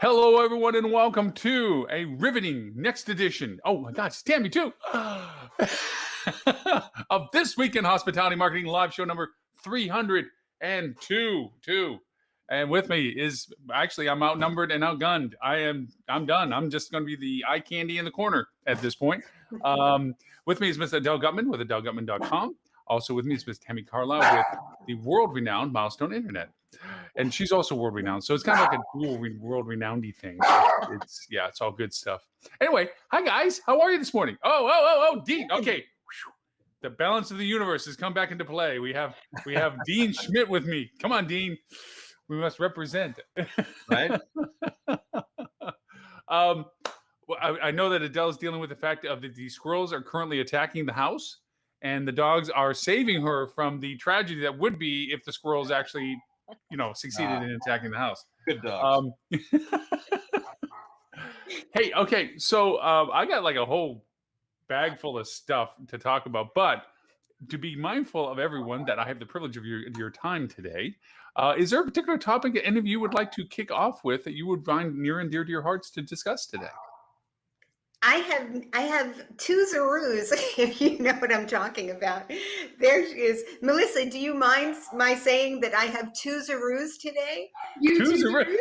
Hello, everyone, and welcome to a riveting next edition. Oh my God, it's Tammy too. Of This Week in Hospitality Marketing live show number 302. And with me is actually I'm outnumbered and outgunned. I'm done. I'm just going to be the eye candy in the corner at this point. With me is Miss Adele Gutman with AdeleGutman.com. Also with me is Miss Tammy Carlisle with the world-renowned Milestone Internet. And she's also world renowned, so it's kind of like a dual world renowned-y thing. It's all good stuff. Anyway, hi guys, how are you this morning? Oh, Dean. Okay, the balance of the universe has come back into play. We have Dean Schmidt with me. Come on, Dean, we must represent. Right. I know that Adele's dealing with the fact of that the squirrels are currently attacking the house, and the dogs are saving her from the tragedy that would be if the squirrels actually succeeded in attacking the house. Good dogs. Hey, okay, so I got like a whole bag full of stuff to talk about, but to be mindful of everyone that I have the privilege of your time today, is there a particular topic that any of you would like to kick off with that you would find near and dear to your hearts to discuss today? I have two Zarus, if you know what I'm talking about. There she is. Melissa, do you mind my saying that I have two Zarus today? Two Zarus?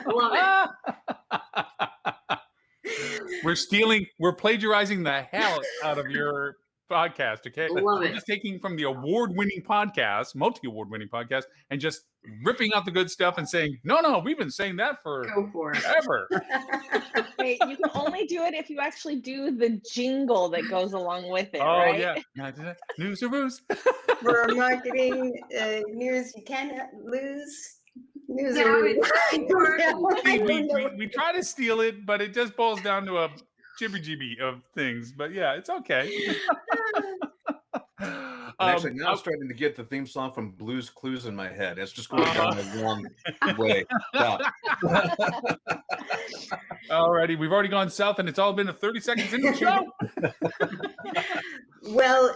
Love it. We're plagiarizing the hell out of your podcast, okay? Love it. Just taking from the award-winning podcast, multi-award-winning podcast, and just ripping out the good stuff and saying, no, we've been saying that for forever. Wait, you can only do it if you actually do the jingle that goes along with it, oh, right? Yeah. News or ruse. For marketing news, you cannot lose. News Yeah, or ruse. we try to steal it, but it just boils down to a jibby of things. But yeah, it's okay. Actually, now I'm starting to get the theme song from Blue's Clues in my head. It's just going down the wrong way. Alrighty, we've already gone south, and it's all been 30 seconds into the show. Well,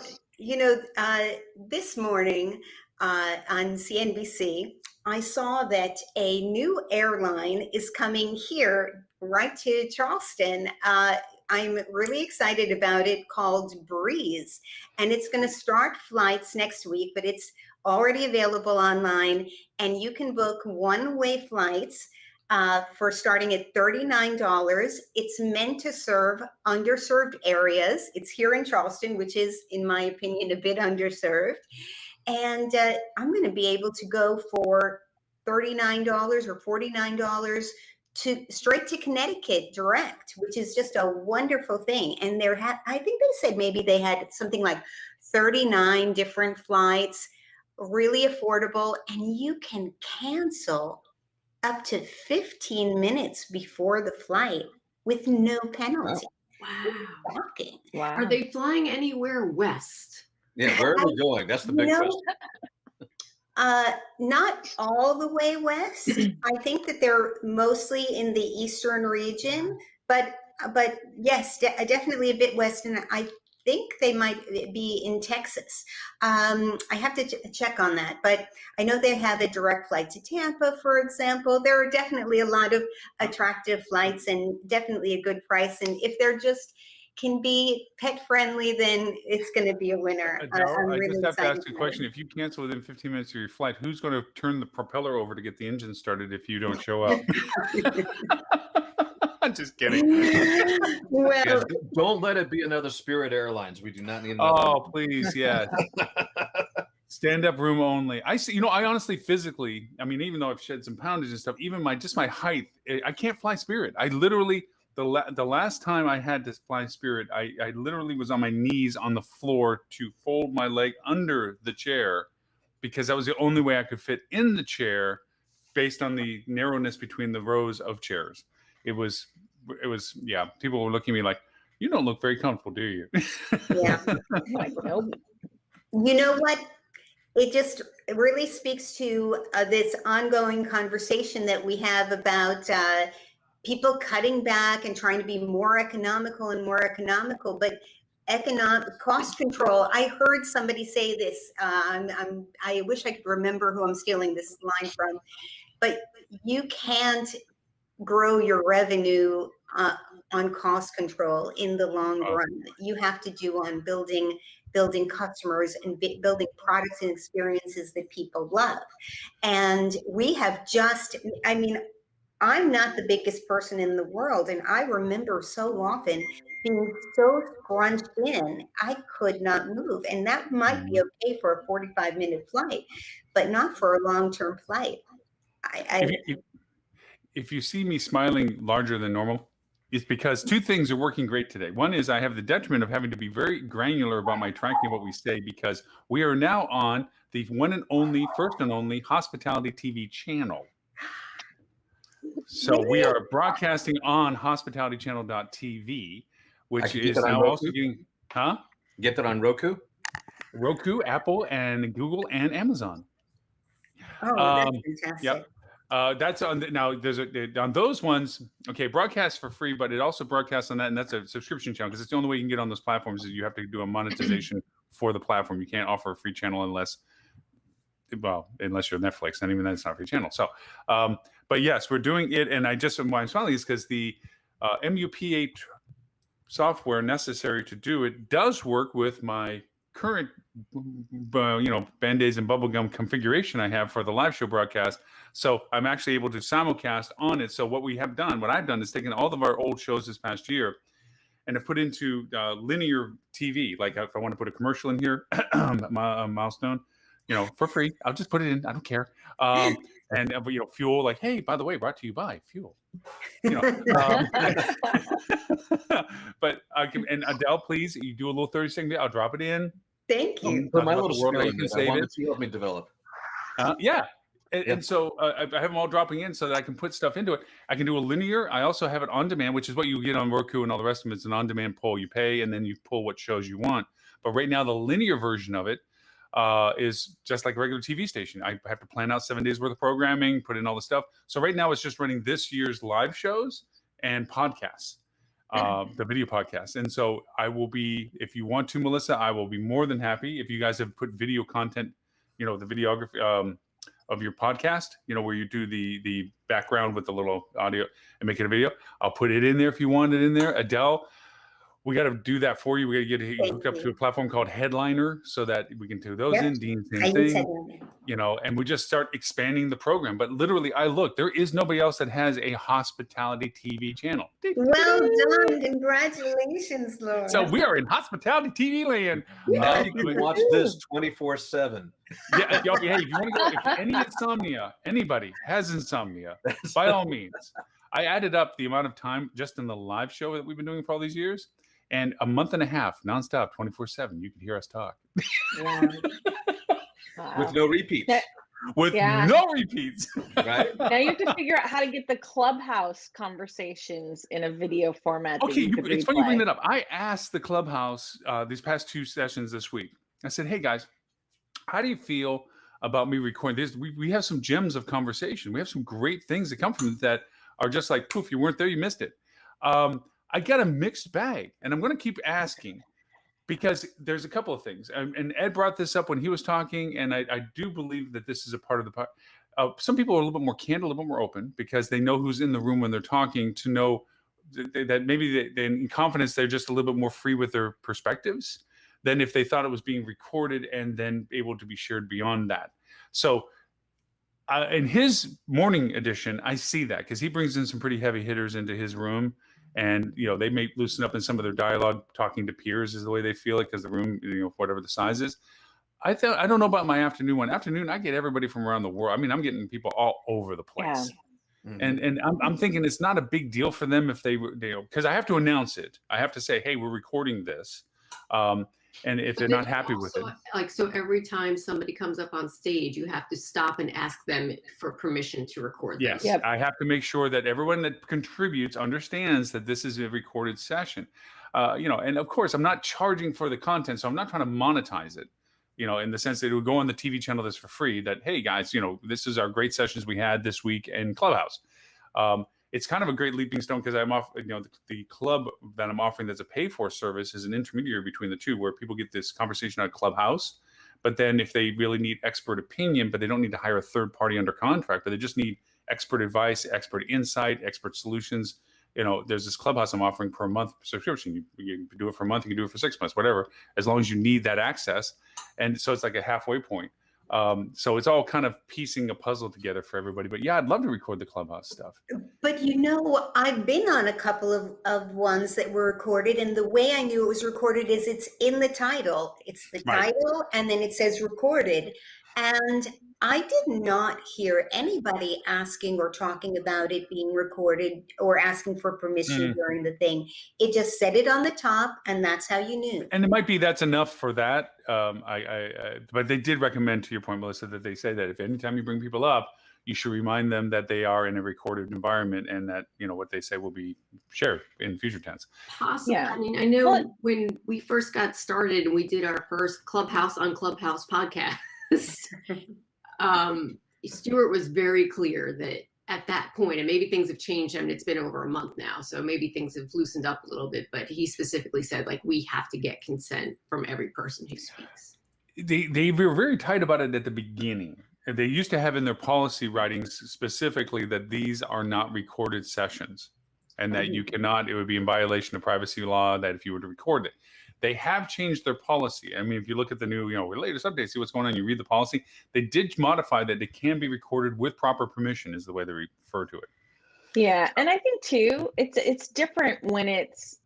this morning on CNBC, I saw that a new airline is coming here right to Charleston. I'm really excited about it, called Breeze, and it's going to start flights next week, but it's already available online, and you can book one-way flights for starting at $39. It's meant to serve underserved areas. It's here in Charleston, which is, in my opinion, a bit underserved. And I'm going to be able to go for $39 or $49 straight to Connecticut direct, which is just a wonderful thing. And I think they said maybe they had something like 39 different flights, really affordable, and you can cancel up to 15 minutes before the flight with no penalty. Wow. Wow. Are they flying anywhere west? Yeah, where are we going? That's the big question. Not all the way west. I think that they're mostly in the eastern region, but yes, definitely a bit west. And I think they might be in Texas. I have to check on that, but I know they have a direct flight to Tampa, for example. There are definitely a lot of attractive flights and definitely a good price. And if they're just can be pet friendly, then it's going to be a winner. Adele, I just have to ask a question. If you cancel within 15 minutes of your flight, who's going to turn the propeller over to get the engine started if you don't show up? I'm just kidding. Well, Yeah, don't let it be another Spirit Airlines. We do not need another. Oh, please, yeah. Stand-up room only. I see. I honestly, physically, even though I've shed some poundage and stuff, even my height, I can't fly Spirit. I literally. The last time I had to fly Spirit, I literally was on my knees on the floor to fold my leg under the chair because that was the only way I could fit in the chair based on the narrowness between the rows of chairs. It was people were looking at me like, you don't look very comfortable, do you? Yeah. You know what? It really speaks to this ongoing conversation that we have about people cutting back and trying to be more economical, but economic cost control. I heard somebody say this. I wish I could remember who I'm stealing this line from, but you can't grow your revenue on cost control in the long Oh. run. You have to do on building customers and building products and experiences that people love. And we have just, I mean, I'm not the biggest person in the world, and I remember so often being so scrunched in, I could not move. And that might be okay for a 45-minute flight, but not for a long-term flight. If you see me smiling larger than normal, it's because two things are working great today. One is I have the detriment of having to be very granular about my tracking of what we say, because we are now on the one and only, first and only Hospitality TV channel. So we are broadcasting on hospitalitychannel.tv, which can is get that on now Roku? also getting, Get that on Roku? Roku, Apple, and Google, and Amazon. Oh, that's fantastic. Yep. That's on now. There's on those ones. Okay, broadcast for free, but it also broadcasts on that, and that's a subscription channel, because it's the only way you can get on those platforms is you have to do a monetization for the platform. You can't offer a free channel unless you're Netflix, and even that's not a free channel. So, but yes, we're doing it, and why I'm smiling is because the MUP8 software necessary to do it does work with my current Band-Aids and bubblegum configuration I have for the live show broadcast. So I'm actually able to simulcast on it. So what I've done is taken all of our old shows this past year and have put into linear TV. Like if I want to put a commercial in here, milestone, for free, I'll just put it in. I don't care. And Fuel, like, hey, by the way, brought to you by Fuel. But and Adele, please, you do a little 30-second video. I'll drop it in. Thank you. Put my little World, spiel you in can it. I save wanted it. to help me develop. Yeah. And so I have them all dropping in so that I can put stuff into it. I can do a linear. I also have it on demand, which is what you get on Roku and all the rest of them. It's an on-demand pull. You pay and then you pull what shows you want. But right now, the linear version of it is just like a regular TV station. I have to plan out 7 days worth of programming, put in all the stuff. So right now, it's just running this year's live shows and podcasts, the video podcasts. And so I will be, if you want to, Melissa, I will be more than happy if you guys have put video content, the videography of your podcast, where you do the background with the little audio and make it a video. I'll put it in there if you want it in there. Adele, we got to do that for you. We got to get it hooked up to a platform called Headliner so that we can do those in. Dean, same thing. And we just start expanding the program. But literally, there is nobody else that has a hospitality TV channel. Well done. Congratulations, Laura. So we are in hospitality TV land. Now you can watch this 24/7. Yeah, if you want to go, if anybody has insomnia, by all means. I added up the amount of time just in the live show that we've been doing for all these years, and a month and a half, nonstop, 24/7. You could hear us talk. Wow. With no repeats. No repeats. Right? Now you have to figure out how to get the Clubhouse conversations in a video format. Okay, it's funny you bring that up. I asked the Clubhouse these past 2 sessions this week. I said, hey guys, how do you feel about me recording this? We have some gems of conversation. We have some great things that come from it that are just like, poof, you weren't there, you missed it. I got a mixed bag, and I'm going to keep asking because there's a couple of things. And Ed brought this up when he was talking, and I do believe that this is a part of the part. Some people are a little bit more candid, a little bit more open because they know who's in the room when they're talking, to know that maybe they, in confidence, they're just a little bit more free with their perspectives than if they thought it was being recorded and then able to be shared beyond that. So in his morning edition, I see that because he brings in some pretty heavy hitters into his room. And, they may loosen up in some of their dialogue. Talking to peers is the way they feel it because the room, whatever the size is. I don't know about my afternoon one. Afternoon, I get everybody from around the world. I mean, I'm getting people all over the place. Yeah. And I'm thinking it's not a big deal for them if they because I have to announce it. I have to say, hey, we're recording this. And if they're not happy with it. So every time somebody comes up on stage, you have to stop and ask them for permission to record. Yes. Yep. I have to make sure that everyone that contributes understands that this is a recorded session. And of course, I'm not charging for the content, so I'm not trying to monetize it, in the sense that it would go on the TV channel that's for free, that, hey guys, this is our great sessions we had this week in Clubhouse. It's kind of a great leaping stone because I'm off, the club that I'm offering that's a pay for service is an intermediary between the two, where people get this conversation on Clubhouse. But then if they really need expert opinion, but they don't need to hire a third party under contract, but they just need expert advice, expert insight, expert solutions. There's this Clubhouse I'm offering per month subscription. You can do it for a month, you can do it for 6 months, whatever, as long as you need that access. And so it's like a halfway point. So it's all kind of piecing a puzzle together for everybody. But yeah, I'd love to record the Clubhouse stuff. But I've been on a couple of ones that were recorded, and the way I knew it was recorded is it's in the title. It's the Right. title, and then it says recorded. And I did not hear anybody asking or talking about it being recorded or asking for permission during the thing. It just said it on the top, and that's how you knew. And it might be that's enough for that. But they did recommend, to your point, Melissa, that they say that if anytime you bring people up, you should remind them that they are in a recorded environment and that what they say will be shared in future tense. Possibly. Yeah. I mean, I know when we first got started and we did our first Clubhouse on Clubhouse podcast, Stuart was very clear that at that point, and maybe things have changed. I mean, it's been over a month now, so maybe things have loosened up a little bit, but he specifically said, like, we have to get consent from every person who speaks. They were very tight about it at the beginning. They used to have in their policy writings specifically that these are not recorded sessions and that you cannot, it would be in violation of privacy law that if you were to record it. They have changed their policy. I mean, if you look at the new, latest update, see what's going on, you read the policy, they did modify that it can be recorded with proper permission is the way they refer to it. Yeah, and I think too, it's different when it's,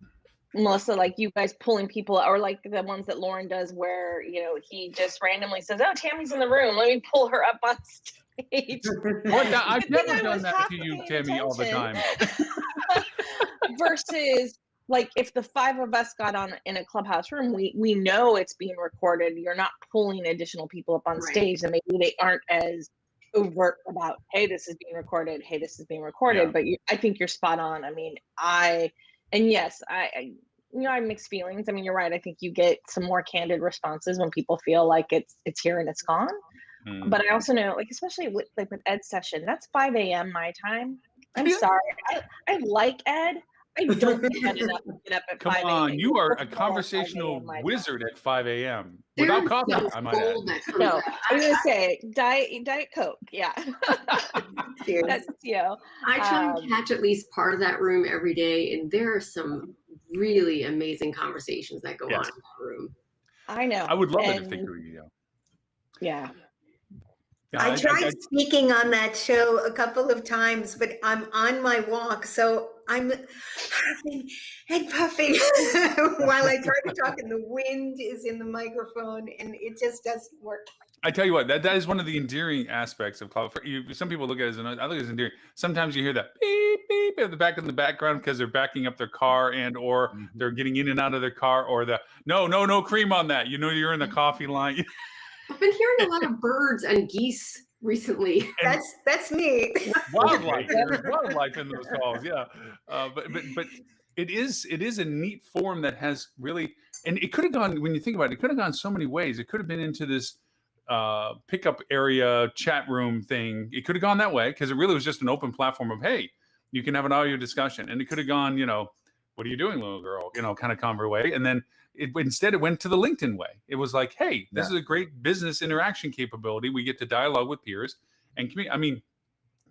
Melissa, like you guys pulling people, or like the ones that Lauren does where, he just randomly says, oh, Tammy's in the room, let me pull her up on stage. What? I've Good thing never I done was that half to you, paying Tammy, all the time. attention. Versus like if the 5 of us got on in a Clubhouse room, we know it's being recorded. You're not pulling additional people up on Right. stage, and maybe they aren't as overt about, hey, this is being recorded, hey, this is being recorded. Yeah. But I think you're spot on. I mean, yes, I I have mixed feelings. I mean, you're right. I think you get some more candid responses when people feel like it's here and it's gone. But I also know, like, especially with Ed's session, that's 5 a.m. my time. I'm Yeah. sorry. I like Ed. I don't get Ed enough to get up at Come 5 on, a.m. you are a First of all, 5 conversational a.m. my time. wizard at 5 a.m. without There's coffee, no I might add. gold that comes No, out. I was gonna say Diet Coke. Yeah, Seriously. that's I try Um, and catch at least part of that room every day, and there are some really amazing conversations that go on Yes. in that room. I know. I would love it if they And, could. yeah. Yeah, I tried speaking on that show a couple of times, but I'm on my walk, so I'm huffing and puffing while I try to talk, and the wind is in the microphone, and it just doesn't work. I tell you what, that is one of the endearing aspects of cloud. Some people look at it as I look at it as endearing. Sometimes you hear that beep beep at the back in the background because they're backing up their car and or they're getting in and out of their car, or the no cream on that. You're in the coffee line. I've been hearing a lot of birds and geese recently. That's me. Wildlife. There's wildlife in those calls, yeah. But it is a neat form that has really, and it could have gone, when you think about it, it could have gone so many ways. It could have been into this pickup area chat room thing. It could have gone that way because it really was just an open platform of, hey, you can have an audio discussion. And it could have gone, what are you doing, little girl? Kind of conver way. And then instead it went to the LinkedIn way. It was like, hey, this is a great business interaction capability. We get to dialogue with peers and community. I mean,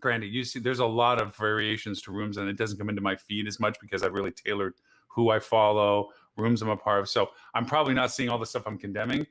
granted, you see, there's a lot of variations to rooms, and it doesn't come into my feed as much because I've really tailored who I follow, rooms I'm a part of. So I'm probably not seeing all the stuff I'm condemning,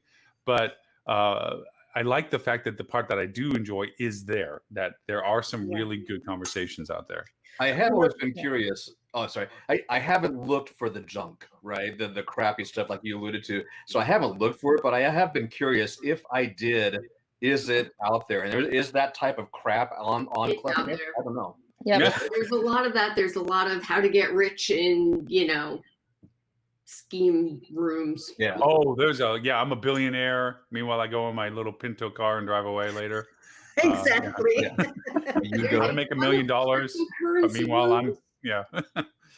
but I like the fact that the part that I do enjoy is that there are some really good conversations out there. I have always been curious. Oh, sorry. I haven't looked for the junk, right? The crappy stuff like you alluded to. So I haven't looked for it, but I have been curious if I did, is it out there? And there is that type of crap on It's out Clubhouse? there. I don't know. Yeah. There's a lot of that. There's a lot of how to get rich in, scheme rooms. Yeah. Oh, I'm a billionaire. Meanwhile, I go in my little Pinto car and drive away later. Exactly. You How to go. make $1 million. But meanwhile,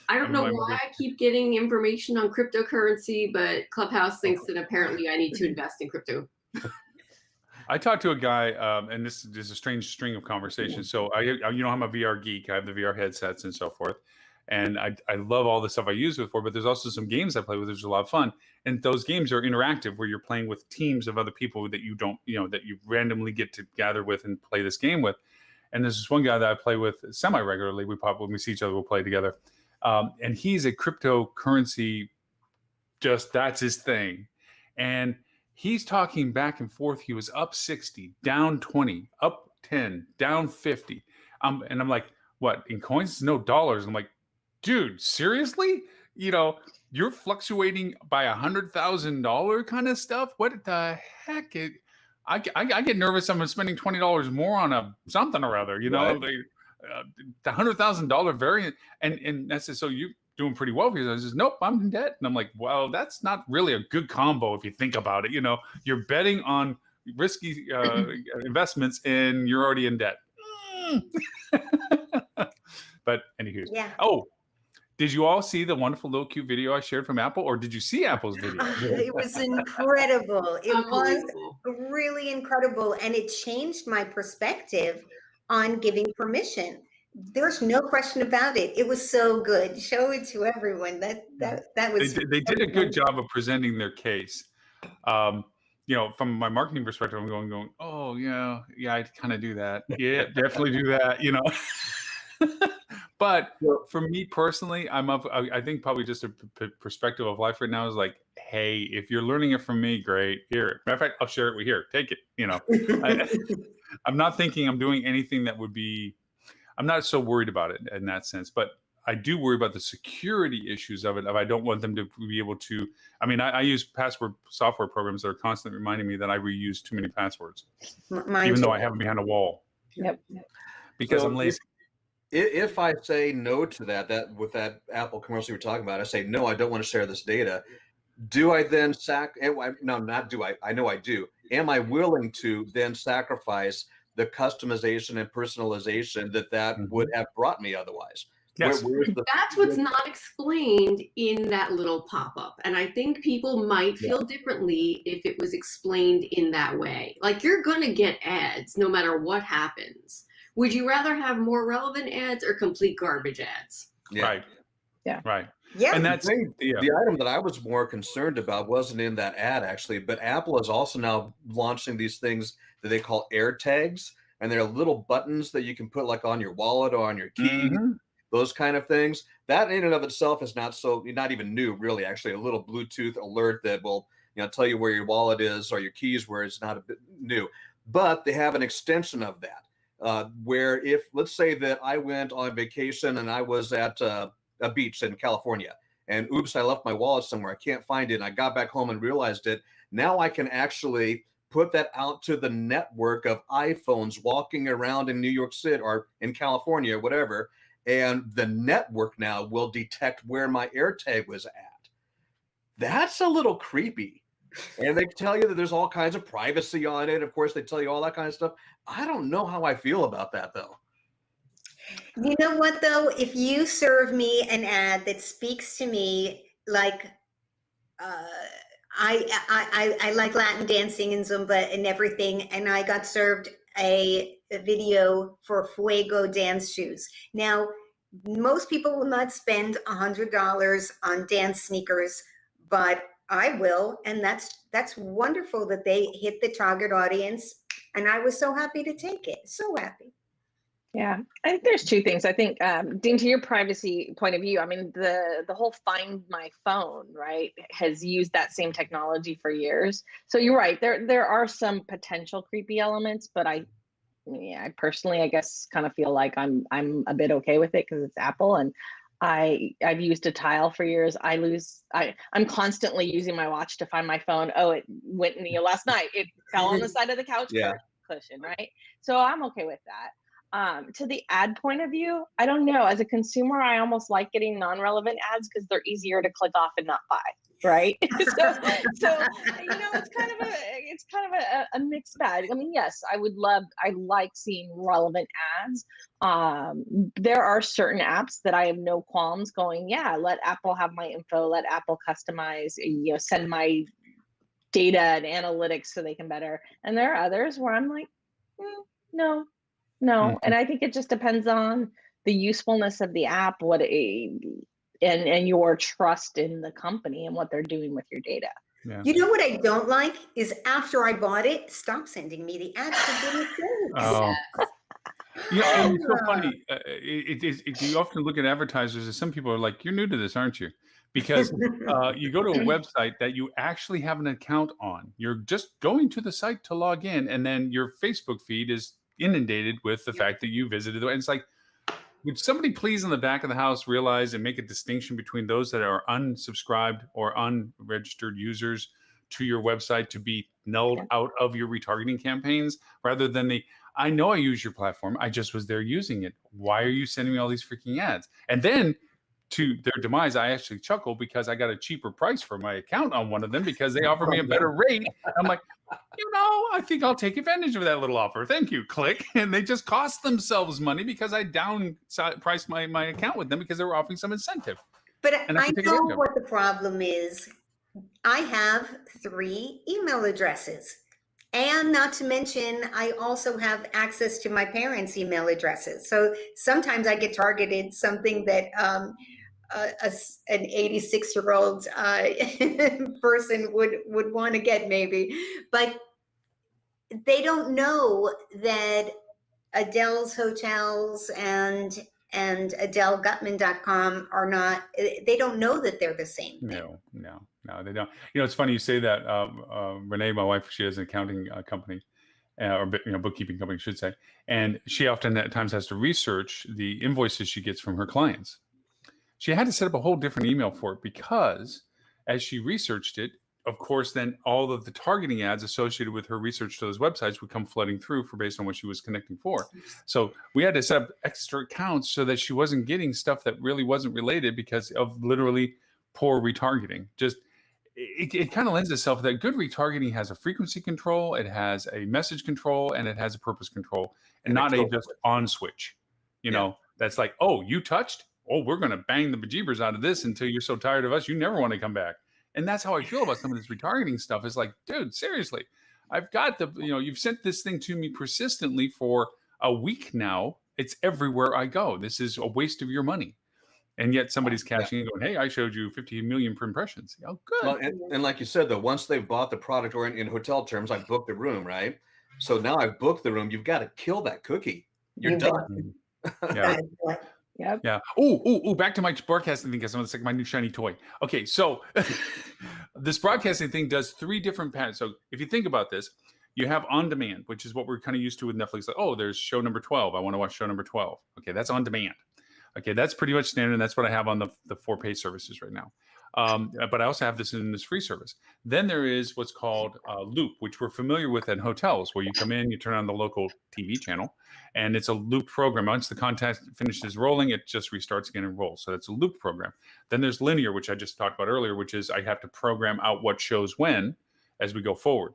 I don't know why I keep getting information on cryptocurrency, but Clubhouse thinks that apparently I need to invest in crypto. I talked to a guy, and this is a strange string of conversations. So I'm a VR geek. I have the VR headsets and so forth. And I love all the stuff I use it for, but there's also some games I play with, which is a lot of fun. And those games are interactive where you're playing with teams of other people that you don't, that you randomly get to gather with and play this game with. And there's this one guy that I play with semi-regularly. When we see each other, we'll play together. And he's a cryptocurrency, just that's his thing. And he's talking back and forth. He was up 60, down 20, up 10, down 50. And I'm like, what, in coins? No, dollars. I'm like, dude, seriously? You're fluctuating by $100,000 kind of stuff? What the heck? I get nervous. I'm spending $20 more on something or other, Right. the $100,000 variant. And I said, so you doing pretty well for yourself? He says, nope, I'm in debt. And I'm like, well, that's not really a good combo if you think about it. You're betting on risky investments and you're already in debt. But anywho, Yeah. oh, did you all see the wonderful little cute video I shared from Apple, or did you see Apple's video? It was incredible. It was Unbelievable. really incredible. And it changed my perspective on giving permission. There's no question about it. It was so good. Show it to everyone. That was. They did a good job of presenting their case. From my marketing perspective, I'm going, oh yeah, I kind of do that. Yeah, definitely do that. But for me personally, I think probably just a perspective of life right now is like, hey, if you're learning it from me, great. Here, matter of fact, I'll share it with here. Take it. I'm not thinking I'm doing anything that would be. I'm not so worried about it in that sense, but I do worry about the security issues of it. I don't want them to be able to. I mean, I use password software programs that are constantly reminding me that I reuse too many passwords, even though I have them behind a wall. Yep. Because So I'm lazy. If I say no to that with that Apple commercial you were talking about, I say, no, I don't want to share this data. Do I then no, not do I. I know I do. Am I willing to then sacrifice the customization and personalization that would have brought me otherwise? Yes. That's what's not explained in that little pop-up. And I think people might feel differently if it was explained in that way. Like, you're going to get ads no matter what happens. Would you rather have more relevant ads or complete garbage ads? Yeah. Right. Yeah. Right. Yeah. And that's the item that I was more concerned about wasn't in that ad actually, but Apple is also now launching these things that they call AirTags, and they're little buttons that you can put like on your wallet or on your key, those kind of things. That in and of itself is not even new, really. Actually, a little Bluetooth alert that will tell you where your wallet is or your keys, where it's not a bit new. But they have an extension of that. Where if, let's say that I went on vacation and I was at a beach in California and oops, I left my wallet somewhere, I can't find it, and I got back home and realized it. Now I can actually put that out to the network of iPhones walking around in New York City or in California, whatever, and the network now will detect where my AirTag was at. That's a little creepy. And they tell you that there's all kinds of privacy on it. Of course, they tell you all that kind of stuff. I don't know how I feel about that, though. You know what, though? If you serve me an ad that speaks to me like I like Latin dancing and Zumba and everything, and I got served a video for Fuego dance shoes. Now, most people will not spend $100 on dance sneakers, but I will, and that's wonderful that they hit the target audience, and I was so happy to take it. So happy. Yeah, I think there's two things. I think, Dean, to your privacy point of view, I mean, the whole Find My Phone, right, has used that same technology for years. So you're right, there are some potential creepy elements, but I personally, I guess, kind of feel like I'm a bit okay with it because it's Apple, and I've used a Tile for years. I'm constantly using my watch to find my phone. Oh, it went last night. It fell on the side of the couch cushion, right? So I'm okay with that. To the ad point of view, I don't know. As a consumer, I almost like getting non-relevant ads because they're easier to click off and not buy, right? so it's kind of a mixed bag. I mean, yes, I like seeing relevant ads. There are certain apps that I have no qualms going, yeah, let Apple have my info, let Apple customize, send my data and analytics so they can better. And there are others where I'm like, no. And I think it just depends on the usefulness of the app, and your trust in the company and what they're doing with your data. Yeah. You know what I don't like is after I bought it, stop sending me the ads for goodness sakes. Oh. Yeah, and it's so funny. You often look at advertisers, and some people are like, "You're new to this, aren't you?" Because you go to a website that you actually have an account on. You're just going to the site to log in, and then your Facebook feed is inundated with the fact that you visited. And it's like, would somebody please in the back of the house realize and make a distinction between those that are unsubscribed or unregistered users to your website to be nulled out of your retargeting campaigns, rather than I know I use your platform, I just was there using it. Why are you sending me all these freaking ads? And then to their demise, I actually chuckle because I got a cheaper price for my account on one of them because they offered me a better rate. I'm like, I think I'll take advantage of that little offer. Thank you. Click. And they just cost themselves money because I down priced my account with them because they were offering some incentive. But And I I can take know advantage of it. what the problem is. I have 3 email addresses. And not to mention, I also have access to my parents' email addresses. So sometimes I get targeted something that an 86-year-old person would want to get maybe. But they don't know that Adele's Hotels and AdeleGutman.com are not, they don't know that they're the same thing. No, they don't. It's funny you say that. Renee, my wife, she has an accounting company, or bookkeeping company, I should say, and she often at times has to research the invoices she gets from her clients. She had to set up a whole different email for it because as she researched it, of course, then all of the targeting ads associated with her research to those websites would come flooding through based on what she was connecting for. So we had to set up extra accounts so that she wasn't getting stuff that really wasn't related because of literally poor retargeting. Just it kind of lends itself that good retargeting has a frequency control, it has a message control, and it has a purpose control, and not a just on switch. That's like, oh, you touched? Oh, we're going to bang the bejeebers out of this until you're so tired of us, you never want to come back. And that's how I feel about some of this retargeting stuff. It's like, dude, seriously, I've got you've sent this thing to me persistently for a week now. It's everywhere I go. This is a waste of your money. And yet somebody's cashing in going, hey, I showed you 50 million per impressions. Oh, good. Well, and like you said, though, once they've bought the product, or in hotel terms, I booked the room, right? So now I've booked the room. You've got to kill that cookie. You're done. Yeah. Yep. Yeah. Oh, back to my broadcasting thing because it's like my new shiny toy. Okay, so this broadcasting thing does 3 different patterns. So if you think about this, you have on demand, which is what we're kind of used to with Netflix. Like, oh, there's show number 12. I want to watch show number 12. Okay, that's on demand. Okay, that's pretty much standard. And that's what I have on the 4 pay services right now. But I also have this in this free service. Then there is what's called Loop, which we're familiar with in hotels, where you come in, you turn on the local TV channel, and it's a loop program. Once the content finishes rolling, it just restarts again and rolls. So that's a loop program. Then there's linear, which I just talked about earlier, which is I have to program out what shows when as we go forward.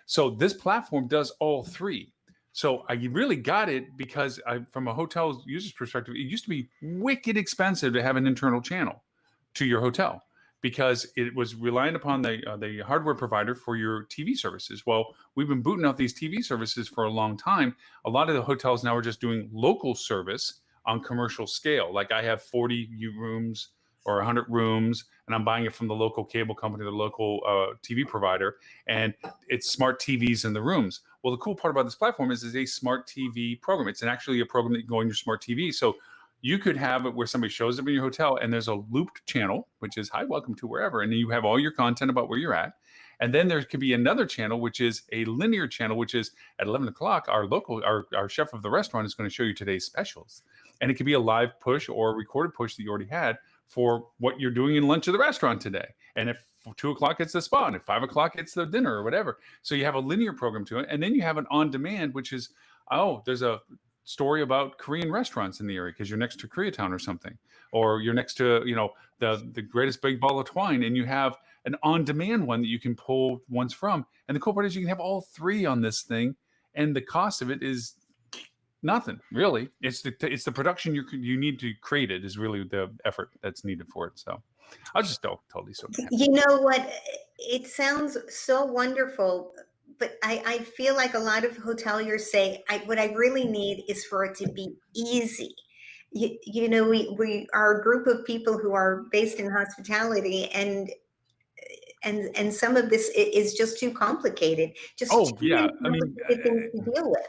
So this platform does all 3. So I really got it because from a hotel user's perspective, it used to be wicked expensive to have an internal channel to your hotel because it was reliant upon the hardware provider for your TV services. Well, we've been booting out these TV services for a long time. A lot of the hotels now are just doing local service on commercial scale. Like I have 40 rooms or 100 rooms, and I'm buying it from the local cable company, the local TV provider, and it's smart TVs in the rooms. Well, the cool part about this platform is it's a smart TV program. It's actually a program that you go on your smart TV. So you could have it where somebody shows up in your hotel and there's a looped channel, which is, hi, welcome to wherever. And then you have all your content about where you're at. And then there could be another channel, which is a linear channel, which is at 11 o'clock, our chef of the restaurant is going to show you today's specials. And it could be a live push or a recorded push that you already had for what you're doing in lunch at the restaurant today. And if 2 o'clock, it's the spa, and at 5 o'clock, it's the dinner or whatever. So you have a linear program to it. And then you have an on-demand, which is, oh, there's a story about Korean restaurants in the area because you're next to Koreatown or something, or you're next to, the greatest big ball of twine, and you have an on-demand one that you can pull ones from. And the cool part is you can have all 3 on this thing, and the cost of it is nothing really. It's the production you need to create it is really the effort that's needed for it. So I was just totally so happy. You know what? It sounds so wonderful, but I feel like a lot of hoteliers say, what I really need is for it to be easy. We are a group of people who are based in hospitality, and some of this is just too complicated. Just yeah. I mean, things to deal with.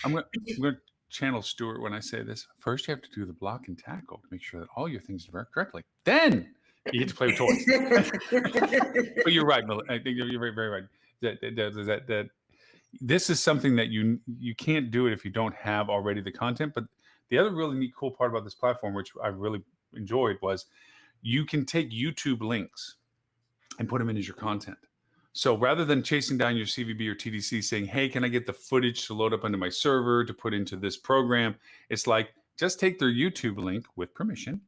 I'm going to channel steward when I say this. First, you have to do the block and tackle to make sure that all your things are correctly. Then you get to play with toys. But you're right, Mel. I think you're very right. That this is something that you can't do it if you don't have already the content. But the other really neat, cool part about this platform, which I really enjoyed, was you can take YouTube links and put them in as your content. So rather than chasing down your CVB or TDC saying, hey, can I get the footage to load up onto my server to put into this program? It's like, just take their YouTube link with permission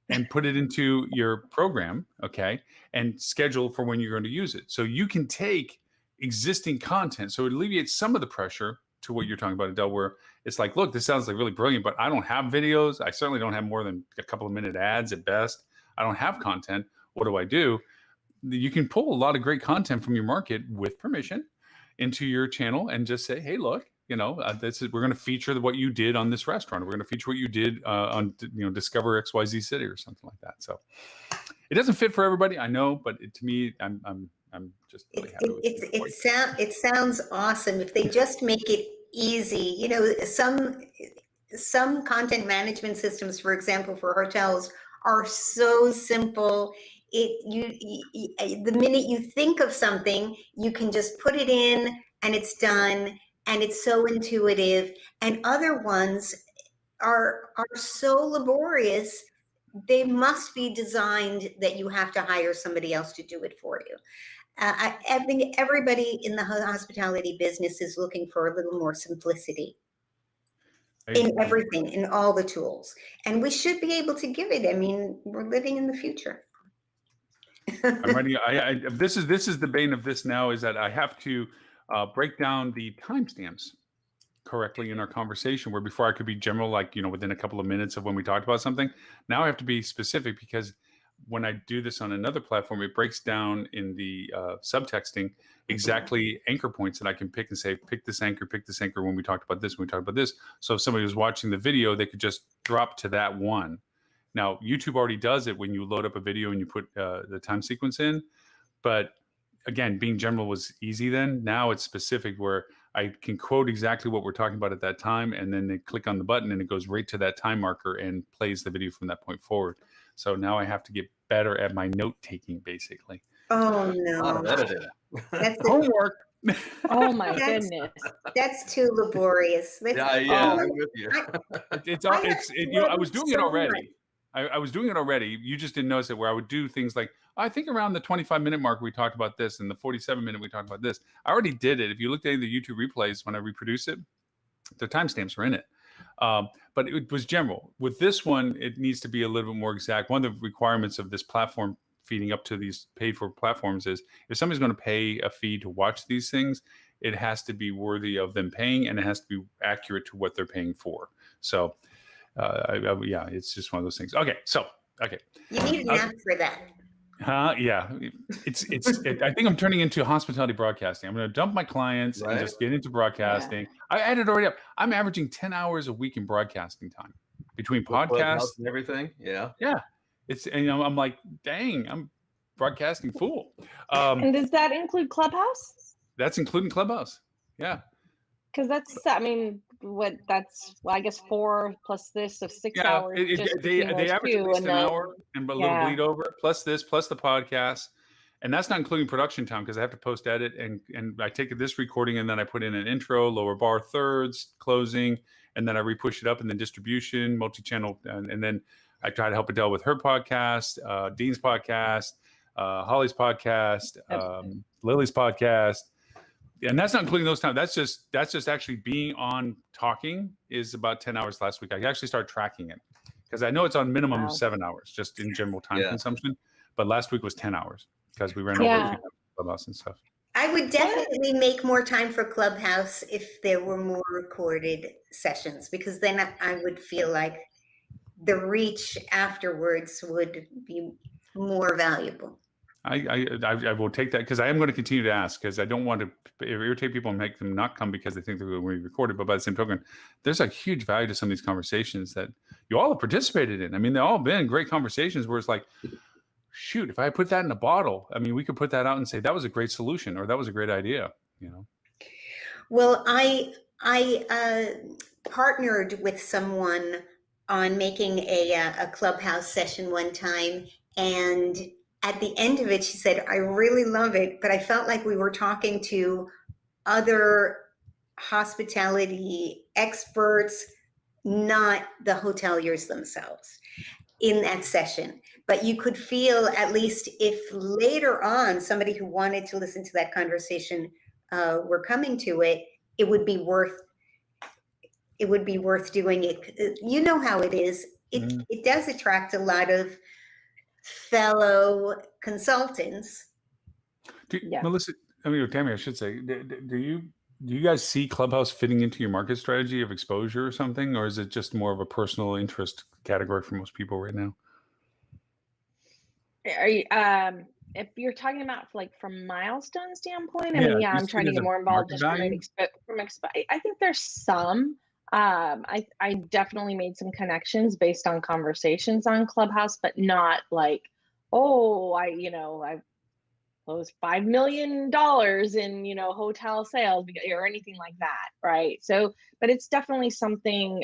and put it into your program, okay, and schedule for when you're going to use it. So you can take existing content. So it alleviates some of the pressure to what you're talking about, Adele, where it's like, look, this sounds like really brilliant, but I don't have videos. I certainly don't have more than a couple of minute ads at best. I don't have content. What do I do? You can pull a lot of great content from your market with permission into your channel and just say, hey, look, we're going to feature what you did on this restaurant. We're going to feature what you did on, Discover XYZ City or something like that. So it doesn't fit for everybody, I know, but to me, I'm just really happy with it. It sounds awesome if they just make it easy. Some content management systems, for example, for hotels, are so simple. The minute you think of something, you can just put it in and it's done, and it's so intuitive. And other ones are so laborious. They must be designed that you have to hire somebody else to do it for you. I think everybody in the hospitality business is looking for a little more simplicity in everything, in all the tools. And we should be able to give it. I mean, we're living in the future. I'm ready. This is the bane of this now, is that I have to break down the timestamps correctly in our conversation, where before I could be general, like, within a couple of minutes of when we talked about something. Now I have to be specific, because when I do this on another platform, it breaks down in the subtexting exactly anchor points that I can pick and say, pick this anchor when we talked about this, when we talked about this. So if somebody was watching the video, they could just drop to that one. Now, YouTube already does it when you load up a video and you put the time sequence in. But again, being general was easy then. Now it's specific, where I can quote exactly what we're talking about at that time, and then they click on the button and it goes right to that time marker and plays the video from that point forward. So now I have to get better at my note taking, basically. Oh, no. That's homework. Oh my goodness. That's too laborious. I'm with you. I was doing it already. I was doing it already. You just didn't notice it, where I would do things like, I think around the 25-minute mark, we talked about this, and the 47-minute, we talked about this. I already did it. If you looked at the YouTube replays, when I reproduce it, the timestamps are in it. But it was general. With this one, it needs to be a little bit more exact. One of the requirements of this platform feeding up to these paid for platforms is, if somebody's going to pay a fee to watch these things, it has to be worthy of them paying, and it has to be accurate to what they're paying for. So it's just one of those things. Okay. You need an app for that. Yeah. I think I'm turning into hospitality broadcasting. I'm going to dump my clients and just get into broadcasting. Yeah. I added already up. I'm averaging 10 hours a week in broadcasting time between podcasts and everything. Yeah. Yeah. I'm like, dang, I'm broadcasting fool. And does that include Clubhouse? That's including Clubhouse. Yeah. Because I guess 4 plus this of 6 hours. They average at least an hour and a little bleed over, plus this, plus the podcast. And that's not including production time, because I have to post edit, and I take this recording and then I put in an intro, lower bar, thirds, closing, and then I re-push it up, and then distribution, multi-channel, and then I try to help Adele with her podcast, Dean's podcast, Holly's podcast, Lily's podcast. And that's not including those times. That's just actually being on talking is about 10 hours last week. I actually started tracking it, because I know it's on minimum 7 hours just in general time consumption. But last week was 10 hours because we ran over Clubhouse and stuff. I would definitely make more time for Clubhouse if there were more recorded sessions, because then I would feel like the reach afterwards would be more valuable. I will take that, because I am going to continue to ask, because I don't want to irritate people and make them not come because they think they're going to be recorded. But by the same token, there's a huge value to some of these conversations that you all have participated in. I mean, they've all been great conversations where it's like, shoot, if I put that in a bottle, I mean, we could put that out and say that was a great solution, or that was a great idea, Well, partnered with someone on making a Clubhouse session one time, and at the end of it, she said, "I really love it, but I felt like we were talking to other hospitality experts, not the hoteliers themselves in that session." But you could feel, at least if later on somebody who wanted to listen to that conversation were coming to it, it would be worth doing it. You know how it is. It does attract a lot of fellow consultants. Yeah. Melissa, I mean, or Tammy, I should say, do you guys see Clubhouse fitting into your market strategy of exposure or something, or is it just more of a personal interest category for most people right now? Are you, if you're talking about like from milestone standpoint, I Yeah, mean, do yeah, you I'm see trying it to as get a more involved market just from value? I think there's some. I definitely made some connections based on conversations on Clubhouse, but not like, oh, I closed $5 million in, hotel sales or anything like that, right? So, but it's definitely something.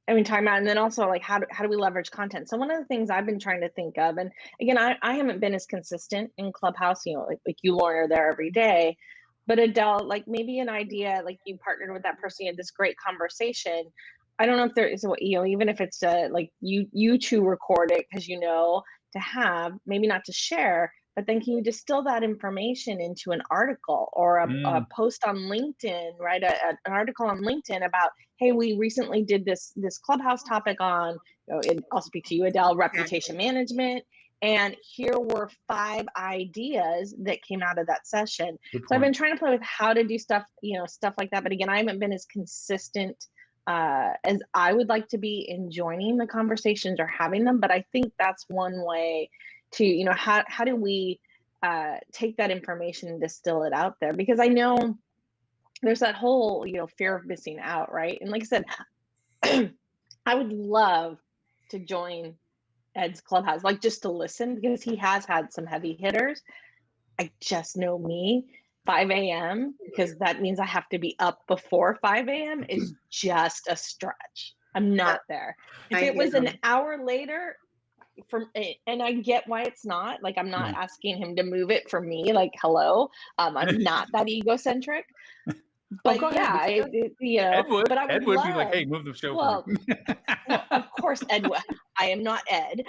I mean, time out, and then also like how do we leverage content? So one of the things I've been trying to think of, and again, I haven't been as consistent in Clubhouse, like you, Lauren, are there every day, but Adele, like maybe an idea, like you partnered with that person, you had this great conversation. I don't know if there is, even if it's like you two record it because to have, maybe not to share, but then can you distill that information into an article or a post on LinkedIn, right? An article on LinkedIn about, hey, we recently did this Clubhouse topic on, I'll speak to you, Adele, reputation management. And here were 5 ideas that came out of that session. So I've been trying to play with how to do stuff, stuff like that. But again, I haven't been as consistent as I would like to be in joining the conversations or having them. But I think that's one way to, how do we take that information and distill it out there? Because I know there's that whole, fear of missing out, right? And like I said, I would love to join Ed's Clubhouse, like just to listen, because he has had some heavy hitters. I just know me, 5 a.m., because that means I have to be up before 5 a.m. is just a stretch. I'm not there. If it was an hour later, and I get why it's not, like, I'm not asking him to move it for me, like, hello, I'm not that egocentric. But Ed would. but I would Ed would be like, "Hey, move the show for me." Well, of course, Ed would. I am not Ed.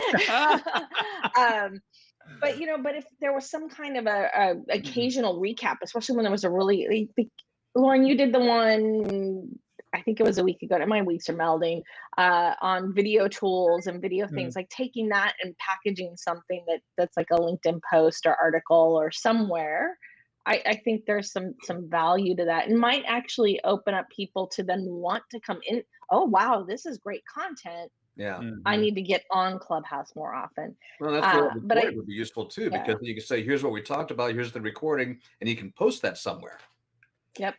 But but if there was some kind of a occasional recap, especially when there was a really, Lauren, you did the one, I think it was a week ago. My weeks are melding on video tools and video things, like taking that and packaging something that's like a LinkedIn post or article or somewhere. I think there's some value to that, and might actually open up people to then want to come in. Oh, wow, this is great content. Yeah. I need to get on Clubhouse more often. Well, that's where the but recording would be useful too, because you can say, here's what we talked about, here's the recording, and you can post that somewhere. Yep.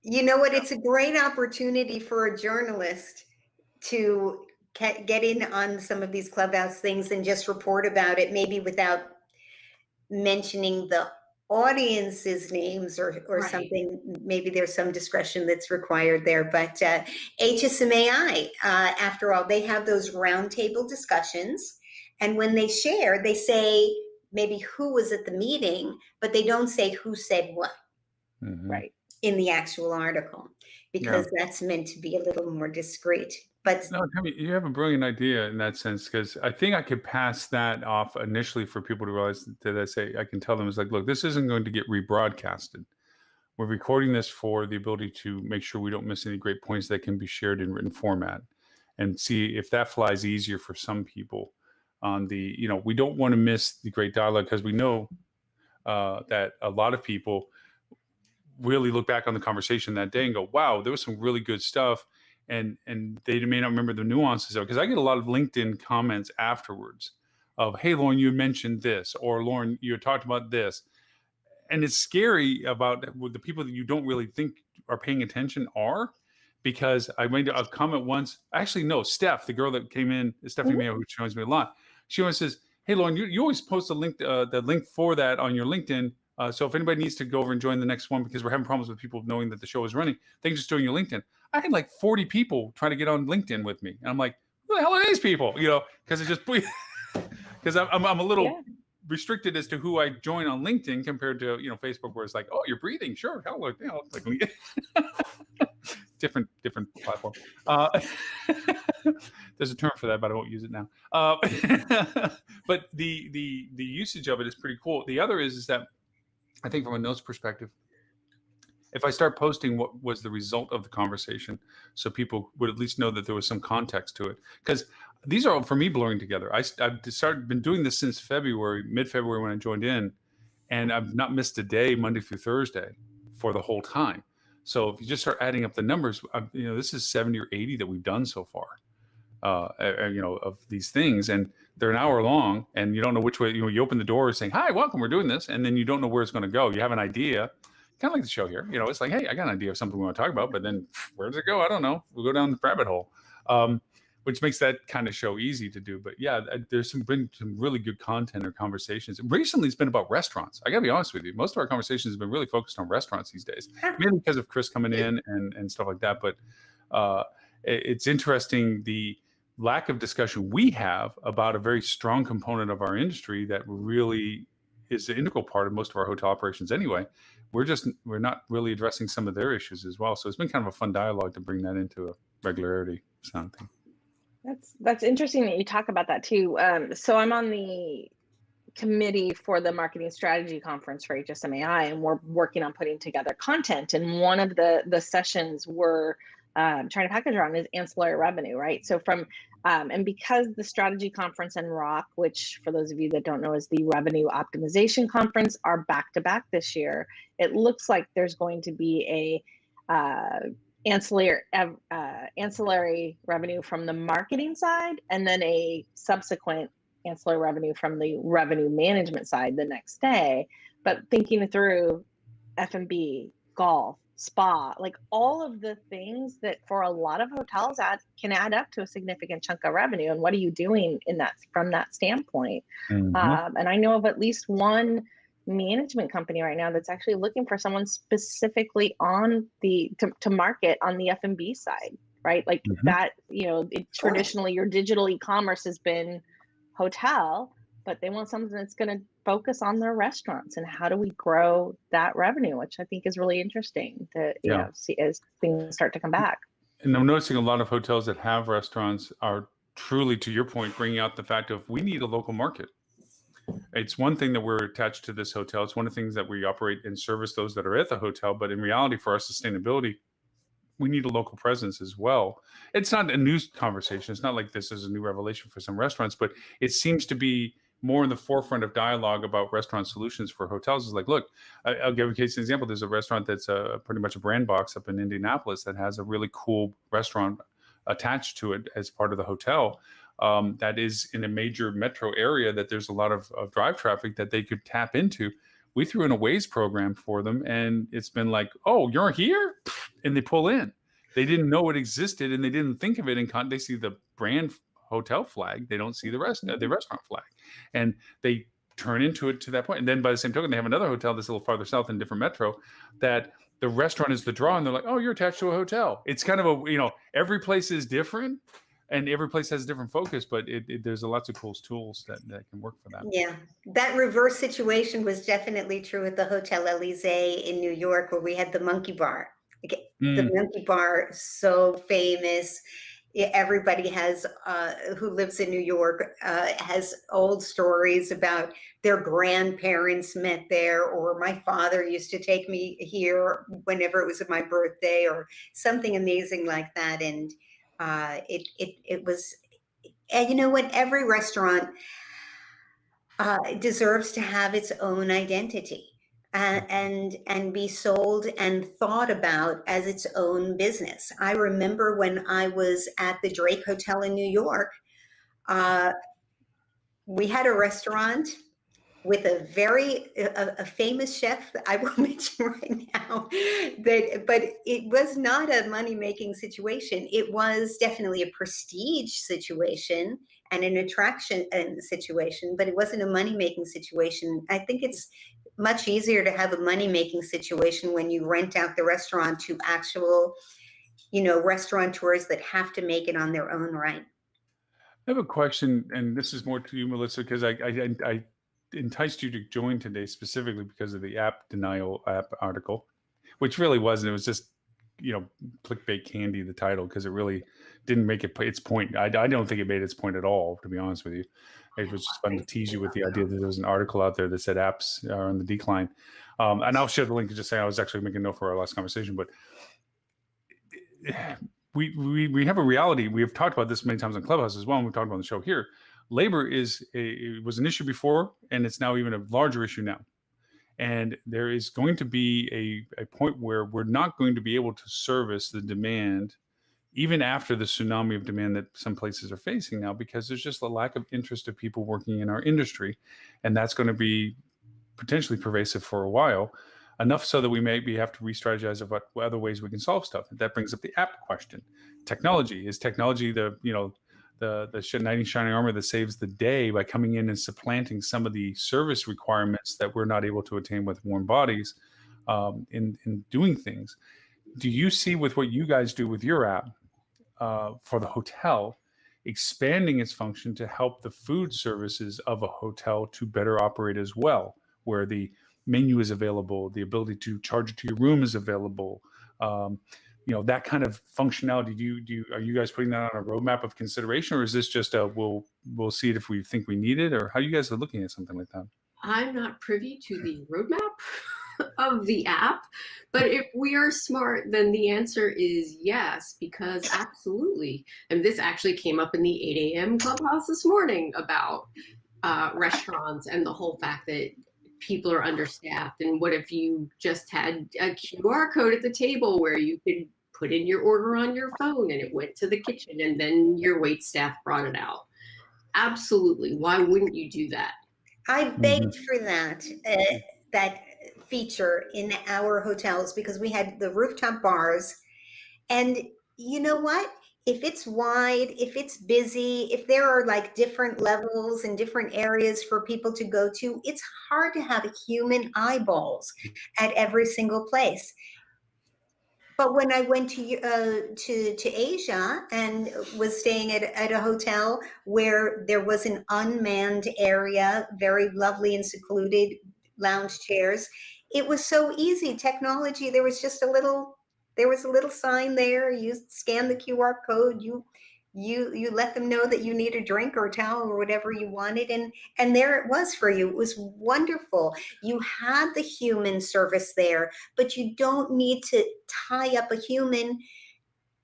You know what? It's a great opportunity for a journalist to get in on some of these Clubhouse things and just report about it, maybe without mentioning the audience's names or Right. something. Maybe there's some discretion that's required there. But HSMAI, after all, they have those roundtable discussions. And when they share, they say maybe who was at the meeting, but they don't say who said what. Right. In the actual article, because that's meant to be a little more discreet. But no, Tammy, you have a brilliant idea in that sense, because I think I could pass that off initially for people to realize that I can tell them, it's like, look, this isn't going to get rebroadcasted. We're recording this for the ability to make sure we don't miss any great points that can be shared in written format, and see if that flies easier for some people. On the, we don't want to miss the great dialogue, because we know that a lot of people really look back on the conversation that day and go, wow, there was some really good stuff. And they may not remember the nuances of it, because I get a lot of LinkedIn comments afterwards of, hey, Lauren, you mentioned this, or Lauren, you had talked about this. And it's scary about the people that you don't really think are paying attention are, because I made a comment once. Actually, no, Steph, the girl that came in, Stephanie Mayo, who joins me a lot. She always says, hey, Lauren, you always post the link for that on your LinkedIn. So if anybody needs to go over and join the next one because we're having problems with people knowing that the show is running, they can just join your LinkedIn. I had like 40 people trying to get on LinkedIn with me, and I'm like, who the hell are these people? Because it just because I'm a little restricted as to who I join on LinkedIn compared to Facebook, where it's like, oh, you're breathing, sure, hell, like different platform. There's a term for that, but I won't use it now. But the usage of it is pretty cool. The other is that I think from a notes perspective, if I start posting what was the result of the conversation, so people would at least know that there was some context to it, because these are all for me blurring together. I've been doing this since mid-February when I joined in, and I've not missed a day Monday through Thursday for the whole time. So if you just start adding up the numbers, this is 70 or 80 that we've done so far, of these things, and they're an hour long, and you don't know which way. You open the door saying, "Hi, welcome, we're doing this," and then you don't know where it's going to go. You have an idea, kind of like the show here. It's like, hey, I got an idea of something we want to talk about, but then where does it go? I don't know. We'll go down the rabbit hole, which makes that kind of show easy to do. But yeah, there's been some really good content or conversations. Recently, it's been about restaurants. I got to be honest with you. Most of our conversations have been really focused on restaurants these days, mainly because of Chris coming in and stuff like that. But it's interesting the lack of discussion we have about a very strong component of our industry that really is an integral part of most of our hotel operations anyway. We're not really addressing some of their issues as well. So it's been kind of a fun dialogue to bring that into a regularity sound thing. That's interesting that you talk about that too. So I'm on the committee for the marketing strategy conference for HSMAI, and we're working on putting together content. And one of the sessions we're trying to package around is ancillary revenue, right? So and because the strategy conference and ROC, which for those of you that don't know is the revenue optimization conference, are back to back this year, it looks like there's going to be a ancillary revenue from the marketing side, and then a subsequent ancillary revenue from the revenue management side the next day. But thinking through F&B, golf, spa, like all of the things that for a lot of hotels can add up to a significant chunk of revenue. And what are you doing from that standpoint? Mm-hmm. And I know of at least one management company right now that's actually looking for someone specifically on to market on the F&B side, right? Like that, traditionally your digital e-commerce has been hotel, but they want something that's going to focus on their restaurants and how do we grow that revenue, which I think is really interesting to see as things start to come back. And I'm noticing a lot of hotels that have restaurants are truly, to your point, bringing out the fact of we need a local market. It's one thing that we're attached to this hotel. It's one of the things that we operate and service those that are at the hotel. But in reality, for our sustainability, we need a local presence as well. It's not a news conversation. It's not like this is a new revelation for some restaurants, but it seems to be more in the forefront of dialogue about restaurant solutions for hotels. Is like, look, I'll give a case example. There's a restaurant that's pretty much a brand box up in Indianapolis that has a really cool restaurant attached to it as part of the hotel. That is in a major metro area that there's a lot of drive traffic that they could tap into. We threw in a Waze program for them, and it's been like, oh, you're here? And they pull in. They didn't know it existed, and they didn't think of it. They see the brand hotel flag. They don't see the restaurant flag. And they turn into it to that point. And then by the same token, they have another hotel that's a little farther south in a different metro that the restaurant is the draw, and they're like, oh, you're attached to a hotel. It's kind of every place is different. And every place has a different focus, but there's lots of cool tools that can work for that. Yeah, that reverse situation was definitely true at the Hotel Elysee in New York, where we had the Monkey Bar. The Monkey Bar, so famous. Everybody who lives in New York has old stories about their grandparents met there, or my father used to take me here whenever it was my birthday, or something amazing like that. And it was, and you know what, every restaurant deserves to have its own identity and be sold and thought about as its own business. I remember when I was at the Drake Hotel in New York, we had a restaurant with a famous chef that I won't mention right now, but it was not a money-making situation. It was definitely a prestige situation and an attraction situation, but it wasn't a money-making situation. I think it's much easier to have a money-making situation when you rent out the restaurant to actual, restaurateurs that have to make it on their own right. I have a question, and this is more to you, Melissa, because I enticed you to join today specifically because of the app denial app article, which really wasn't. It was just, clickbait candy, the title, because it really didn't make its point. I don't think it made its point at all, to be honest with you. It was just fun to tease you with the idea that there was an article out there that said apps are on the decline. And I'll share the link to just say I was actually making a note for our last conversation, but we have a reality. We have talked about this many times on Clubhouse as well, and we've talked about on the show here. Labor was an issue before, and it's now even a larger issue now. And there is going to be a point where we're not going to be able to service the demand, even after the tsunami of demand that some places are facing now, because there's just a lack of interest of people working in our industry. And that's going to be potentially pervasive for a while, enough so that we maybe have to re-strategize of what other ways we can solve stuff. And that brings up the app question. Technology. Is technology the knight in shining armor that saves the day by coming in and supplanting some of the service requirements that we're not able to attain with warm bodies in doing things? Do you see with what you guys do with your app for the hotel, expanding its function to help the food services of a hotel to better operate as well, where the menu is available, the ability to charge it to your room is available, that kind of functionality? Are you guys putting that on a roadmap of consideration, or is this just we'll see it if we think we need it, or how you guys are looking at something like that? I'm not privy to the roadmap of the app, but if we are smart, then the answer is yes, because absolutely. And this actually came up in the 8 a.m. Clubhouse this morning about restaurants and the whole fact that people are understaffed. And what if you just had a QR code at the table where you could put in your order on your phone and it went to the kitchen and then your wait staff brought it out? Absolutely. Why wouldn't you do that? I begged for that feature in our hotels because we had the rooftop bars. And you know what? If it's wide, if it's busy, if there are like different levels and different areas for people to go to, it's hard to have human eyeballs at every single place. But when I went to Asia and was staying at a hotel where there was an unmanned area, very lovely and secluded lounge chairs, it was so easy. Technology, there was a little sign there. You scan the QR code, you let them know that you need a drink or a towel or whatever you wanted, and there it was for you. It was wonderful. You had the human service there, but you don't need to tie up a human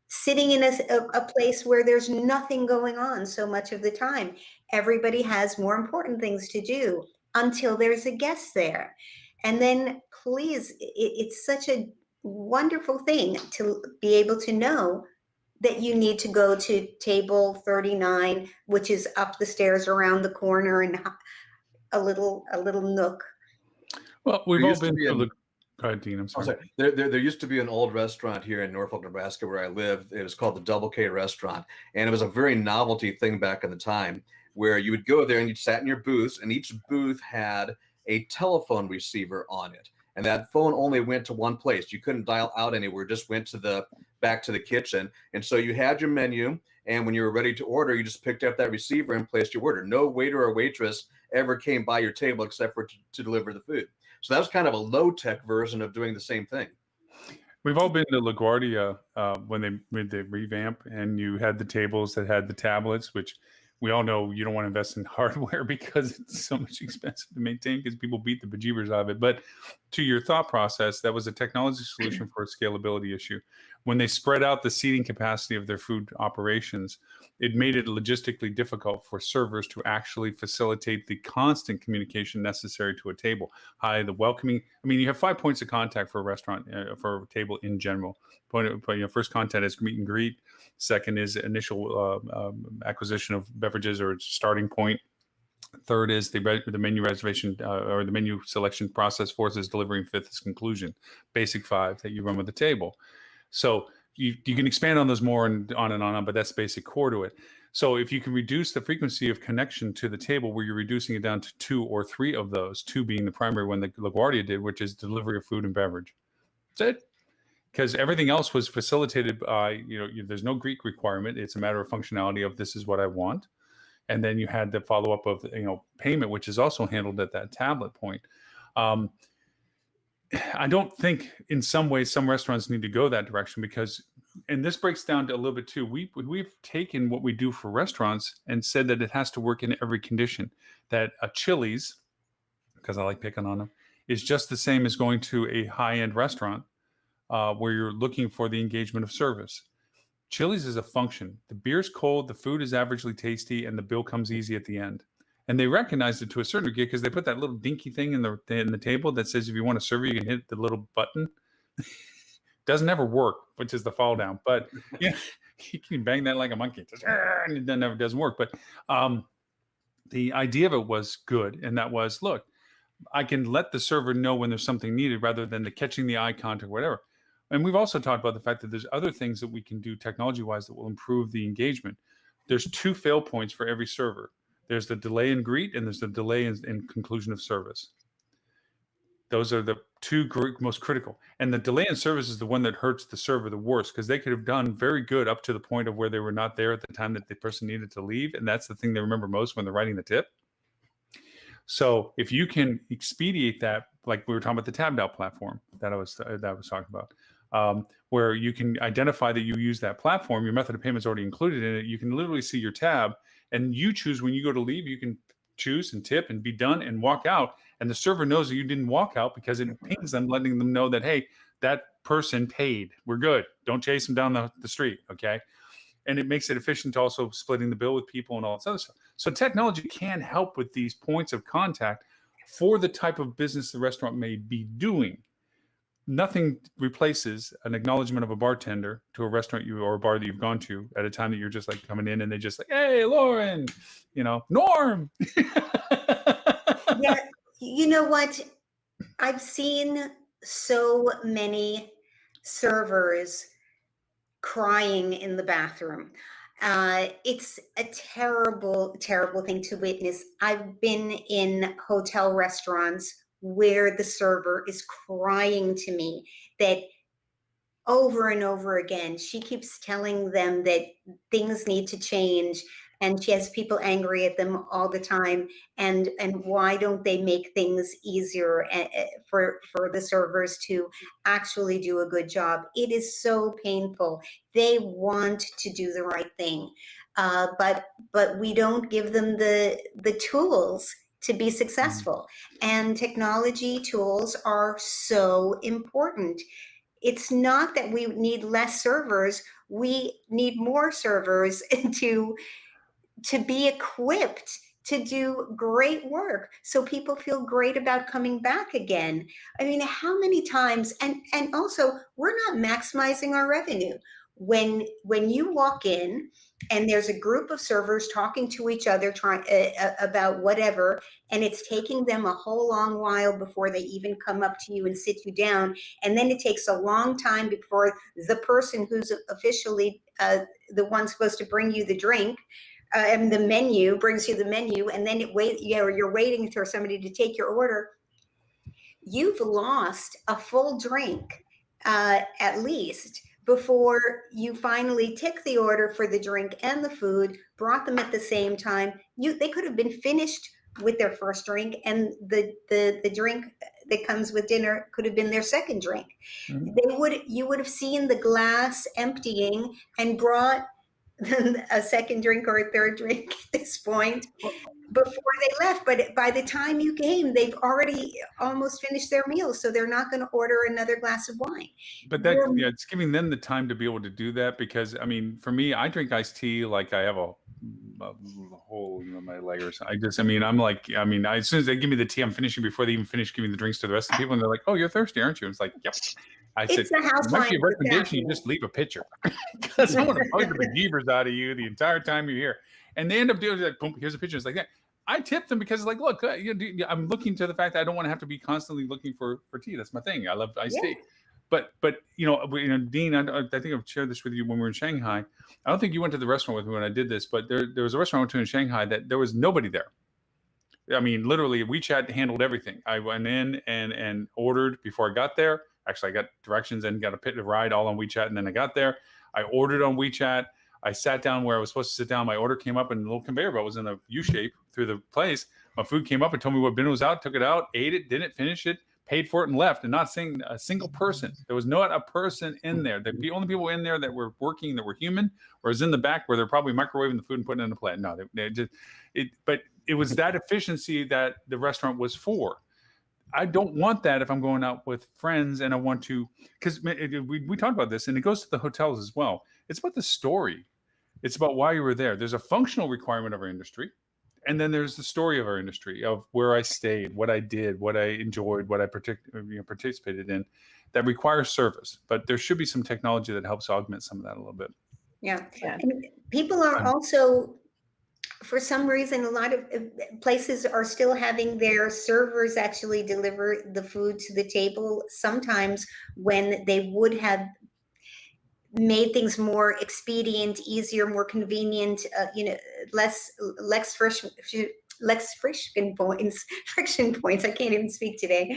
sitting in a place where there's nothing going on so much of the time. Everybody has more important things to do until there's a guest there. And then please, it's such a wonderful thing to be able to know that you need to go to table 39, which is up the stairs around the corner and a little nook. Well, we've all been through Go ahead, Dean. I'm sorry. There used to be an old restaurant here in Norfolk, Nebraska, where I lived. It was called the Double K Restaurant, and it was a very novelty thing back in the time, where you would go there and you sat in your booths, and each booth had a telephone receiver on it, and that phone only went to one place. You couldn't dial out anywhere; just went back to the kitchen. And so you had your menu, and when you were ready to order, you just picked up that receiver and placed your order. No waiter or waitress ever came by your table except for to deliver the food. So that was kind of a low-tech version of doing the same thing. We've all been to LaGuardia when they made the revamp, and you had the tables that had the tablets, which we all know you don't want to invest in hardware because it's so much expensive to maintain because people beat the bejeebers out of it. But to your thought process, that was a technology solution for a scalability issue. When they spread out the seating capacity of their food operations, it made it logistically difficult for servers to actually facilitate the constant communication necessary to a table. Hi, the welcoming. I mean, you have 5 points of contact for a restaurant, for a table in general. First contact is meet and greet. Second is initial acquisition of beverages or starting point. Third is the menu reservation or the menu selection process. Fourth is delivery. And fifth is conclusion. Basic 5 that you run with the table. So you can expand on those more and on, but that's basic core to it. So if you can reduce the frequency of connection to the table, where you're reducing it down to 2 or 3 of those, 2 being the primary one that LaGuardia did, which is delivery of food and beverage. That's it. Because everything else was facilitated by, there's no Greek requirement. It's a matter of functionality of this is what I want. And then you had the follow-up of, payment, which is also handled at that tablet point. I don't think in some ways some restaurants need to go that direction, because, and this breaks down to a little bit too, we've taken what we do for restaurants and said that it has to work in every condition. That a Chili's, because I like picking on them, is just the same as going to a high-end restaurant where you're looking for the engagement of service. Chili's is a function. The beer's cold, the food is averagely tasty, and the bill comes easy at the end. And they recognize it to a certain degree because they put that little dinky thing in the table that says if you want to serve, you can hit the little button. Doesn't ever work, which is the fall down. But you can bang that like a monkey, and it never doesn't work. But the idea of it was good, and that was, look, I can let the server know when there's something needed rather than the catching the eye contact or whatever. And we've also talked about the fact that there's other things that we can do technology-wise that will improve the engagement. There's 2 fail points for every server. There's the delay in greet, and there's the delay in conclusion of service. Those are the 2 most critical. And the delay in service is the one that hurts the server the worst, because they could have done very good up to the point of where they were not there at the time that the person needed to leave. And that's the thing they remember most when they're writing the tip. So if you can expedite that, like we were talking about the tabbed out platform that I was talking about, where you can identify that you use that platform, your method of payment is already included in it. You can literally see your tab, and you choose when you go to leave. You can choose and tip and be done and walk out, and the server knows that you didn't walk out because it pings them, letting them know that, hey, that person paid. We're good. Don't chase them down the street, okay? And it makes it efficient to also splitting the bill with people and all this other stuff. So technology can help with these points of contact for the type of business the restaurant may be doing. Nothing replaces an acknowledgement of a bartender to a restaurant or a bar that you've gone to at a time that you're just like coming in and they just like, hey, Lauren, Norm. Yeah, you know what? I've seen so many servers crying in the bathroom. It's a terrible, terrible thing to witness. I've been in hotel restaurants where the server is crying to me that over and over again, she keeps telling them that things need to change, and she has people angry at them all the time. And why don't they make things easier for the servers to actually do a good job? It is so painful. They want to do the right thing, but we don't give them the tools to be successful. And technology tools are so important. It's not that we need less servers. We need more servers to be equipped to do great work, so people feel great about coming back again. I mean, how many times, and also we're not maximizing our revenue. When you walk in and there's a group of servers talking to each other, trying about whatever, and it's taking them a whole long while before they even come up to you and sit you down, and then it takes a long time before the person who's officially the one supposed to bring you the drink and the menu brings you the menu, and then you're waiting for somebody to take your order. You've lost a full drink at least before you finally took the order for the drink and the food, brought them at the same time. They could have been finished with their first drink, and the drink that comes with dinner could have been their second drink. Mm-hmm. You would have seen the glass emptying and brought a second drink or a third drink at this point before they left. But by the time you came, they've already almost finished their meal, so they're not going to order another glass of wine. But it's giving them the time to be able to do that, because I mean, for me, I drink iced tea like I have a hole in my leg or something. I'm like, as soon as they give me the tea, I'm finishing before they even finish giving the drinks to the rest of the people, and they're like, oh, you're thirsty, aren't you? And it's like, yep. I said, it might be a recommendation you just leave a pitcher, because I want to bug the bejeebers out of you the entire time you're here. And they end up doing like, boom, here's a pitcher. It's like that. I tip them because it's like, look, I'm looking to the fact that I don't want to have to be constantly looking for tea. That's my thing. I love iced tea. But Dean, I think I've shared this with you when we were in Shanghai. I don't think you went to the restaurant with me when I did this, but there was a restaurant I went to in Shanghai that there was nobody there. I mean, literally, WeChat handled everything. I went in and ordered before I got there. Actually, I got directions and got a ride all on WeChat, and then I got there. I ordered on WeChat. I sat down where I was supposed to sit down. My order came up, and the little conveyor belt was in a U shape through the place. My food came up and told me what bin was out. Took it out, ate it, didn't finish it, paid for it, and left. And not seeing a single person. There was not a person in there. The only people in there that were working that were human was in the back where they're probably microwaving the food and putting it in a plate. No, but it was that efficiency that the restaurant was for. I don't want that if I'm going out with friends and I want to, because we talked about this, and it goes to the hotels as well. It's about the story. It's about why you were there. There's a functional requirement of our industry. And then there's the story of our industry, of where I stayed, what I did, what I enjoyed, what I participated in, that requires service. But there should be some technology that helps augment some of that a little bit. Yeah. And people are also, for some reason, a lot of places are still having their servers actually deliver the food to the table. Sometimes when they would have made things more expedient, easier, more convenient, less friction points. I can't even speak today.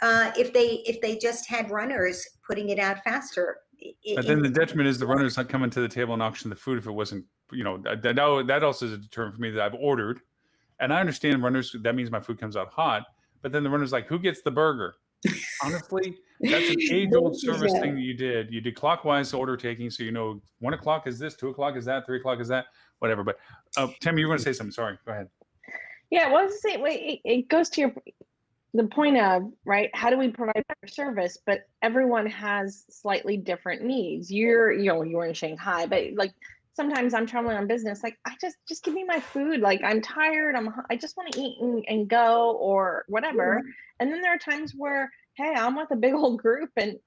If they just had runners putting it out faster. But then the detriment is the runners not coming to the table and auction the food if it wasn't, that also is a deterrent for me that I've ordered. And I understand runners, that means my food comes out hot. But then the runner's like, who gets the burger? Honestly, that's an age-old service thing that you did. You did clockwise order taking, so 1 o'clock is this, 2 o'clock is that, 3 o'clock is that, whatever. But Tammy, you were going to say something. Sorry, go ahead. Yeah, well, I was to say, it goes to the point of, right, how do we provide better service? But everyone has slightly different needs. You're in Shanghai, but like sometimes I'm traveling on business. Like, I just give me my food. Like, I'm tired. I just want to eat and go or whatever. Mm-hmm. And then there are times where, hey, I'm with a big old group and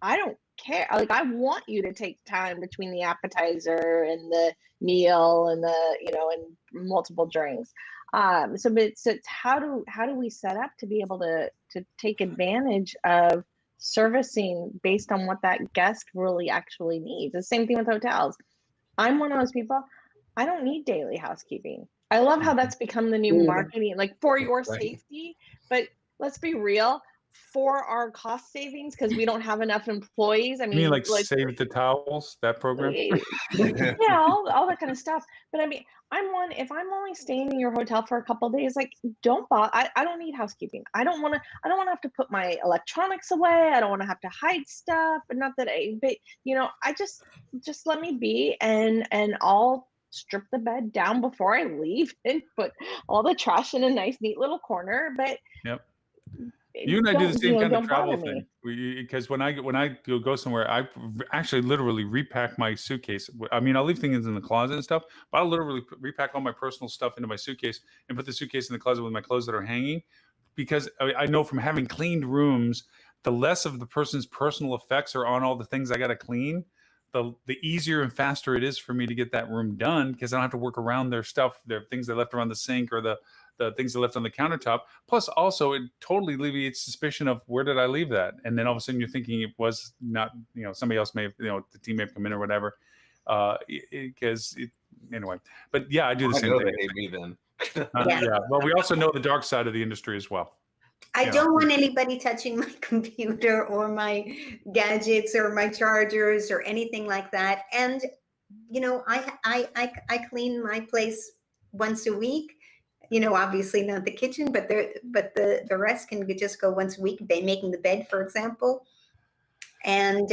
I don't care. Like, I want you to take time between the appetizer and the meal and and multiple drinks. So it's how do we set up to be able to take advantage of servicing based on what that guest really actually needs. The same thing with hotels. I'm one of those people, I don't need daily housekeeping. I love how that's become the new marketing, like for your safety, but let's be real, for our cost savings, because we don't have enough employees. I mean, you mean like Save the Towels, that program? Yeah, all that kind of stuff. But I mean, if I'm only staying in your hotel for a couple of days, like, don't bother. I don't need housekeeping. I don't want to have to put my electronics away. I don't want to have to hide stuff. And not that I just let me be, and I'll strip the bed down before I leave and put all the trash in a nice, neat little corner. But yep. You and I do the same kind of travel thing. Because when I go somewhere, I actually literally repack my suitcase. I mean, I'll leave things in the closet and stuff, but I'll literally repack all my personal stuff into my suitcase and put the suitcase in the closet with my clothes that are hanging. Because I know from having cleaned rooms, the less of the person's personal effects are on all the things I got to clean, the easier and faster it is for me to get that room done, because I don't have to work around their stuff, their things they left around the sink or the things they left on the countertop. Plus, also, it totally alleviates suspicion of where did I leave that? And then all of a sudden you're thinking it was not, somebody else may have, the team may have come in or whatever. Anyway, but yeah, I do the same thing. They hate me then. Yeah. Well, we also know the dark side of the industry as well. I don't want anybody touching my computer or my gadgets or my chargers or anything like that. And, I clean my place once a week. Obviously not the kitchen, but the rest can just go once a week, making the bed, for example. And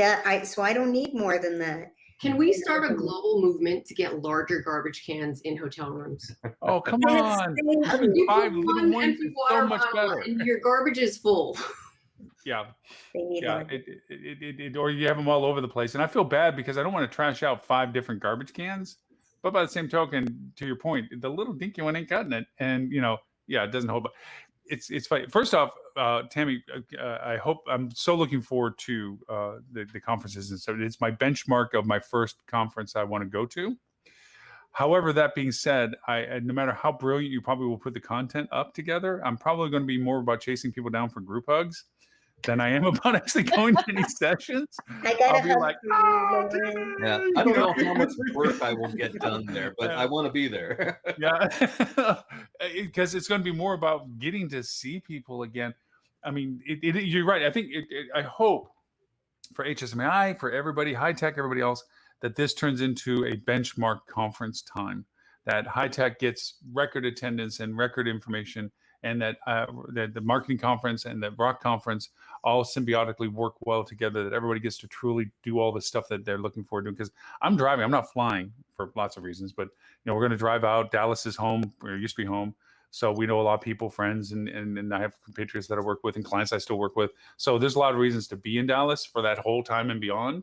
so I don't need more than that. Can we start a global movement to get larger garbage cans in hotel rooms? Oh, come on. You put one empty water so much bottle better. and your garbage is full. Yeah. They need or you have them all over the place. And I feel bad because I don't want to trash out 5 different garbage cans. But by the same token, to your point, the little dinky one ain't cutting it. And, it doesn't hold. But it's funny. First off, Tammy, I'm so looking forward to the conferences and stuff. It's my benchmark of my first conference I want to go to. However, that being said, no matter how brilliant you probably will put the content up together, I'm probably going to be more about chasing people down for group hugs. than I am about actually going to any sessions. I gotta I'll be hug like, you, oh, Lauren. Yeah, I don't know how much work I will get done there, but Yeah. I want to be there. Yeah, because it's going to be more about getting to see people again. I mean, you're right. I think I hope for HSMAI, for everybody, high tech, everybody else, that this turns into a benchmark conference time. That high tech gets record attendance and record information, and that the marketing conference and the rock conference all symbiotically work well together. That everybody gets to truly do all the stuff that they're looking forward to. Because I'm driving, I'm not flying for lots of reasons, but we're going to drive out. Dallas is home, or used to be home. So we know a lot of people, friends, and I have compatriots that I work with and clients I still work with. So there's a lot of reasons to be in Dallas for that whole time and beyond.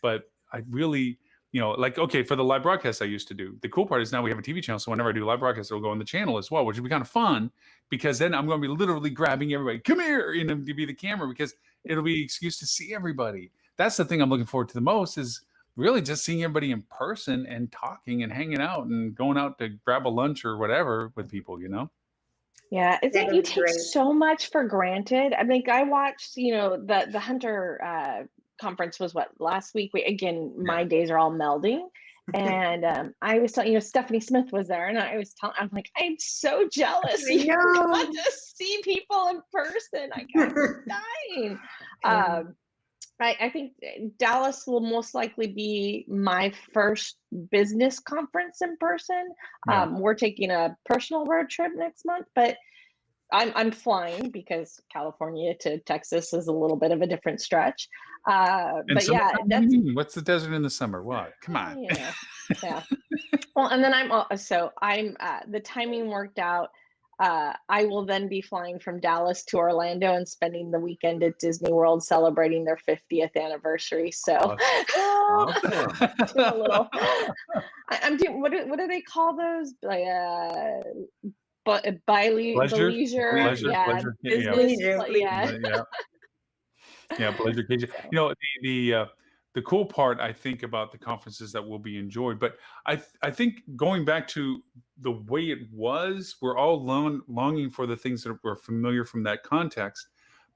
But I really, like, okay, for the live broadcasts I used to do, the cool part is now we have a TV channel. So whenever I do live broadcasts, it'll go on the channel as well, which would be kind of fun because then I'm going to be literally grabbing everybody, come here, to be the camera because it'll be an excuse to see everybody. That's the thing I'm looking forward to the most is really just seeing everybody in person and talking and hanging out and going out to grab a lunch or whatever with people, Yeah, it's like That you is take great. so much for granted. I mean, I watched, the Hunter conference was what last week. My days are all melding, and I was telling Stephanie Smith was there, and I was telling, I'm like, I'm so jealous. I You know. got to see people in person. I'm dying. I think Dallas will most likely be my first business conference in person. Yeah. We're taking a personal road trip next month, but I'm flying because California to Texas is a little bit of a different stretch. But yeah, that's what's the desert in the summer? What? Come on. yeah. Well, and then I'm the timing worked out. I will then be flying from Dallas to Orlando and spending the weekend at Disney World celebrating their 50th anniversary. So Awesome. doing a little. I'm doing what do they call those? Like Pleasure? leisure. Yeah, Pleasure. business. Leisure, Yeah. Yeah, pleasure occasion. The cool part I think about the conferences that will be enjoyed, but I think going back to the way it was, we're all longing for the things that were familiar from that context.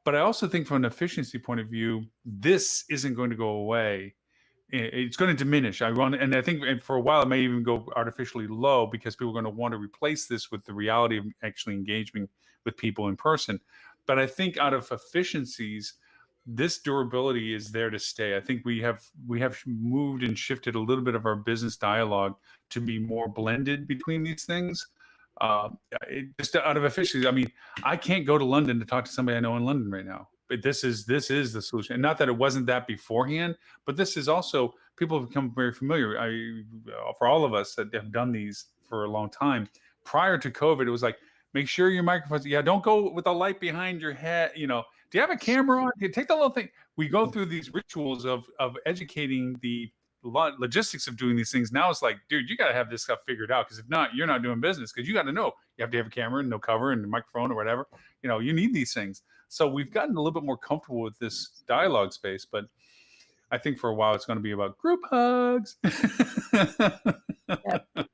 But I also think from an efficiency point of view, this isn't going to go away. It's going to diminish. And I think for a while it may even go artificially low because people are going to want to replace this with the reality of actually engaging with people in person. But I think out of efficiencies, this durability is there to stay. I think we have moved and shifted a little bit of our business dialogue to be more blended between these things. Just out of efficiency. I mean, I can't go to London to talk to somebody I know in London right now. But this is the solution. And not that it wasn't that beforehand, but this is also, people have become very familiar. For all of us that have done these for a long time, prior to COVID, it was like, make sure your microphones, don't go with the light behind your head. Do you have a camera on? Take the little thing. We go through these rituals of educating the logistics of doing these things. Now it's like, dude, you got to have this stuff figured out because if not, you're not doing business because you got to know you have to have a camera and no cover and a microphone or whatever. You need these things. So we've gotten a little bit more comfortable with this dialogue space, but I think for a while it's going to be about group hugs. Yep.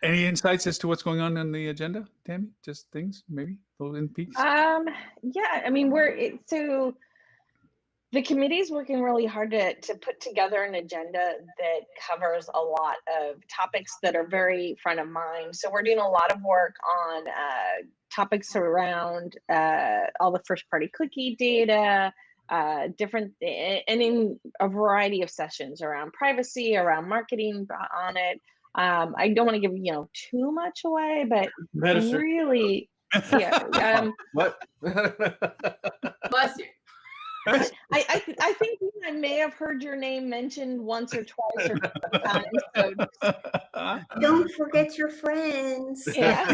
Any insights as to what's going on the agenda, Tammy? Just things, maybe little in peaks. Yeah, I mean, so the committee's working really hard to put together an agenda that covers a lot of topics that are very front of mind. So we're doing a lot of work on topics around all the first party cookie data, and in a variety of sessions around privacy, around marketing on it. I don't want to give too much away, but really, yeah. What? Bless you. I think I may have heard your name mentioned once or twice or 3 times. So Don't forget your friends. yeah.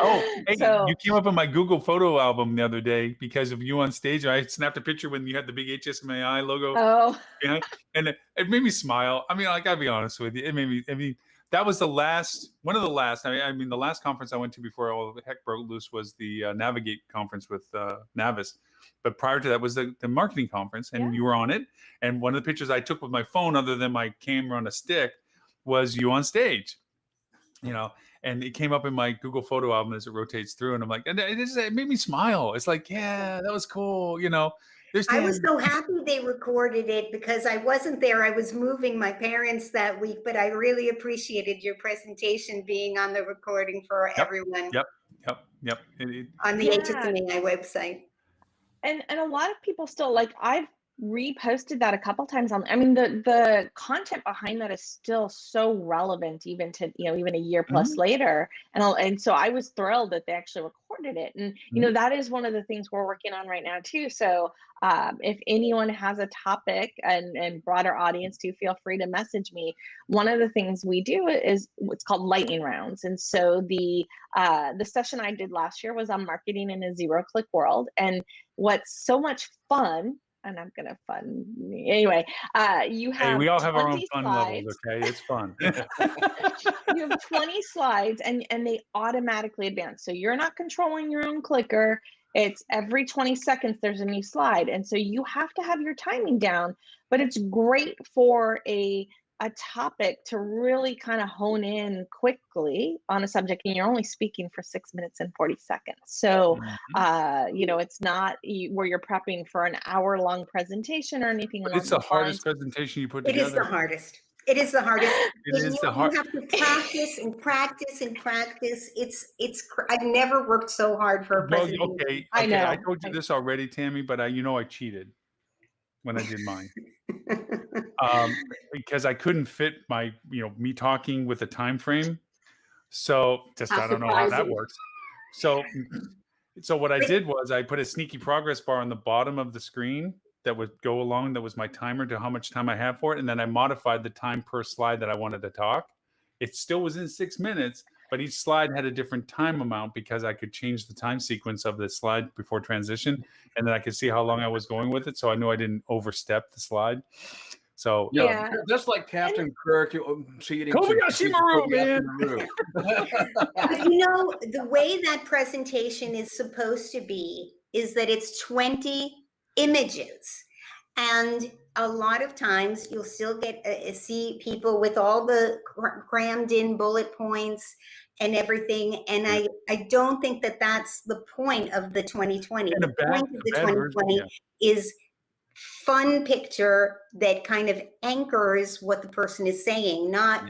Oh, hey, So- you came up on my Google photo album the other day because of you on stage. I snapped a picture when you had the big HSMAI logo Oh, behind, and it made me smile. I mean, I gotta be honest with you. It made me. I mean, that was the last the last conference I went to before all the heck broke loose was the Navigate conference with Navis. But prior to that was the marketing conference, and Yeah. you were on it. And one of the pictures I took with my phone, other than my camera on a stick, was you on stage. and it came up in my Google photo album as it rotates through, and I'm like, and it made me smile. It's like, yeah, that was cool. You know, there's I was Tammy. so happy they recorded it because I wasn't there. I was moving my parents that week, but I really appreciated your presentation being on the recording for Yep, everyone yep. on the Yeah. HSMEI website. And a lot of people still, like, I've reposted that a couple times on, I mean, the content behind that is still so relevant even to, you know, even a year plus later. And so I was thrilled that they actually recorded it. And, you know, that is one of the things we're working on right now too. So if anyone has a topic and broader audience too, feel free to message me. One of the things we do is what's called lightning rounds. And so the session I did last year was on marketing in a zero-click world. And what's so much fun, and I'm gonna fun anyway. You have Hey, we all have our own 20 fun slides. levels. Okay, it's fun. You have 20 slides, and they automatically advance. So you're not controlling your own clicker. It's every 20 seconds there's a new slide, and so you have to have your timing down. But it's great for a topic to really kind of hone in quickly on a subject, and you're only speaking for 6 minutes and 40 seconds. So, you know, it's not where you're prepping for an hour-long presentation or anything But along it's the those hardest lines. presentation you put It is the together. hardest. It is the hardest. It is the You hard. have to practice and practice and practice. I've never worked so hard for a Well, presentation. okay. I know. I told you this already, Tammy, but I cheated when I did mine. Because I couldn't fit my, me talking with a time frame. So just How I don't know how that surprising. works. So what I did was I put a sneaky progress bar on the bottom of the screen that would go along. That was my timer to how much time I have for it, and then I modified the time per slide that I wanted to talk. It still was in 6 minutes, but each slide had a different time amount because I could change the time sequence of the slide before transition, and then I could see how long I was going with it, so I knew I didn't overstep the slide. So Yeah. That's like Captain Kirk cheating. Kobayashi Maru, man. But you know, the way that presentation is supposed to be is that it's 20 images. And a lot of times you'll still get see people with all the crammed in bullet points and everything. And I don't think that that's the point of the 2020. And The point of the 2020 version, is fun picture that kind of anchors what the person is saying, not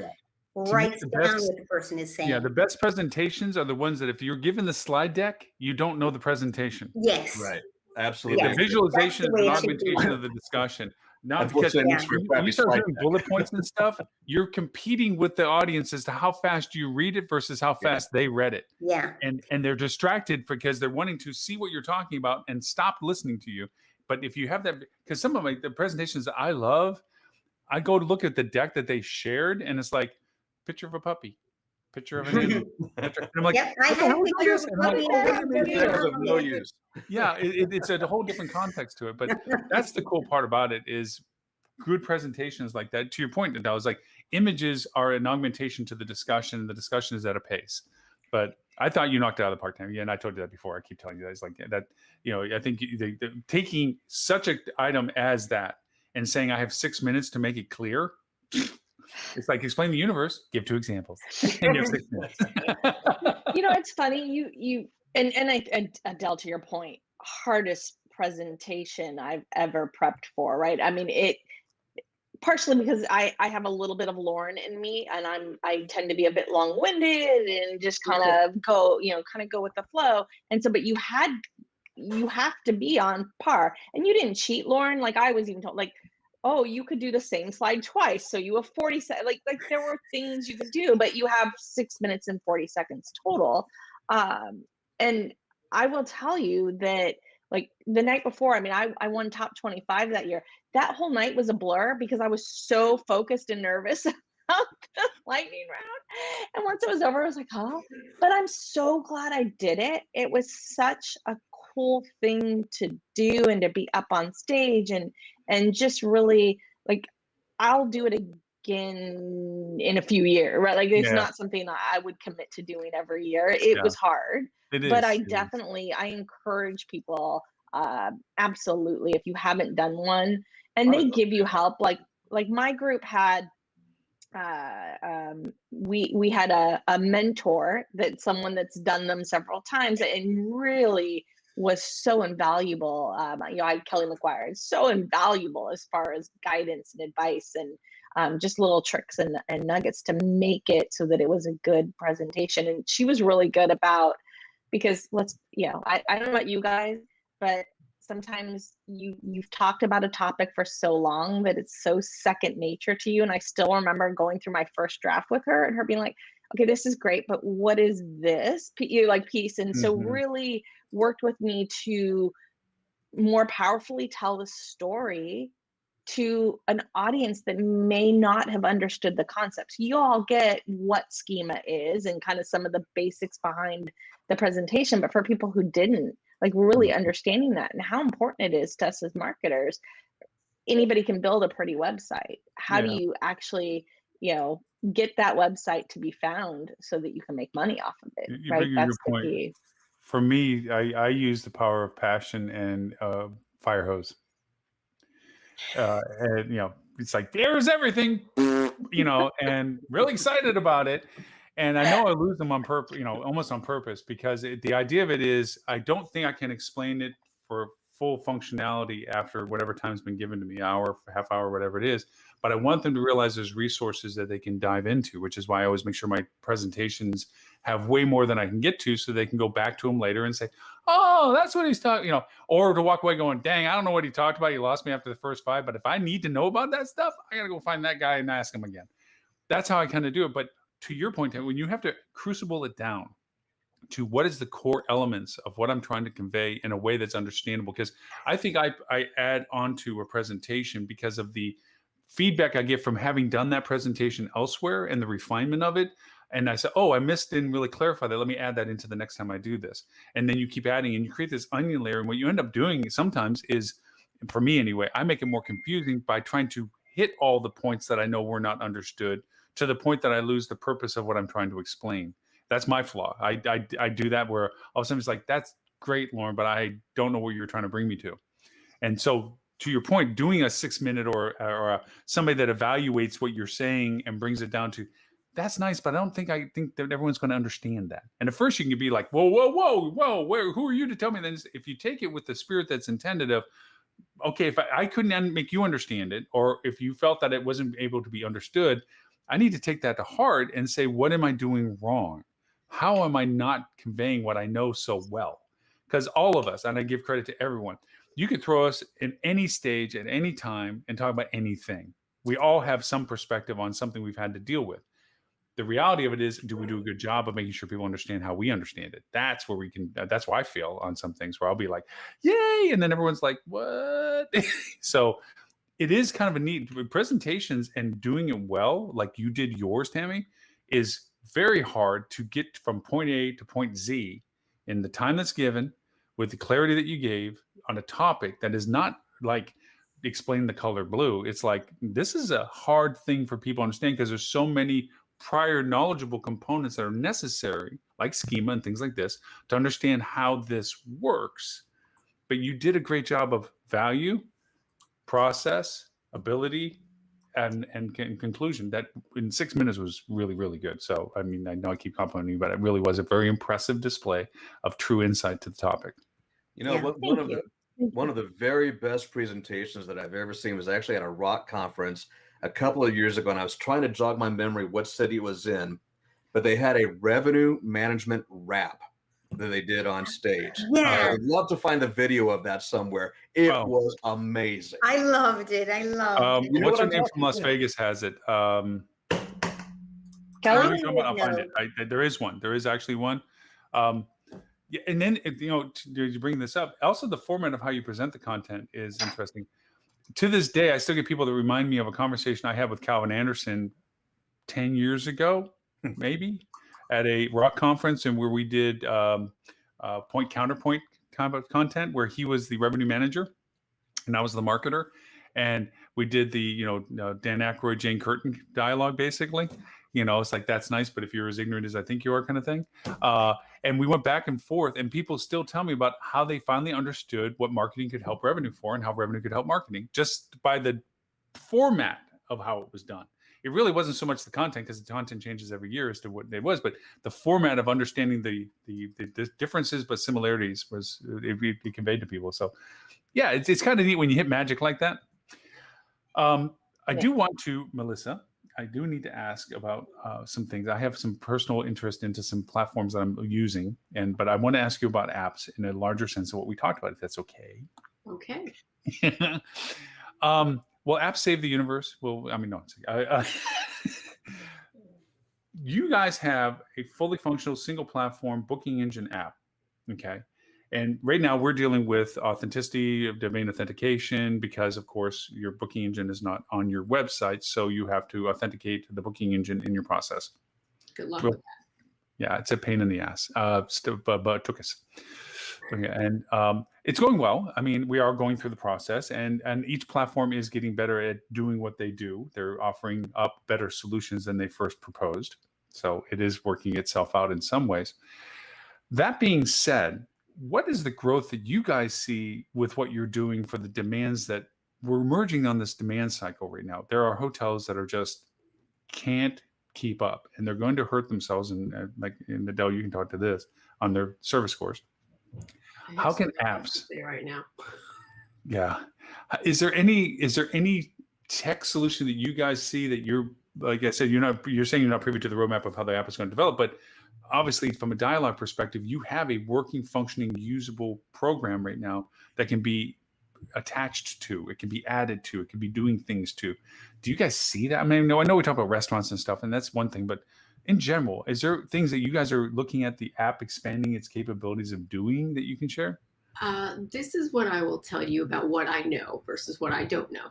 writes down what the person is saying. Yeah, the best presentations are the ones that if you're given the slide deck, you don't know the presentation. Yes. Right. Absolutely. Yes. The visualization is That's the way an it should be. augmentation of the discussion. Not because Unfortunately, when you start doing bullet points and stuff, you're competing with the audience as to how fast you read it versus how fast they read it. Yeah. And they're distracted because they're wanting to see what you're talking about and stop listening to you. But if you have that, because some of the presentations that I love, I go to look at the deck that they shared, and it's like picture of a puppy, picture of an animal. And I'm like, Yep, I had a picture of a puppy. Of no use. yeah, it's a whole different context to it. But that's the cool part about it is good presentations like that. To your point, Adele, is like images are an augmentation to the discussion. The discussion is at a pace. But I thought you knocked it out of the park, Tammy. Yeah, and I told you that before. I keep telling you guys like that. I think taking such an item as that and saying I have 6 minutes to make it clear. It's like explain the universe. Give 2 examples. And you have 6 minutes. You know, it's funny. You and Adele, to your point, hardest presentation I've ever prepped for. Right? I mean, it partially because I have a little bit of Lauren in me, and I tend to be a bit long-winded and just kind of go with the flow. And so, but you have to be on par, and you didn't cheat, Lauren. Like I was even told, like, oh, you could do the same slide twice, so you have 40 seconds. Like there were things you could do, but you have 6 minutes and 40 seconds total. And I will tell you that, like the night before, I mean, I won top 25 that year. That whole night was a blur because I was so focused and nervous about the lightning round. And once it was over, I was like, oh, but I'm so glad I did it. It was such a cool thing to do and to be up on stage and just really, like, I'll do it again in a few years, right? Like it's not something that I would commit to doing every year. It was hard. But I definitely, I encourage people, absolutely, if you haven't done one, and they give you help. Like my group had we had a mentor, that someone that's done them several times and really was so invaluable. I had Kelly McGuire, it's so invaluable as far as guidance and advice, and just little tricks and nuggets to make it so that it was a good presentation. And she was really good about, because I don't know about you guys, but sometimes you've talked about a topic for so long that it's so second nature to you. And I still remember going through my first draft with her and her being like, okay, this is great, but what is this piece? And so really worked with me to more powerfully tell the story to an audience that may not have understood the concepts. You all get what schema is and kind of some of the basics behind the presentation, but for people who didn't, like really understanding that and how important it is to us as marketers. Anybody can build a pretty website. How do you actually, get that website to be found so that you can make money off of it? You right? bring a That's good the point. key. For me, I use the power of passion and fire hose. And it's like, there's everything, and really excited about it. And I know I lose them on purpose, almost on purpose, because the idea of it is I don't think I can explain it for full functionality after whatever time's been given to me, hour, half hour, whatever it is. But I want them to realize there's resources that they can dive into, which is why I always make sure my presentations have way more than I can get to, so they can go back to them later and say, oh, that's what he's talking, or to walk away going, dang, I don't know what he talked about. He lost me after the first 5, but if I need to know about that stuff, I got to go find that guy and ask him again. That's how I kind of do it. But to your point, when you have to crucible it down to what is the core elements of what I'm trying to convey in a way that's understandable, because I think I add onto a presentation because of the feedback I get from having done that presentation elsewhere and the refinement of it. And I said, oh, didn't really clarify that. Let me add that into the next time I do this. And then you keep adding and you create this onion layer. And what you end up doing sometimes is, for me anyway, I make it more confusing by trying to hit all the points that I know were not understood, to the point that I lose the purpose of what I'm trying to explain. That's my flaw. I do that where all of a sudden it's like, that's great, Lauren, but I don't know what you're trying to bring me to. And so to your point, doing a 6-minute or somebody that evaluates what you're saying and brings it down to, that's nice, but I think that everyone's going to understand that. And at first you can be like, whoa, who are you to tell me? Then if you take it with the spirit that's intended of, okay, if I couldn't make you understand it, or if you felt that it wasn't able to be understood, I need to take that to heart and say, what am I doing wrong? How am I not conveying what I know so well? Because all of us, and I give credit to everyone, you could throw us in any stage at any time and talk about anything. We all have some perspective on something we've had to deal with. The reality of it is, do we do a good job of making sure people understand how we understand it? That's where that's where I feel on some things, where I'll be like, yay. And then everyone's like, what? So it is kind of a neat presentations, and doing it well, like you did yours, Tammy, is very hard to get from point A to point Z in the time that's given, with the clarity that you gave on a topic that is not like explain the color blue. It's like, this is a hard thing for people to understand, because there's so many prior knowledgeable components that are necessary, like schema and things like this, to understand how this works. But you did a great job of value, process, ability, and conclusion. That in 6 minutes was really, really good. So, I mean, I know I keep complimenting you, but it really was a very impressive display of true insight to the topic. One of the very best presentations that I've ever seen was actually at a rock conference a couple of years ago, and I was trying to jog my memory what city it was in, but they had a revenue management rap that they did on stage. Yeah. I'd love to find the video of that somewhere. It was amazing. I loved it. What's her name from Las Vegas has it? Kelly? I'll find it. There is one. There is actually one. Yeah, and then to bring this up, also the format of how you present the content is interesting. To this day, I still get people that remind me of a conversation I had with Calvin Anderson 10 years ago, maybe, at a rock conference, and where we did point counterpoint kind of content, where he was the revenue manager and I was the marketer, and we did the Dan Aykroyd, Jane Curtin dialogue, basically. It's like, that's nice, but if you're as ignorant as I think you are, kind of thing. And we went back and forth, and people still tell me about how they finally understood what marketing could help revenue for, and how revenue could help marketing, just by the format of how it was done. it really wasn't so much the content, because the content changes every year as to what it was, but the format of understanding the differences but similarities was it conveyed to people. So yeah, it's kind of neat when you hit magic like that. I do want to, Melissa, I do need to ask about some things. I have some personal interest into some platforms that I'm using, but I want to ask you about apps in a larger sense of what we talked about, if that's okay. Okay. Well, apps save the universe. Well, I mean, no. You guys have a fully functional single platform booking engine app, okay? And right now we're dealing with authenticity of domain authentication, because of course your booking engine is not on your website, so you have to authenticate the booking engine in your process. Good luck Well, with that. yeah, it's a pain in the ass, but it took us. Okay, and it's going well. I mean, we are going through the process, and each platform is getting better at doing what they do. They're offering up better solutions than they first proposed. So it is working itself out in some ways. That being said, what is the growth that you guys see with what you're doing for the demands that we're emerging on this demand cycle right now? There are hotels that are just can't keep up, and they're going to hurt themselves. And like in Adele, you can talk to this on their service scores. How can apps there right now? Yeah. Is there any tech solution that you guys see that you're, like I said, you're saying you're not privy to the roadmap of how the app is going to develop, but obviously from a dialogue perspective, you have a working, functioning, usable program right now that can be attached to, it can be added to, it can be doing things to. Do you guys see that? I mean, I know we talk about restaurants and stuff, and that's one thing, but in general, is there things that you guys are looking at the app expanding its capabilities of doing that you can share? This is what I will tell you about what I know versus what I don't know.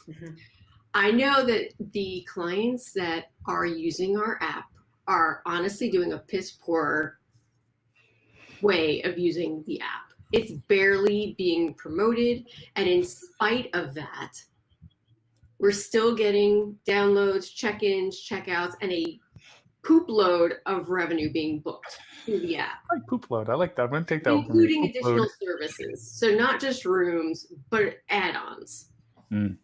Mhm. I know that the clients that are using our app are honestly doing a piss poor way of using the app. It's barely being promoted. And in spite of that, we're still getting downloads, check-ins, checkouts, and a poop load of revenue being booked through the app. I like poop load. I like that. I'm going to take that one. Including Poop additional load. services. So not just rooms, but add-ons. Mm.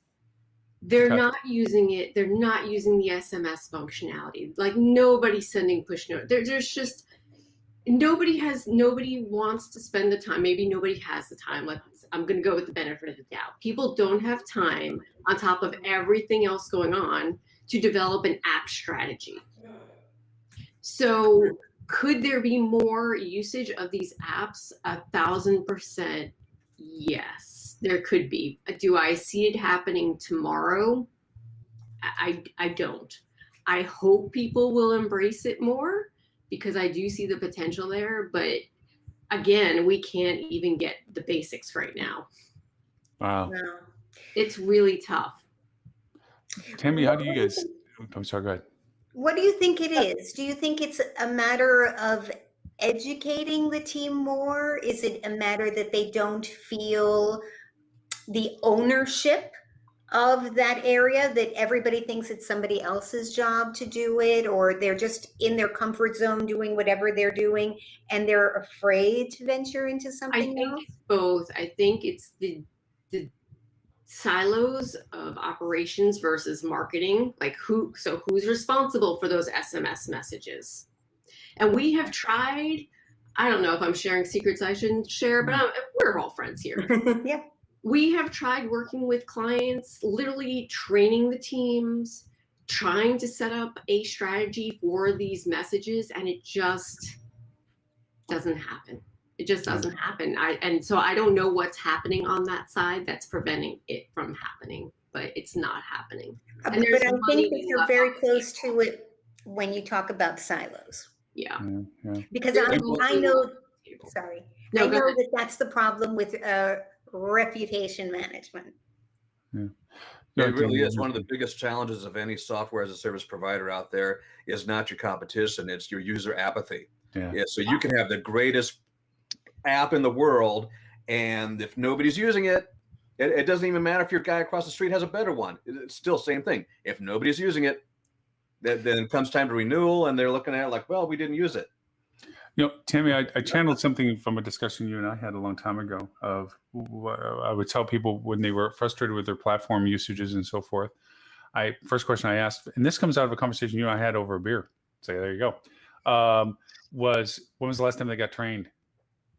They're Okay. not using it. They're not using the SMS functionality. Like nobody's sending push note. There's just nobody wants to spend the time. Maybe nobody has the time. Like I'm going to go with the benefit of the doubt. People don't have time on top of everything else going on to develop an app strategy. So could there be more usage of these apps? 1,000%. Yes, there could be. Do I see it happening tomorrow? I don't. I hope people will embrace it more because I do see the potential there. But again, we can't even get the basics right now. Wow. Wow. It's really tough. Tammy, how do you guys? I'm sorry, go ahead. What do you think it is? Do you think it's a matter of educating the team more? Is it a matter that they don't feel the ownership of that area, that everybody thinks it's somebody else's job to do it, or they're just in their comfort zone doing whatever they're doing and they're afraid to venture into I something think else? it's both. I think it's the silos of operations versus marketing. Like who's responsible for those SMS messages? And we have tried. I don't know if I'm sharing secrets I shouldn't share, but we're all friends here. Yeah. We have tried working with clients, literally training the teams, trying to set up a strategy for these messages, and it just doesn't happen. It just doesn't happen. And so I don't know what's happening on that side that's preventing it from happening, but it's not happening. And there's But I money think that being you're left very on the close table. to it when you talk about silos. Yeah. Yeah. Because There's I money know, on the table. sorry, No, I go know ahead. that that's the problem with reputation management. Yeah, It really Tammy, is. One of the biggest challenges of any software as a service provider out there is not your competition, it's your user apathy. Yeah. Yeah, so you can have the greatest app in the world, and if nobody's using it, it doesn't even matter if your guy across the street has a better one. It's still same thing. If nobody's using it, then it comes time to renewal, and they're looking at it like, well, we didn't use it. You know, Tammy, I channeled something from a discussion you and I had a long time ago of I would tell people when they were frustrated with their platform usages and so forth. first question I asked, and this comes out of a conversation you and I had over a beer. So there you go. Was when was the last time they got trained?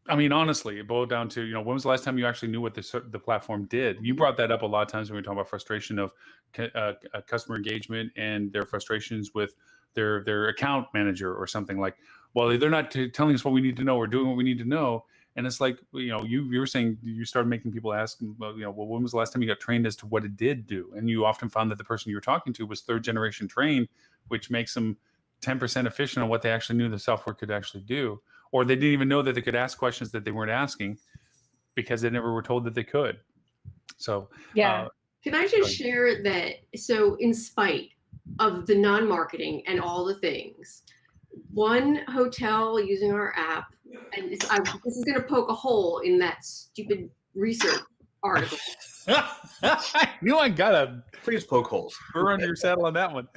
I mean, honestly, it boiled down to, when was the last time you actually knew what the platform did? You brought that up a lot of times when we were talking about frustration of customer engagement and their frustrations with their account manager or something like, well, they're not telling us what we need to know or doing what we need to know. And it's like, you were saying you started making people ask, well, when was the last time you got trained as to what it did do? And you often found that the person you were talking to was third generation trained, which makes them 10% efficient on what they actually knew the software could actually do. Or they didn't even know that they could ask questions that they weren't asking because they never were told that they could. So Yeah. Can I just share that? So in spite of the non-marketing and all the things, one hotel using our app, and this is going to poke a hole in that stupid research article. I knew I got a Please poke holes. burr under your saddle on that one.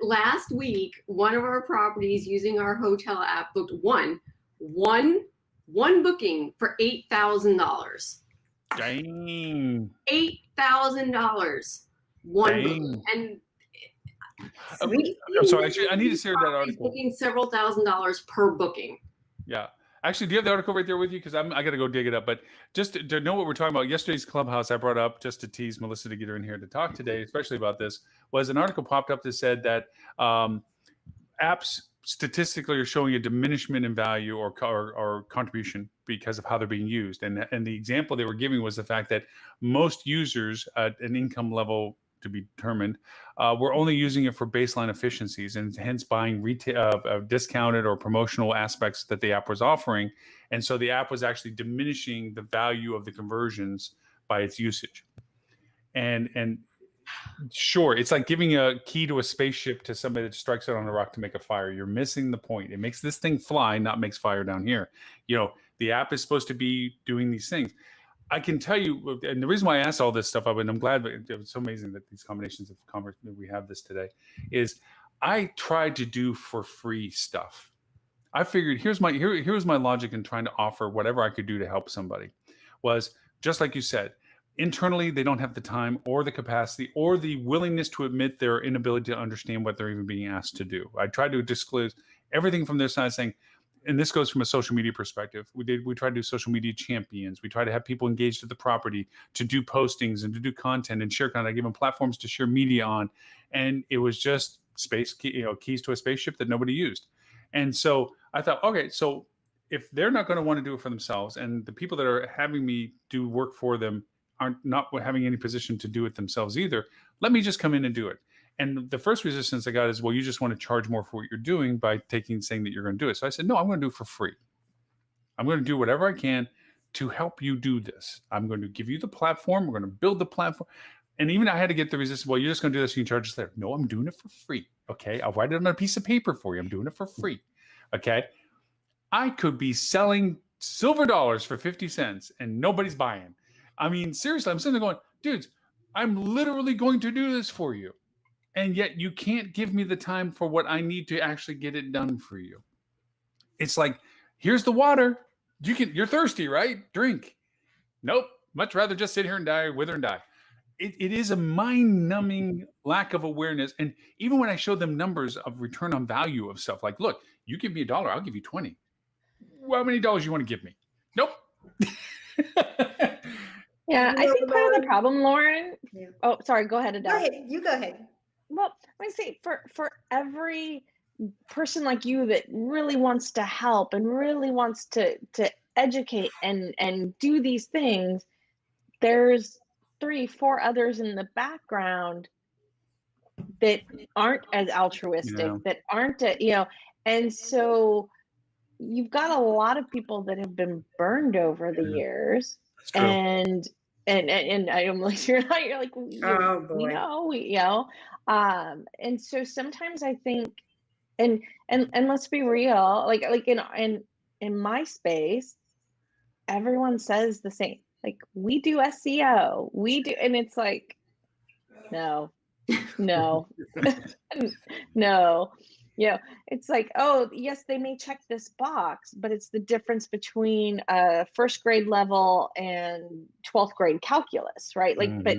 Last week, one of our properties using our hotel app booked one booking for $8,000. Dang. $8,000. One Dang. booking. And I'm sorry. Actually, I need to share that article. Booking several $1,000s per booking. Yeah. Actually, do you have the article right there with you? Because I got to go dig it up. But just to know what we're talking about, yesterday's Clubhouse I brought up just to tease Melissa to get her in here to talk today, especially about this, was an article popped up that said that apps statistically are showing a diminishment in value or contribution because of how they're being used. And the example they were giving was the fact that most users at an income level to be determined, we're only using it for baseline efficiencies and hence buying retail discounted or promotional aspects that the app was offering. And so the app was actually diminishing the value of the conversions by its usage. And sure, it's like giving a key to a spaceship to somebody that strikes it on a rock to make a fire. You're missing the point. It makes this thing fly, not makes fire down here. The app is supposed to be doing these things. I can tell you, and the reason why I asked all this stuff, and I'm glad it was so amazing that these combinations of conversation we have this today, is I tried to do for free stuff. I figured here's my logic in trying to offer whatever I could do to help somebody. Was just like you said, internally they don't have the time or the capacity or the willingness to admit their inability to understand what they're even being asked to do. I tried to disclose everything from their side, saying, and this goes from a social media perspective. We tried to do social media champions. We try to have people engaged at the property to do postings and to do content and share content. I give them platforms to share media on. And it was just keys to a spaceship that nobody used. And so I thought, okay, so if they're not going to want to do it for themselves and the people that are having me do work for them aren't not having any position to do it themselves either, let me just come in and do it. And the first resistance I got is, well, you just want to charge more for what you're doing by saying that you're going to do it. So I said, no, I'm going to do it for free. I'm going to do whatever I can to help you do this. I'm going to give you the platform. We're going to build the platform. And even I had to get the resistance. Well, you're just going to do this. You can charge us later. No, I'm doing it for free. Okay. I'll write it on a piece of paper for you. I'm doing it for free. Okay. I could be selling silver dollars for 50 cents and nobody's buying. I mean, seriously, I'm sitting there going, dudes, I'm literally going to do this for you. And yet you can't give me the time for what I need to actually get it done for you. It's like, here's the water. You're thirsty, right? Drink. Nope. Much rather just sit here and wither and die. It is a mind-numbing lack of awareness. And even when I show them numbers of return on value of stuff, like, look, you give me $1, I'll give you 20. Well, how many dollars you want to give me? Nope. Yeah, I think part of the problem, Lauren. Yeah. Oh, sorry. Go ahead, Adele. Go ahead. You go ahead. Well, I say for every person like you that really wants to help and really wants to educate and do these things, there's 3-4 others in the background that aren't as altruistic, that aren't, and so you've got a lot of people that have been burned over the years. That's true. And I'm like, you're like, Oh boy. And so sometimes I think, and let's be real, like in my space, everyone says the same, like, we do SEO, we do, and it's like, no, no. It's like, oh yes, they may check this box, but it's the difference between first grade level and 12th grade calculus, right? Like, but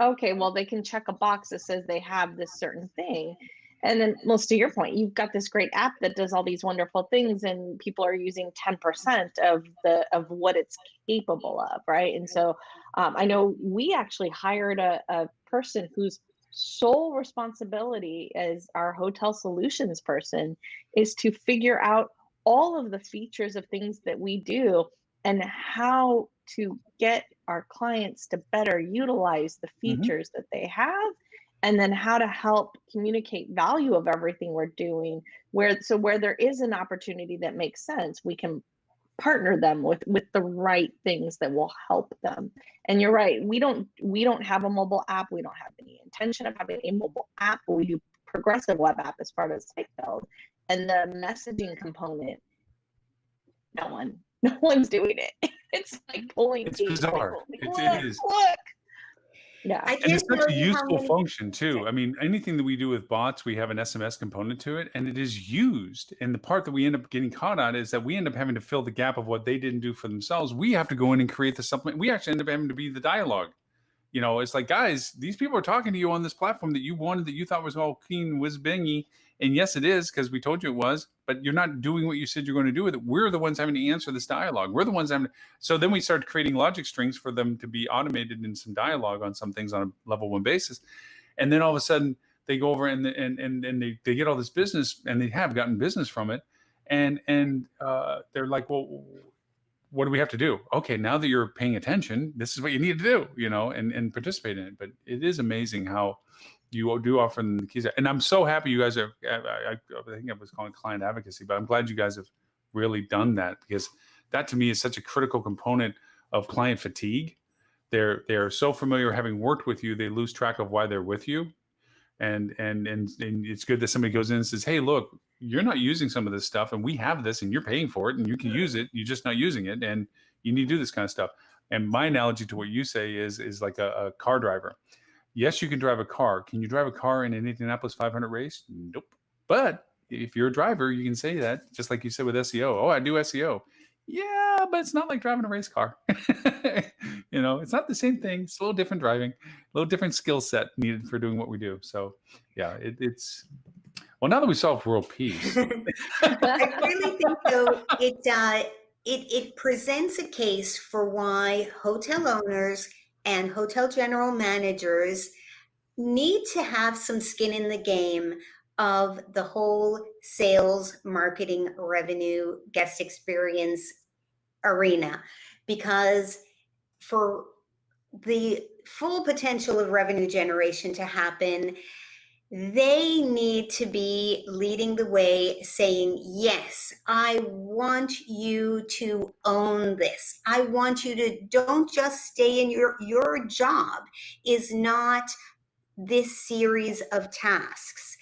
okay, well, they can check a box that says they have this certain thing. And then, well, to your point, you've got this great app that does all these wonderful things, and people are using 10% of what it's capable of, right? And so, I know we actually hired a person whose sole responsibility as our hotel solutions person is to figure out all of the features of things that we do and how to get our clients to better utilize the features that they have, and then how to help communicate value of everything we're doing, where there is an opportunity that makes sense, we can partner them with the right things that will help them. And you're right, we don't have a mobile app, we don't have any intention of having a mobile app, but we do progressive web app as part of site build. And the messaging component, no one's doing it. It's like pulling It's teeth. bizarre. Like, It is. look. Yeah. I And can't it's such tell a you how useful many- function too. I mean, anything that we do with bots, we have an SMS component to it, and it is used. And the part that we end up getting caught on is that we end up having to fill the gap of what they didn't do for themselves. We have to go in and create the supplement. We actually end up having to be the dialogue. You know, it's like, guys, these people are talking to you on this platform that you wanted, that you thought was all clean, whiz bingy. And yes, it is, because we told you it was, but you're not doing what you said you're going to do with it. We're the ones having to answer this dialogue. We're the ones having to. So then we started creating logic strings for them to be automated in some dialogue on some things on a level one basis. And then all of a sudden they go over and they get all this business, and they have gotten business from it. And they're like, well, what do we have to do? Okay, now that you're paying attention, this is what you need to do, you know, and participate in it. But it is amazing how you do offer them the keys. And I'm so happy you guys are, I think I was calling it client advocacy, but I'm glad you guys have really done that, because that to me is such a critical component of client fatigue. They're so familiar, having worked with you, they lose track of why they're with you. And it's good that somebody goes in and says, hey, look, you're not using some of this stuff, and we have this, and you're paying for it, and you can use it. You're just not using it, and you need to do this kind of stuff. And my analogy to what you say is like a car driver. Yes, you can drive a car. Can you drive a car in an Indianapolis 500 race? Nope. But if you're a driver, you can say that, just like you said with SEO. Oh, I do SEO. Yeah, but it's not like driving a race car. You know, it's not the same thing. It's a little different driving, a little different skill set needed for doing what we do. So, yeah, it's well. Now that we solved world peace, I really think though it presents a case for why hotel owners and hotel general managers need to have some skin in the game of the whole sales, marketing, revenue, guest experience arena, because for the full potential of revenue generation to happen, they need to be leading the way, saying, yes, I want you to own this. I want you to, don't just stay in your job is not this series of tasks.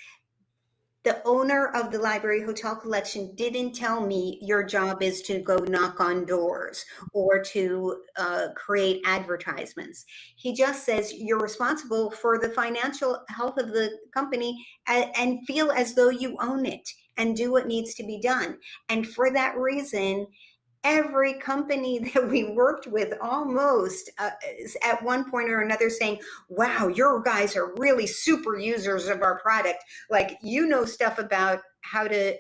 The owner of the Library Hotel Collection didn't tell me your job is to go knock on doors or to create advertisements. He just says you're responsible for the financial health of the company and feel as though you own it and do what needs to be done. And for that reason, every company that we worked with almost is at one point or another saying, wow, your guys are really super users of our product. Like, you know, stuff about how to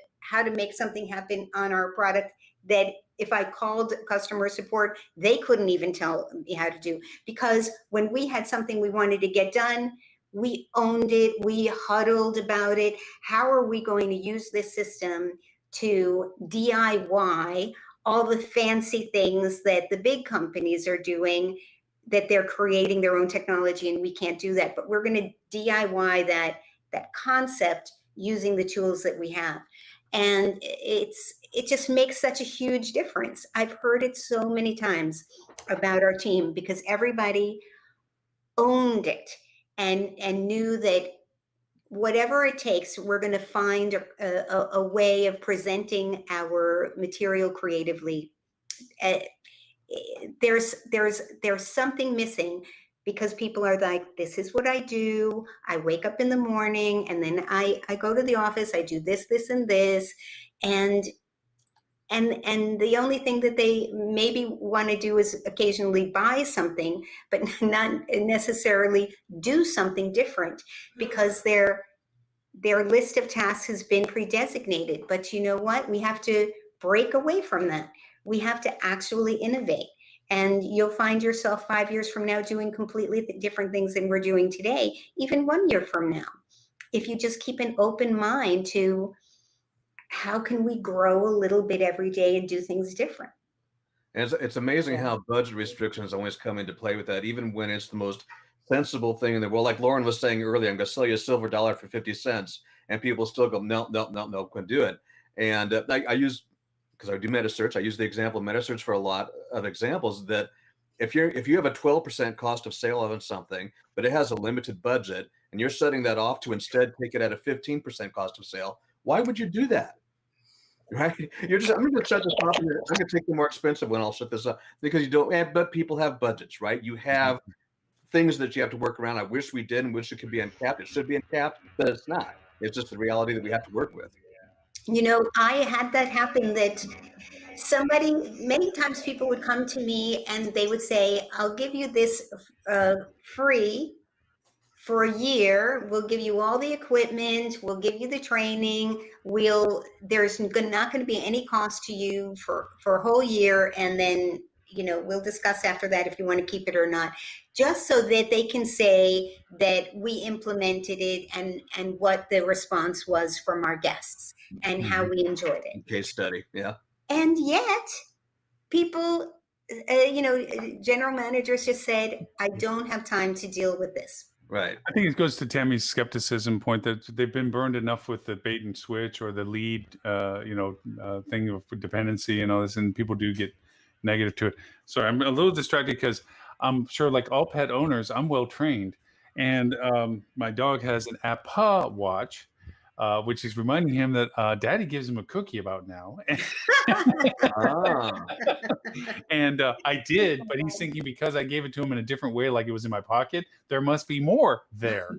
make something happen on our product that if I called customer support, they couldn't even tell me how to do. Because when we had something we wanted to get done, we owned it, we huddled about it. How are we going to use this system to DIY all the fancy things that the big companies are doing, that they're creating their own technology, and we can't do that. But we're going to DIY that concept using the tools that we have. And it just makes such a huge difference. I've heard it so many times about our team, because everybody owned it and knew that whatever it takes, we're going to find a way of presenting our material creatively. There's something missing, because people are like, this is what I do. I wake up in the morning and then I go to the office. I do this, this, and this. And and the only thing that they maybe want to do is occasionally buy something, but not necessarily do something different, because their list of tasks has been pre-designated. But you know what? We have to break away from that. We have to actually innovate. And you'll find yourself 5 years from now doing completely different things than we're doing today, even 1 year from now. If you just keep an open mind to how can we grow a little bit every day and do things different. And it's amazing how budget restrictions always come into play with that, even when it's the most sensible thing in the world. Like Lauren was saying earlier, I'm going to sell you a silver dollar for 50 cents. And people still go, no, couldn't do it. And I use, because I do MetaSearch, I use the example of MetaSearch for a lot of examples that if you have a 12% cost of sale on something, but it has a limited budget, and you're setting that off to instead take it at a 15% cost of sale, why would you do that? Right? You're just, I'm going to shut this off. I'm going to take the more expensive one. I'll shut this up because you don't. But people have budgets, right? You have things that you have to work around. I wish we did, and wish it could be uncapped. It should be uncapped, but it's not. It's just the reality that we have to work with. You know, I had that happen, that many times people would come to me and they would say, I'll give you this free for a year. We'll give you all the equipment. We'll give you the training. There's not going to be any cost to you for a whole year. And then, we'll discuss after that if you want to keep it or not, just so that they can say that we implemented it and what the response was from our guests and how we enjoyed it. Case study. Yeah. And yet people, general managers just said, I don't have time to deal with this. Right. I think it goes to Tammy's skepticism point that they've been burned enough with the bait and switch or the lead, thing of dependency and all this, and people do get negative to it. So I'm a little distracted because I'm sure, like all pet owners, I'm well trained, and my dog has an Appa watch, which is reminding him that Daddy gives him a cookie about now. And I did, but he's thinking because I gave it to him in a different way, like it was in my pocket, there must be more there.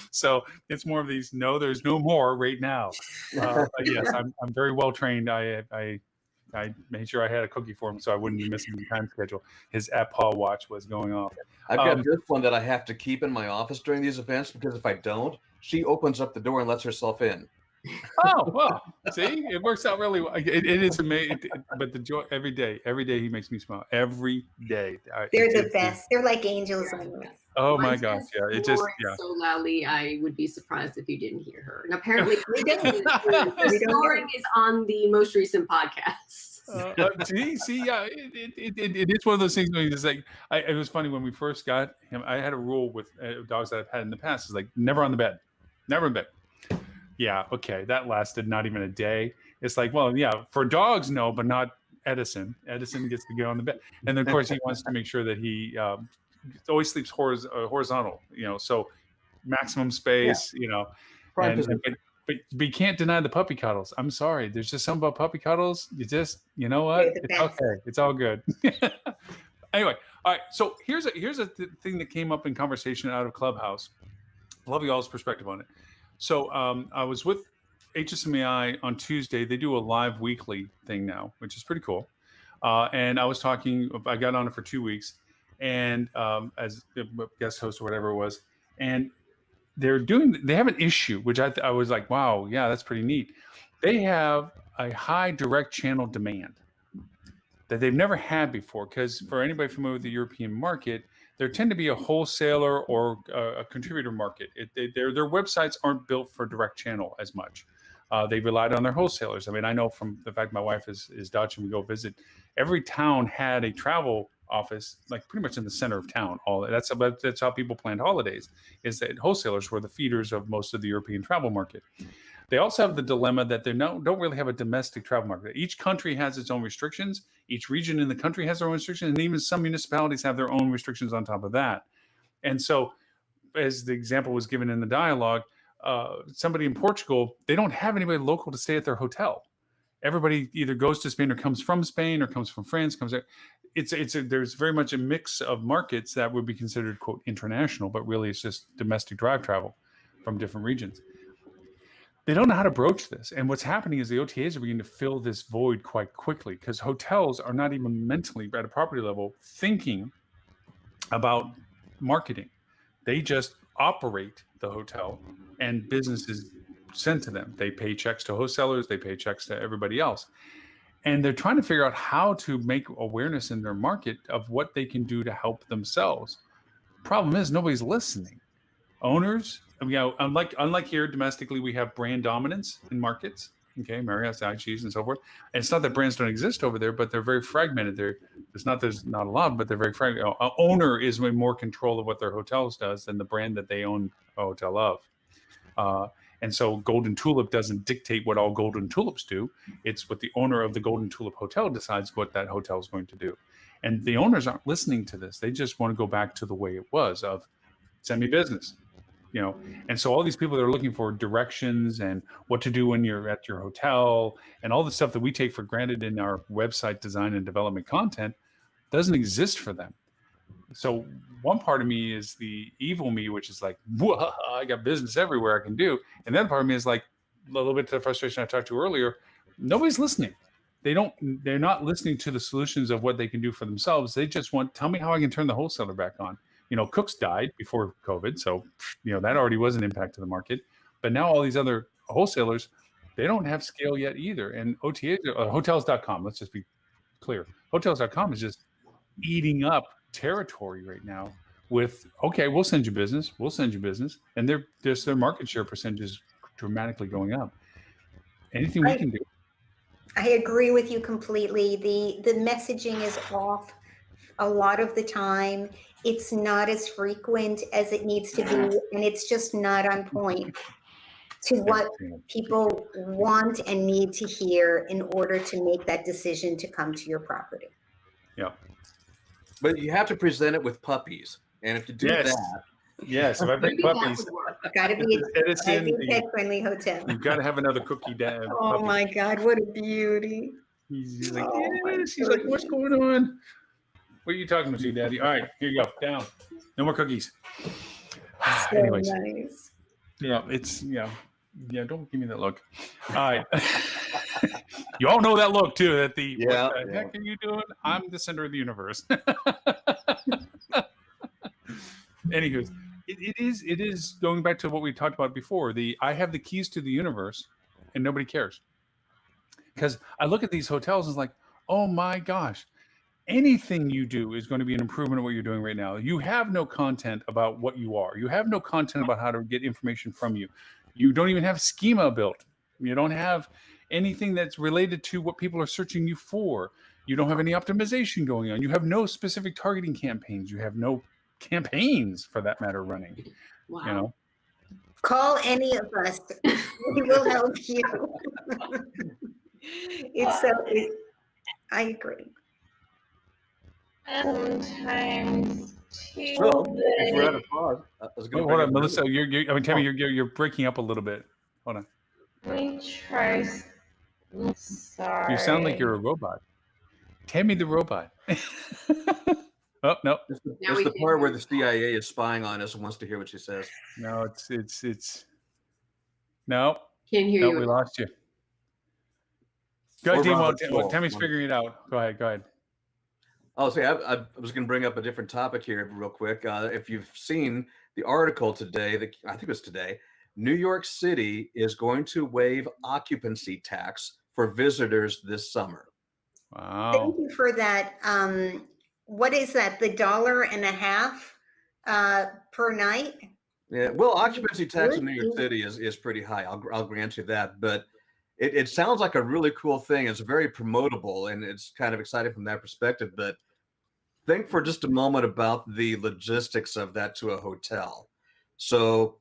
So it's more of these, no, there's no more right now. But yes, I'm very well trained. I made sure I had a cookie for him so I wouldn't be missing the time schedule. His Appa watch was going off. I've got this one that I have to keep in my office during these events because if I don't, she opens up the door and lets herself in. Oh, well, see, it works out really well. It is amazing, but the joy every day he makes me smile. Every day. They're the best. They're like angels on earth. Oh my gosh, yeah. It just, yeah. So loudly, I would be surprised if you didn't hear her. And apparently, the snoring is on the most recent podcast. Yeah, it is one of those things where it's like, it was funny when we first got him. I had a rule with dogs that I've had in the past. It's like never on the bed, never in bed. Yeah, okay, that lasted not even a day. It's like, well, yeah, for dogs, no, but not Edison. Edison gets to go on the bed, and then, of course, he wants to make sure that he always sleeps horizontal. So maximum space. But you can't deny the puppy cuddles. I'm sorry. There's just something about puppy cuddles. You know what? It's okay. It's all good. Anyway, all right. So here's a thing that came up in conversation out of Clubhouse. Love y'all's perspective on it. So I was with HSMAI on Tuesday. They do a live weekly thing now, which is pretty cool. And I got on it for 2 weeks, and as a guest host or whatever it was, and they have an issue, which I was like, wow, yeah, that's pretty neat. They have a high direct channel demand that they've never had before, because for anybody familiar with the European market, there tend to be a wholesaler or a contributor market. Their websites aren't built for direct channel as much. They relied on their wholesalers. I mean, I know from the fact my wife is Dutch and we go visit, every town had a travel office, like pretty much in the center of town. That's how people planned holidays, is that wholesalers were the feeders of most of the European travel market. They also have the dilemma that they don't really have a domestic travel market. Each country has its own restrictions. Each region in the country has their own restrictions, and even some municipalities have their own restrictions on top of that. And so, as the example was given in the dialogue, somebody in Portugal, they don't have anybody local to stay at their hotel. Everybody either goes to Spain or comes from Spain or comes from France. There's very much a mix of markets that would be considered, quote, international, but really it's just domestic drive travel from different regions. they don't know how to broach this. And what's happening is the OTAs are beginning to fill this void quite quickly because hotels are not even mentally at a property level thinking about marketing. They just operate the hotel and business is sent to them. They pay checks to wholesalers, they pay checks to everybody else. And they're trying to figure out how to make awareness in their market of what they can do to help themselves. Problem is nobody's listening. Owners, unlike here domestically, we have brand dominance in markets. Okay, Marriott's, IHG's, and so forth. And it's not that brands don't exist over there, but they're very fragmented. There's not a lot, but they're very fragmented. An owner is in more control of what their hotels does than the brand that they own a hotel of. And so Golden Tulip doesn't dictate what all Golden Tulips do. It's what the owner of the Golden Tulip Hotel decides what that hotel is going to do. And the owners aren't listening to this. They just want to go back to the way it was of semi-business. And so all these people that are looking for directions and what to do when you're at your hotel and all the stuff that we take for granted in our website design and development content doesn't exist for them. So one part of me is the evil me, which is like, whoa, I got business everywhere I can do. And the other part of me is like a little bit to the frustration I talked to earlier. Nobody's listening. They're not listening to the solutions of what they can do for themselves. They just tell me how I can turn the wholesaler back on. Cooks died before COVID. So, that already was an impact to the market. But now all these other wholesalers, they don't have scale yet either. And OTA, hotels.com, let's just be clear. Hotels.com is just eating up territory right now with, okay, we'll send you business. And their market share percentage is dramatically going up. Anything we can do. I agree with you completely. The messaging is off a lot of the time. It's not as frequent as it needs to be, and it's just not on point to what people want and need to hear in order to make that decision to come to your property. Yeah. But you have to present it with puppies. And if you do that. Yes, if I bring puppies. Got to be a pet-friendly hotel. You've got to have another cookie down. Oh my God, what a beauty. He's like, yes. He's like, what's going on? What are you talking to, Daddy? All right, here you go. Down. No more cookies. So Anyways. nice. Yeah, don't give me that look. All right. You all know that look too, what the heck are you doing? I'm the center of the universe. Anywho, it is going back to what we talked about before. I have the keys to the universe and nobody cares. Because I look at these hotels and it's like, oh my gosh, anything you do is going to be an improvement of what you're doing right now. You have no content about what you are. You have no content about how to get information from you. You don't even have schema built. You don't have anything that's related to what people are searching you for. You don't have any optimization going on. You have no specific targeting campaigns. You have no campaigns for that matter running. Wow. Call any of us. We will help you. I agree. And times two. So, if we're at a pause, I was going to hold on, Melissa. Tammy, you're breaking up a little bit. Hold on. Let me try. Sorry. You sound like you're a robot. Tammy the robot. Oh no. It's the part where the CIA is spying on us and wants to hear what she says. No, it's no. Can't hear you. We lost you. Go ahead, Dean. Tammy's figuring it out. Go ahead. Oh, see, I was going to bring up a different topic here real quick. If you've seen the article today, I think it was today, New York City is going to waive occupancy tax for visitors this summer. Wow. Thank you for that. What is that? The $1.50 per night? Yeah, well, occupancy tax in New York City is pretty high. I'll grant you that, but it sounds like a really cool thing. It's very promotable, and it's kind of exciting from that perspective. But think for just a moment about the logistics of that to a hotel. So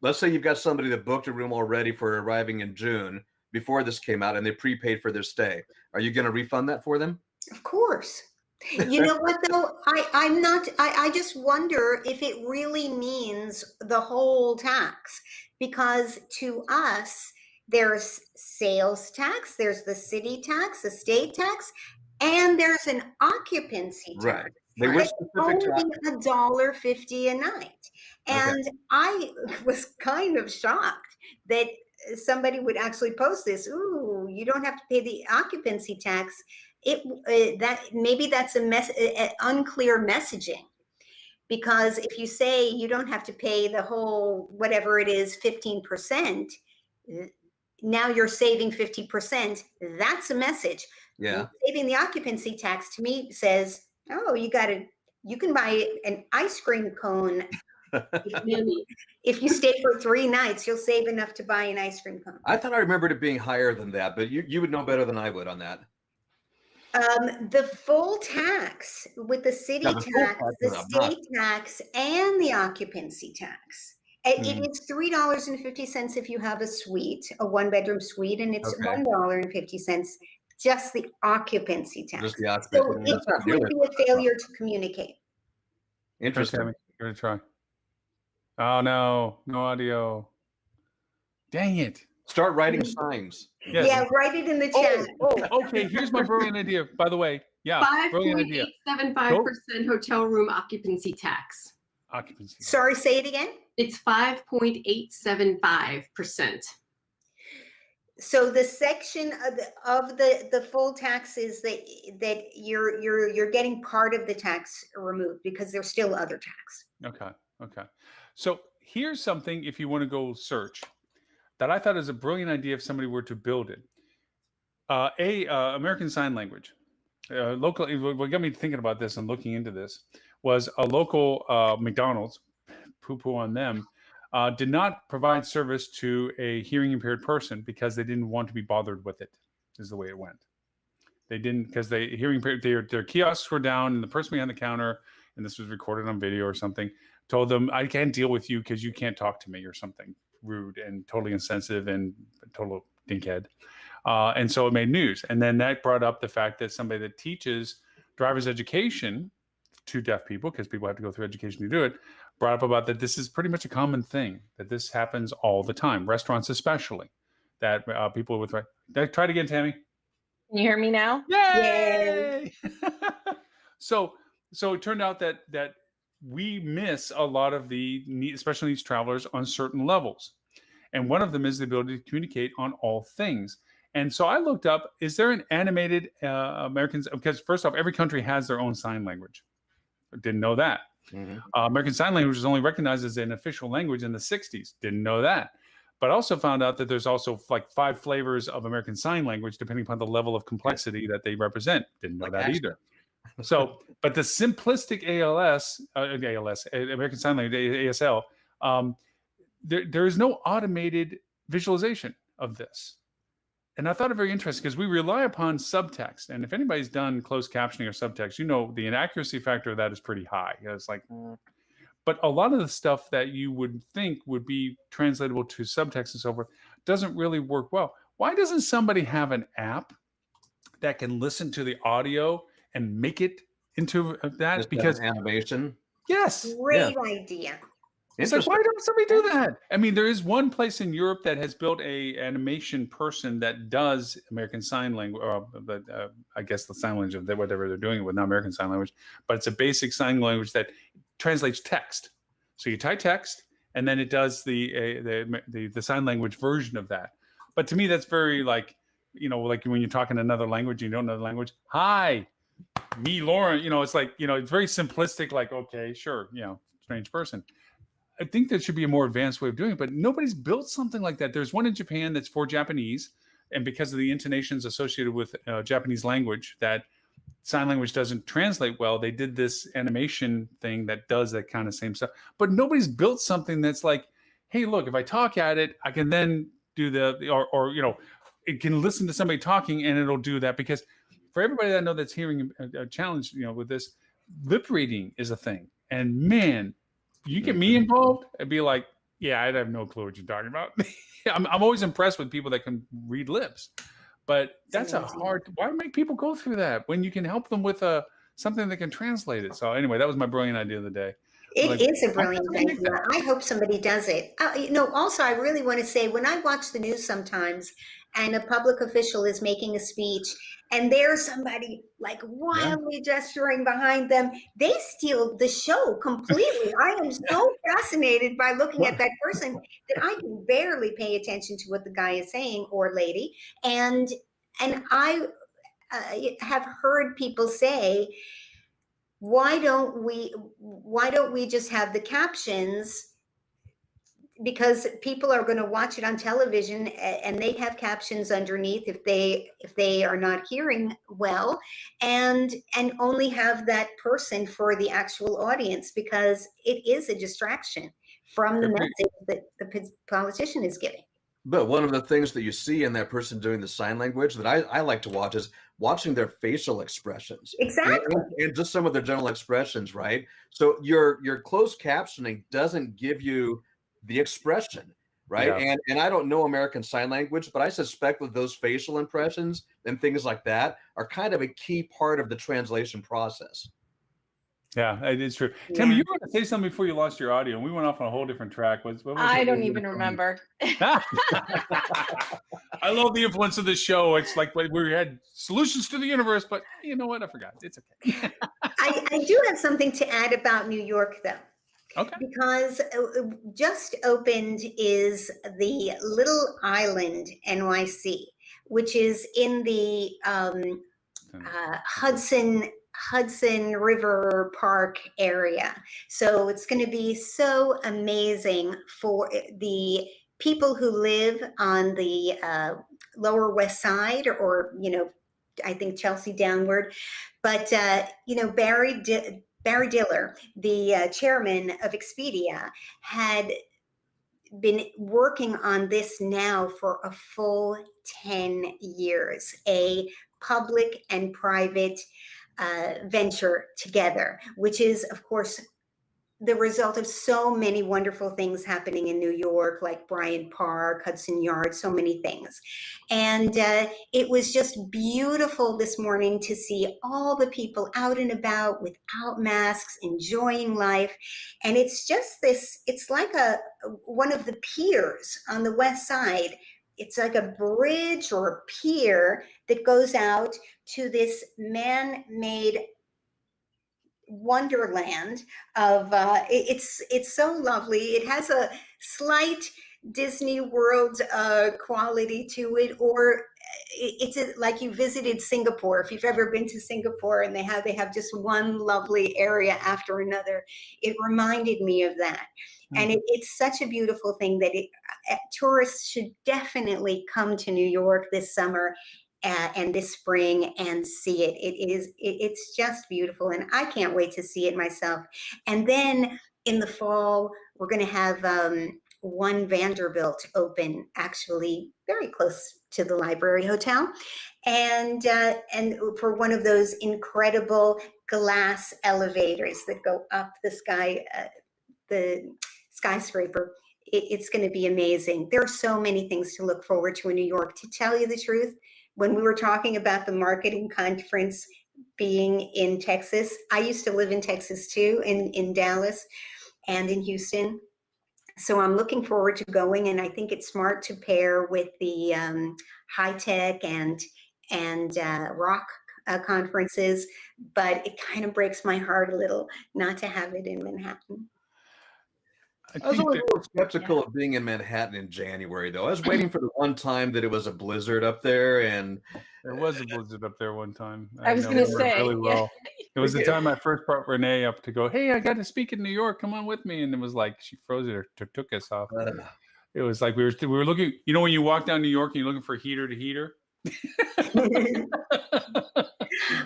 let's say you've got somebody that booked a room already for arriving in June before this came out, and they prepaid for their stay. Are you going to refund that for them? Of course. You know what though? I just wonder if it really means the whole tax, because to us, there's sales tax, there's the city tax, the state tax, and there's an occupancy tax. Right. They were specific to $1.50 a night. And I was kind of shocked that somebody would actually post this. Ooh, you don't have to pay the occupancy tax. That maybe that's unclear messaging, because if you say you don't have to pay the whole whatever it is 15%, now you're saving 50%. That's a message. Yeah. Saving the occupancy tax to me says, oh, you can buy an ice cream cone. If you stay for 3 nights, you'll save enough to buy an ice cream cone. I thought I remembered it being higher than that, but you would know better than I would on that. The full tax with the city Yeah, the full tax, tax the went up, not- state tax, and the occupancy tax. It is $3.50 if you have a suite, a 1-bedroom suite, and it's Okay. $1.50 just the occupancy tax. Just the So occupancy. it That's not could nearly- be a failure to communicate. Interesting. Tammy, give it a try. Oh no, no audio. Dang it. Start writing signs. Yes. Yeah, write it in the chat. Okay, here's my brilliant idea. By the way, yeah, brilliant idea. 5.875% hotel room occupancy tax. Occupancy. Sorry, say it again. It's 5.875%. So the section of the full tax is that you're getting part of the tax removed because there's still other tax. Okay. So here's something, if you want to go search, that I thought is a brilliant idea if somebody were to build it. American Sign Language. Locally, what got me thinking about this and looking into this was a local McDonald's, poo-poo on them, did not provide service to a hearing impaired person because they didn't want to be bothered with it, is the way it went. They didn't, because their kiosks were down, and the person behind the counter, and this was recorded on video or something, told them, I can't deal with you because you can't talk to me, or something rude and totally insensitive and total dinkhead. And so it made news. And then that brought up the fact that somebody that teaches driver's education to deaf people, because people have to go through education to do it, brought up about that this is pretty much a common thing, that this happens all the time, restaurants especially, that people with... Try it again, Tammy. Can you hear me now? Yay! So it turned out that we miss a lot of the special needs travelers on certain levels. And one of them is the ability to communicate on all things. And so I looked up, is there an animated Americans? Because first off, every country has their own sign language. I didn't know that. Mhm. American Sign Language was only recognized as an official language in the 60s. Didn't know that. But also found out that there's also like 5 flavors of American Sign Language, depending upon the level of complexity that they represent. Didn't know Like that accent. either. So, but the simplistic ALS, American Sign Language, ASL, there is no automated visualization of this. And I thought it very interesting because we rely upon subtext. And if anybody's done closed captioning or subtext, you know the inaccuracy factor of that is pretty high. It's like, but a lot of the stuff that you would think would be translatable to subtext and so forth doesn't really work well. Why doesn't somebody have an app that can listen to the audio and make it into that? Just Because animation. yes, Great idea. it's like, Interesting. why don't somebody do that? I mean, there is one place in Europe that has built a animation person that does American Sign Language, or I guess the sign language of whatever they're doing with, not American Sign Language, but it's a basic sign language that translates text. So you type text, and then it does the sign language version of that. But to me, that's very like when you're talking another language, you don't know the language. Hi, me, Lauren. It's like it's very simplistic. Like, okay, sure, strange person. I think there should be a more advanced way of doing it, but nobody's built something like that. There's one in Japan that's for Japanese, and because of the intonations associated with Japanese language, that sign language doesn't translate well. They did this animation thing that does that kind of same stuff, but nobody's built something that's like, hey, look, if I talk at it, I can then do or it can listen to somebody talking and it'll do that. Because for everybody that I know that's hearing a challenge, with this, lip reading is a thing, and man. You get me involved, I'd be like, yeah, I'd have no clue what you're talking about. I'm always impressed with people that can read lips, but that's why make people go through that when you can help them with something that can translate it? So anyway, that was my brilliant idea of the day. It Like, is a why can't brilliant somebody make idea. that? I hope somebody does it. Also, I really want to say when I watch the news sometimes and a public official is making a speech and there's somebody like Yeah. wildly gesturing behind them, they steal the show completely. I am so fascinated by looking at that person that I can barely pay attention to what the guy is saying or lady. And I have heard people say, why don't we just have the captions, because people are going to watch it on television and they have captions underneath if they are not hearing well, and only have that person for the actual audience, because it is a distraction from the message that the politician is giving. But one of the things that you see in that person doing the sign language that I like to watch is watching their facial expressions. Exactly. And just some of their general expressions, right? So your closed captioning doesn't give you the expression, right? Yeah. And I don't know American Sign Language, but I suspect that those facial impressions and things like that are kind of a key part of the translation process. Yeah, it is true. Tammy, Yeah. you were going to say something before you lost your audio, and we went off on a whole different track. What was I it? don't even remember. I love the influence of this show. It's like we had solutions to the universe, but you know what? I forgot. It's okay. I do have something to add about New York, though. Okay. Because just opened is the Little Island NYC, which is in the Hudson River Park area. So it's going to be so amazing for the people who live on the Lower West Side, or I think Chelsea downward. But Barry Diller, the chairman of Expedia, had been working on this now for a full 10 years, a public and private venture together, which is, of course, the result of so many wonderful things happening in New York, like Bryant Park, Hudson Yards, so many things. And it was just beautiful this morning to see all the people out and about without masks, enjoying life. And it's just it's like one of the piers on the West Side. It's like a bridge or a pier that goes out to this man-made wonderland of it's so lovely. It has a slight Disney World quality to it, or it's like you visited Singapore. If you've ever been to Singapore and they have just one lovely area after another, it reminded me of that. And it's such a beautiful thing that tourists should definitely come to New York this summer and this spring and see it. It's just beautiful, and I can't wait to see it myself. And then in the fall, we're going to have One Vanderbilt open, actually very close to the Library Hotel, and for one of those incredible glass elevators that go up the skyscraper. It's going to be amazing. There are so many things to look forward to in New York. To tell you the truth, when we were talking about the marketing conference being in Texas, I used to live in Texas too, in Dallas and in Houston. So I'm looking forward to going, and I think it's smart to pair with the high tech and rock conferences, but it kind of breaks my heart a little not to have it in Manhattan. I was always a little skeptical of being in Manhattan in January, though. I was waiting for the one time that it was a blizzard up there, and there was a blizzard up there one time. I was going to say, really well. It was the time I first brought Renee up to go, hey, I got to speak in New York. Come on with me. And it was like she froze it or took us off. It was like we were looking. You know, when you walk down New York and you're looking for heater to heater.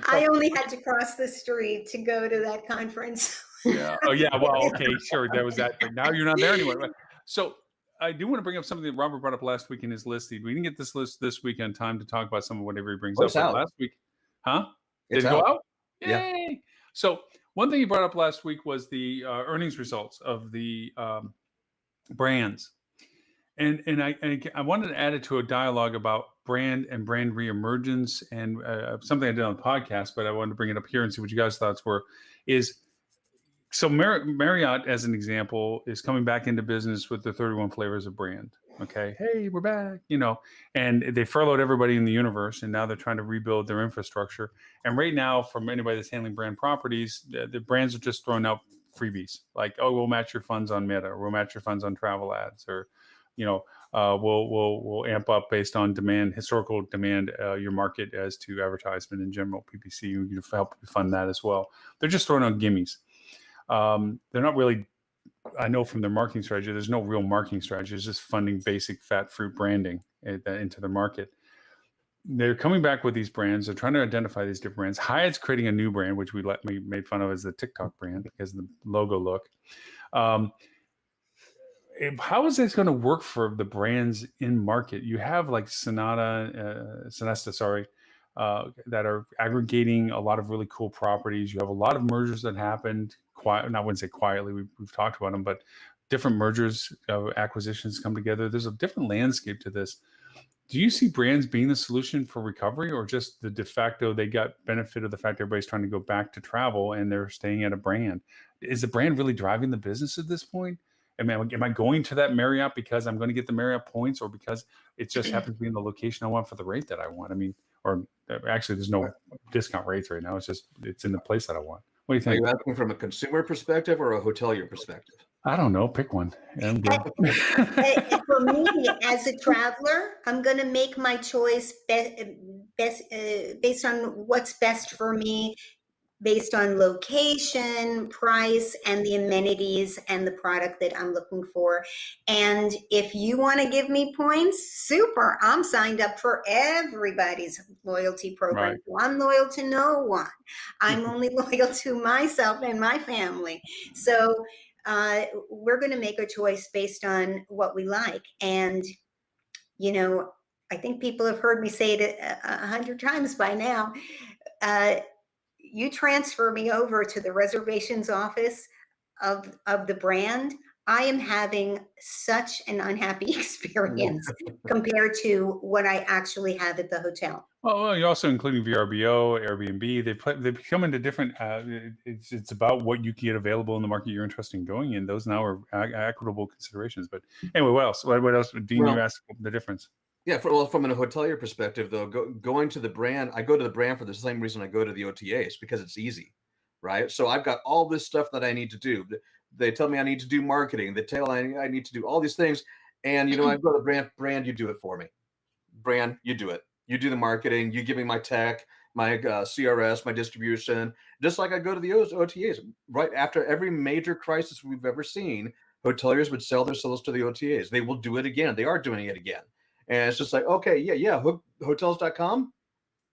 I only had to cross the street to go to that conference. Yeah. Oh, yeah. Well, okay, sure. There was that. But now you're not there anymore. So I do want to bring up something that Robert brought up last week in his list. We didn't get this list this week on time to talk about some of whatever he brings up. Out. Last week, huh? Did It's it go out? Yay! Yeah. So one thing he brought up last week was the earnings results of the brands. And I wanted to add it to a dialogue about brand and brand reemergence, and something I did on the podcast, but I wanted to bring it up here and see what you guys' thoughts were. Is So Marriott, as an example, is coming back into business with the 31 flavors of brand. Okay, hey, we're back, and they furloughed everybody in the universe, and now they're trying to rebuild their infrastructure. And right now, from anybody that's handling brand properties, the brands are just throwing out freebies like, oh, we'll match your funds on Meta, or we'll match your funds on travel ads, or we'll amp up based on demand, historical demand, your market as to advertisement in general, PPC. You help fund that as well. They're just throwing out gimmies. They're not really, I know from their marketing strategy, there's no real marketing strategy. It's just funding basic fat fruit branding into the market. They're coming back with these brands. They're trying to identify these different brands. Hyatt's creating a new brand, which we made fun of as the TikTok brand because of the logo look. How is this going to work for the brands in market? You have like Sonesta, that are aggregating a lot of really cool properties. You have a lot of mergers that happened. I wouldn't say quietly. We've talked about them, but different mergers, acquisitions come together. There's a different landscape to this. Do you see brands being the solution for recovery, or just the de facto they got benefit of the fact everybody's trying to go back to travel and they're staying at a brand? Is the brand really driving the business at this point? Am I going to that Marriott because I'm going to get the Marriott points, or because it just happens to be in the location I want for the rate that I want? I mean, or actually, there's no discount rates right now. It's in the place that I want. What do you Are think? you asking from a consumer perspective or a hotelier perspective? I don't know. Pick one. I'm good. For me, as a traveler, I'm going to make my choice based on what's best for me, based on location, price, and the amenities and the product that I'm looking for. And if you want to give me points, super. I'm signed up for everybody's loyalty program. Right. So I'm loyal to no one. I'm only loyal to myself and my family. So we're going to make a choice based on what we like. And, I think people have heard me say it 100 times by now. You transfer me over to the reservations office of the brand, I am having such an unhappy experience compared to what I actually have at the hotel. Well, you're also including VRBO, Airbnb. They come into different. It's about what you can get available in the market you're interested in going in. Those now are equitable considerations. But anyway, what else? What else? Dean, you asked the difference. Yeah, from an hotelier perspective, though, going to the brand, I go to the brand for the same reason I go to the OTAs, because it's easy, right? So I've got all this stuff that I need to do. They tell me I need to do marketing. They tell me I need to do all these things, and I go to the brand, you do it for me. Brand, you do it. You do the marketing. You give me my tech, my CRS, my distribution. Just like I go to the OTAs. Right after every major crisis we've ever seen, hoteliers would sell their souls to the OTAs. They will do it again. They are doing it again. And it's just like, okay, yeah, hotels.com.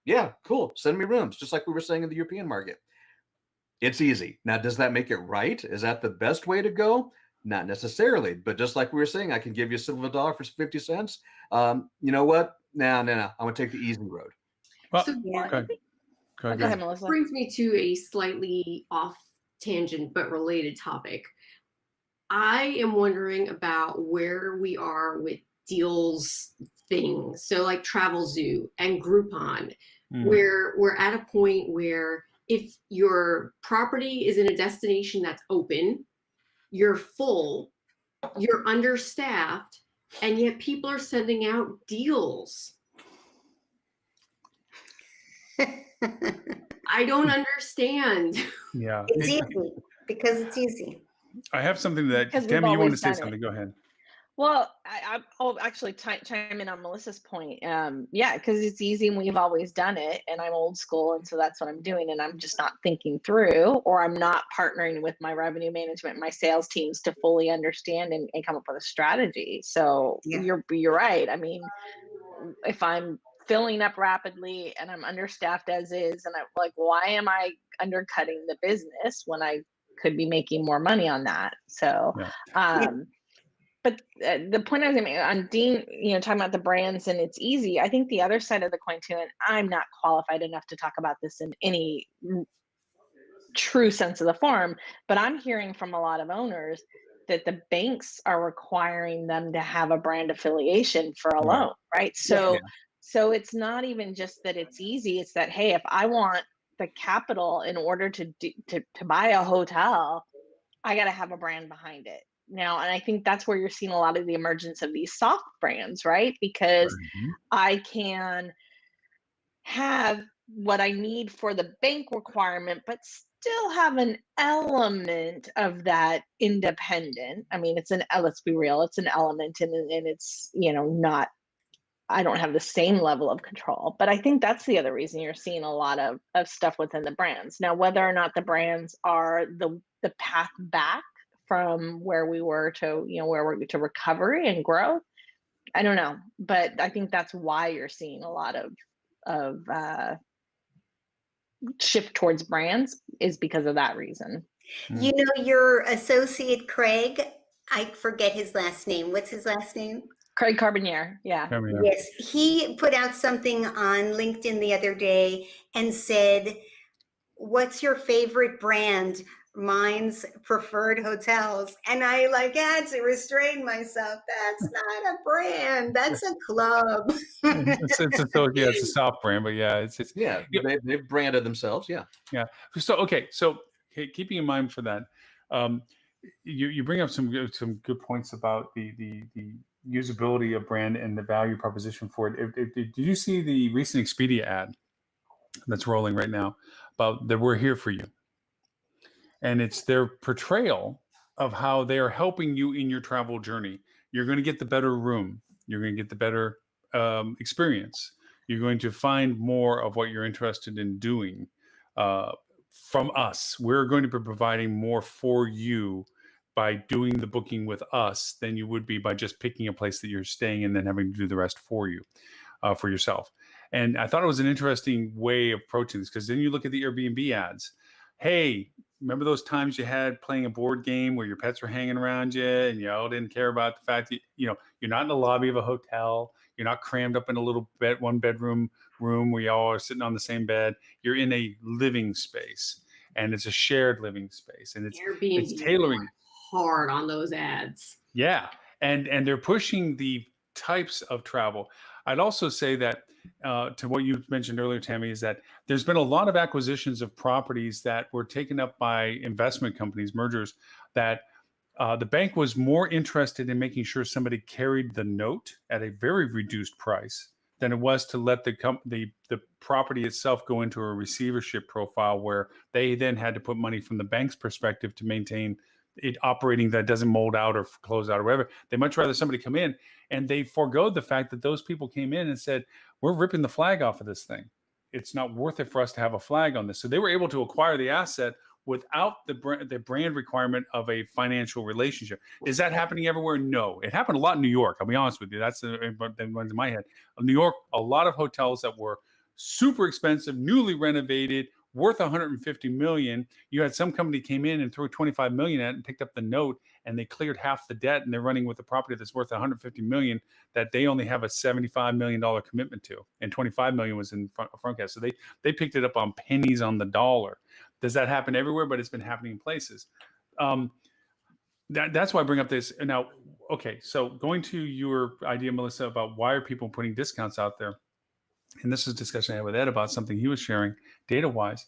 Yeah, cool. Send me rooms, just like we were saying in the European market. It's easy. Now, does that make it right? Is that the best way to go? Not necessarily. But just like we were saying, I can give you a silver dollar for 50 cents. You know what? No. I'm going to take the easy road. Well, So, go ahead, Melissa. Brings me to a slightly off tangent but related topic. I am wondering about where we are with deals things. So like Travelzoo and Groupon, where we're at a point where if your property is in a destination that's open, you're full, you're understaffed, and yet people are sending out deals. I don't understand. Yeah. It's easy because it's easy. I have something that, Because we've Tammy, you want to always say done it. something. Go ahead. Well, I'll actually chime in on Melissa's point. Yeah, because it's easy and we've always done it, and I'm old school, and so that's what I'm doing, and I'm just not thinking through, or I'm not partnering with my revenue management, my sales teams to fully understand and come up with a strategy. So Yeah. you're right. I mean, if I'm filling up rapidly and I'm understaffed as is, and I'm like, why am I undercutting the business when I could be making more money on that? So, but the point I was making on Dean, talking about the brands and it's easy. I think the other side of the coin too, and I'm not qualified enough to talk about this in any true sense of the form, but I'm hearing from a lot of owners that the banks are requiring them to have a brand affiliation for a loan, right? So it's not even just that it's easy. It's that, hey, if I want the capital in order to buy a hotel, I got to have a brand behind it now. And I think that's where you're seeing a lot of the emergence of these soft brands, right? Because Mhm. I can have what I need for the bank requirement, but still have an element of that independent. I mean, let's be real, it's an element, and it's, not, I don't have the same level of control. But I think that's the other reason you're seeing a lot of stuff within the brands. Now, whether or not the brands are the path back from where we were to, where we're to recovery and growth, I don't know. But I think that's why you're seeing a lot of shift towards brands, is because of that reason. You know, your associate Craig, I forget his last name. What's his last name? Craig Carbonier, yeah. Yes, he put out something on LinkedIn the other day and said, "What's your favorite brand?" Mine's Preferred Hotels. And I had to restrain myself. That's not a brand. That's a club. It's a soft brand, but yeah, it's Yeah, they've branded themselves. Yeah. yeah. So keeping in mind for that, you bring up some good points about the usability of brand and the value proposition for it. Did you see the recent Expedia ad that's rolling right now about that we're here for you? And it's their portrayal of how they are helping you in your travel journey. You're going to get the better room. You're going to get the better experience. You're going to find more of what you're interested in doing from us. We're going to be providing more for you by doing the booking with us than you would be by just picking a place that you're staying and then having to do the rest for you, for yourself. And I thought it was an interesting way of approaching this, because then you look at the Airbnb ads. Hey, remember those times you had playing a board game where your pets were hanging around you and you all didn't care about the fact that, you're not in the lobby of a hotel. You're not crammed up in a little one bedroom room where you all are sitting on the same bed. You're in a living space, and it's a shared living space, and it's Airbnb tailoring hard on those ads. Yeah. And they're pushing the types of travel. I'd also say that to what you mentioned earlier, Tammy, is that there's been a lot of acquisitions of properties that were taken up by investment companies, mergers, that the bank was more interested in making sure somebody carried the note at a very reduced price than it was to let the property itself go into a receivership profile, where they then had to put money from the bank's perspective to maintain it operating, that doesn't mold out or close out or whatever. They much rather somebody come in, and they forego the fact that those people came in and said, we're ripping the flag off of this thing. It's not worth it for us to have a flag on this. So they were able to acquire the asset without the brand requirement of a financial relationship. Is that happening everywhere? No. It happened a lot in New York. I'll be honest with you. That's the ones in my head. New York, a lot of hotels that were super expensive, newly renovated, worth 150 million. You had some company came in and threw 25 million at it and picked up the note, and they cleared half the debt, and they're running with a property that's worth 150 million that they only have a $75 million commitment to, and 25 million was in front cash. So they picked it up on pennies on the dollar. Does that happen everywhere? But it's been happening in places. That's why I bring up this now. Okay, so going to your idea, Melissa, about why are people putting discounts out there? And this is a discussion I had with Ed about something he was sharing data-wise.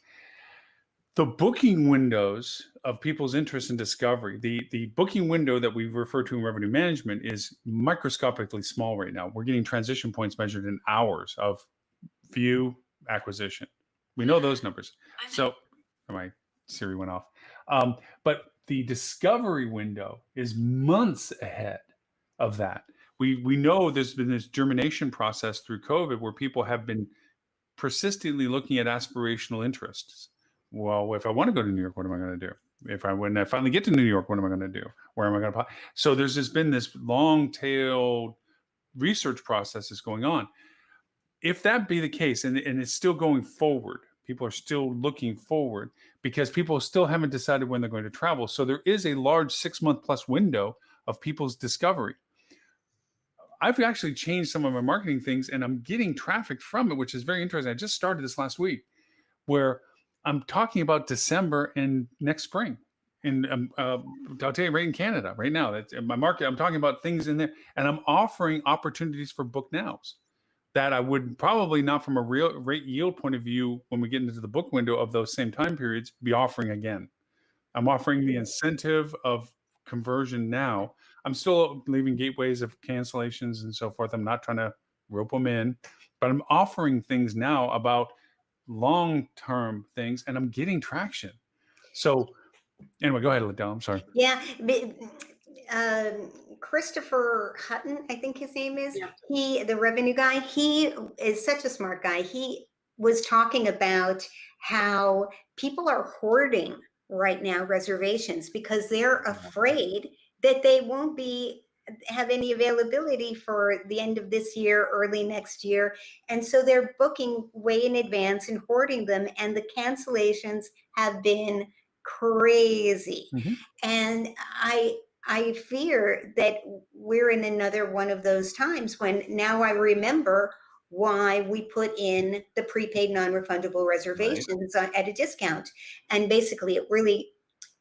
The booking windows of people's interest in discovery, the booking window that we refer to in revenue management, is microscopically small right now. We're getting transition points measured in hours of view acquisition. We know those numbers. So my Siri went off. But the discovery window is months ahead of that. We know there's been this germination process through COVID where people have been persistently looking at aspirational interests. Well, if I want to go to New York, what am I going to do? When I finally get to New York, what am I going to do? Where am I going to? So there's been this long-tailed research process that's going on. If that be the case, and it's still going forward, people are still looking forward because people still haven't decided when they're going to travel. So there is a large 6-month plus window of people's discovery. I've actually changed some of my marketing things, and I'm getting traffic from it, which is very interesting. I just started this last week, where I'm talking about December and next spring. And I'll tell you, right in Canada, right now, that's in my market. I'm talking about things in there, and I'm offering opportunities for book nows that I would probably not, from a real rate yield point of view, when we get into the book window of those same time periods, be offering again. I'm offering the incentive of conversion now. I'm still leaving gateways of cancellations and so forth. I'm not trying to rope them in, but I'm offering things now about long-term things, and I'm getting traction. So anyway, go ahead, Liddell. I'm sorry. Yeah, Christopher Hutton, I think his name is. Yeah. The revenue guy. He is such a smart guy. He was talking about how people are hoarding right now reservations because they're afraid that they won't have any availability for the end of this year, early next year, and so they're booking way in advance and hoarding them, and the cancellations have been crazy. Mhm. And I fear that we're in another one of those times when now I remember why we put in the prepaid non-refundable reservations at a discount. And basically it really,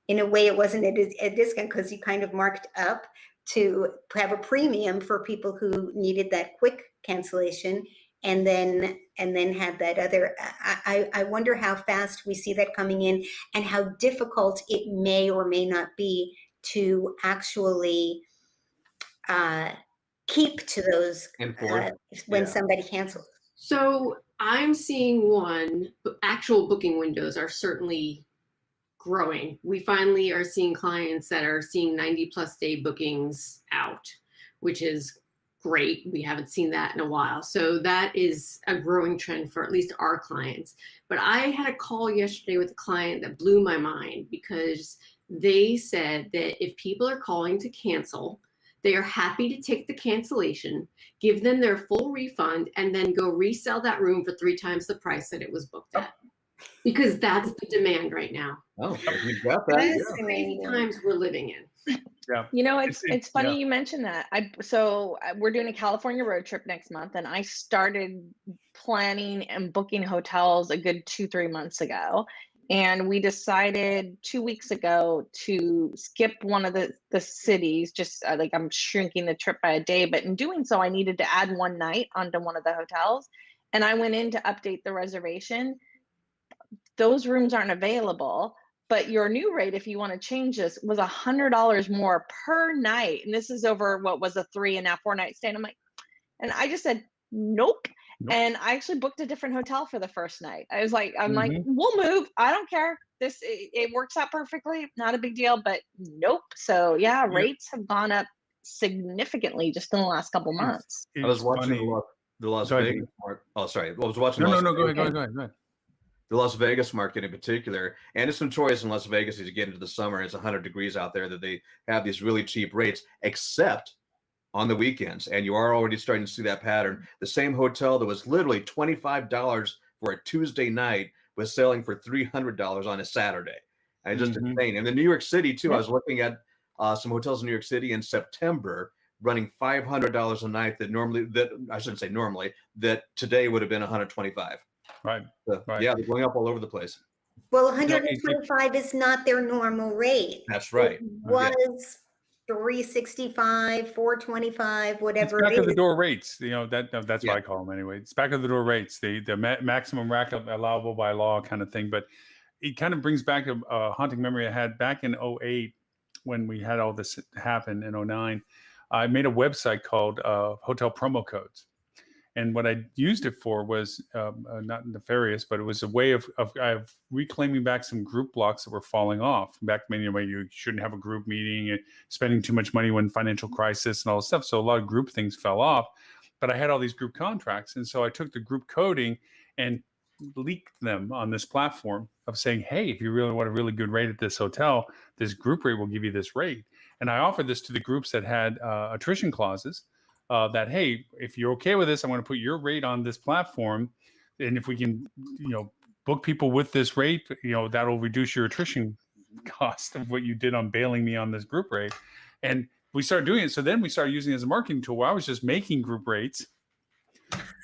in a way, it wasn't a discount because you kind of marked up to have a premium for people who needed that quick cancellation, and then had that other. I wonder how fast we see that coming in, and how difficult it may or may not be to actually keep to those when somebody cancels. So I'm seeing actual booking windows are certainly growing. We finally are seeing clients that are seeing 90+ day bookings out, which is great. We haven't seen that in a while. So that is a growing trend for at least our clients. But I had a call yesterday with a client that blew my mind because they said that if people are calling to cancel, they are happy to take the cancellation, give them their full refund, and then go resell that room for 3 times the price that it was booked at. Because that's the demand right now. Oh, you got that. Crazy times we're living in. Yeah. You know, it's funny you mentioned that. So we're doing a California road trip next month, and I started planning and booking hotels a good 2-3 months ago. And we decided 2 weeks ago to skip one of the cities, just like I'm shrinking the trip by a day. But in doing so, I needed to add one night onto one of the hotels. And I went in to update the reservation. Those rooms aren't available, but your new rate, if you want to change this, was $100 more per night. And this is over what was a 3.5, 4-night stay. And I'm like, and I just said, nope. And I actually booked a different hotel for the first night. I was like, like, we'll move. I don't care. It works out perfectly. Not a big deal, but nope. So yeah, rates have gone up significantly just in the last couple months. I was watching the Las Vegas market. Oh, sorry. I was watching. Go ahead. The Las Vegas market in particular, and it's notorious in Las Vegas as you get into the summer, it's 100 degrees out there, that they have these really cheap rates, except on the weekends. And you are already starting to see that pattern. The same hotel that was literally $25 for a Tuesday night was selling for $300 on a Saturday. And just insane. And in New York City too, I was looking at some hotels in New York City in September running $500 a night that today would have been $125. Right. So, yeah, they're going up all over the place. Well, 125 is not their normal rate. That's right. It was 365, 425, whatever it's back it is. of the door rates. You know, that's what I call them anyway. It's back of the door rates, the maximum rack up allowable by law kind of thing. But it kind of brings back a haunting memory I had back in 2008 when we had all this happen in 2009. I made a website called Hotel Promo Codes. And what I used it for was not nefarious, but it was a way of reclaiming back some group blocks that were falling off. Back when you shouldn't have a group meeting and spending too much money when financial crisis and all this stuff. So a lot of group things fell off. But I had all these group contracts. And so I took the group coding and leaked them on this platform of saying, hey, if you really want a really good rate at this hotel, this group rate will give you this rate. And I offered this to the groups that had attrition clauses. That, hey, if you're okay with this, I'm going to put your rate on this platform. And if we can, book people with this rate, that'll reduce your attrition cost of what you did on bailing me on this group rate. And we started doing it. So then we started using it as a marketing tool where I was just making group rates,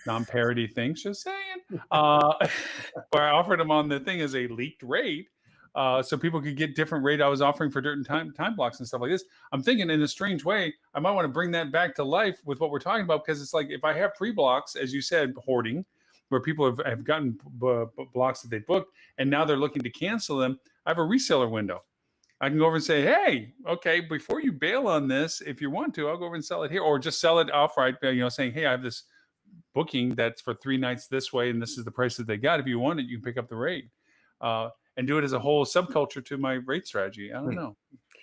non-parody things, just saying, where I offered them on the thing as a leaked rate. So people could get different rate I was offering for different time blocks and stuff like this. I'm thinking in a strange way, I might want to bring that back to life with what we're talking about, because it's like if I have pre-blocks, as you said, hoarding, where people have gotten blocks that they booked, and now they're looking to cancel them, I have a reseller window. I can go over and say, hey, okay, before you bail on this, if you want to, I'll go over and sell it here, or just sell it outright. Saying, hey, I have this booking that's for 3 nights this way, and this is the price that they got. If you want it, you can pick up the rate, and do it as a whole subculture to my rate strategy. I don't know.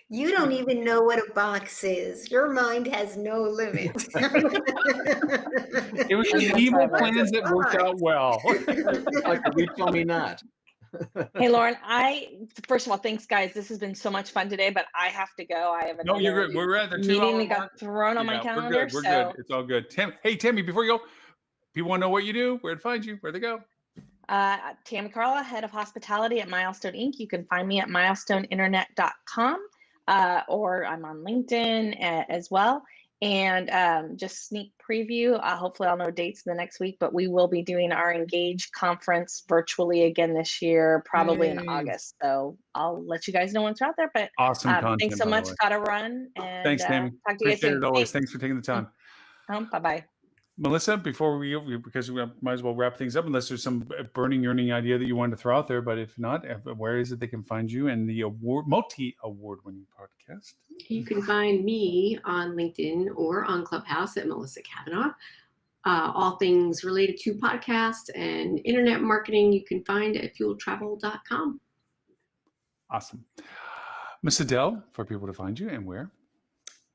You don't even know what a box is. Your mind has no limit. It was just evil plans that worked out well. Like we tell me not. Hey, Lauren, first of all, thanks, guys. This has been so much fun today, but I have to go. I have No, you're another good. We're at the 2 meeting hour that got mark. thrown on my calendar. We're good. It's all good. Hey, Tammy, before you go, people want to know what you do, where to find you, where they go. Tammy Carla, head of hospitality at Milestone Inc. You can find me at milestoneinternet.com, or I'm on LinkedIn as well. And just sneak preview, hopefully I'll know dates in the next week, but we will be doing our Engage conference virtually again this year, probably in August. So I'll let you guys know once we're out there. But Awesome content. Thanks so much. Gotta run. And thanks, Tammy. Talk to you guys Appreciate soon. it always. Thanks for taking the time. Bye-bye. Melissa, before because we might as well wrap things up, unless there's some burning, yearning idea that you wanted to throw out there. But if not, where is it they can find you and the multi-award-winning podcast? You can find me on LinkedIn or on Clubhouse at Melissa Kavanaugh. All things related to podcasts and internet marketing, you can find at fueltravel.com. Awesome. Miss Adele, for people to find you and where?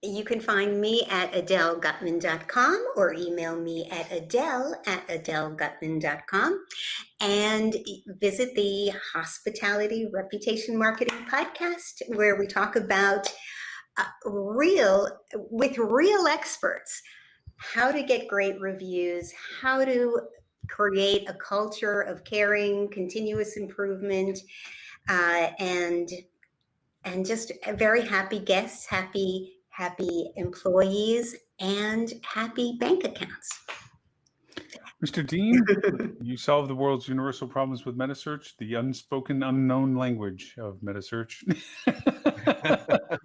You can find me at adelegutman.com or email me at adele@adelegutman.com, and visit the Hospitality Reputation Marketing Podcast, where we talk about with real experts, how to get great reviews, how to create a culture of caring, continuous improvement, and just very happy guests, happy employees, and happy bank accounts. Mr. Dean, you solve the world's universal problems with MetaSearch, the unspoken, unknown language of MetaSearch.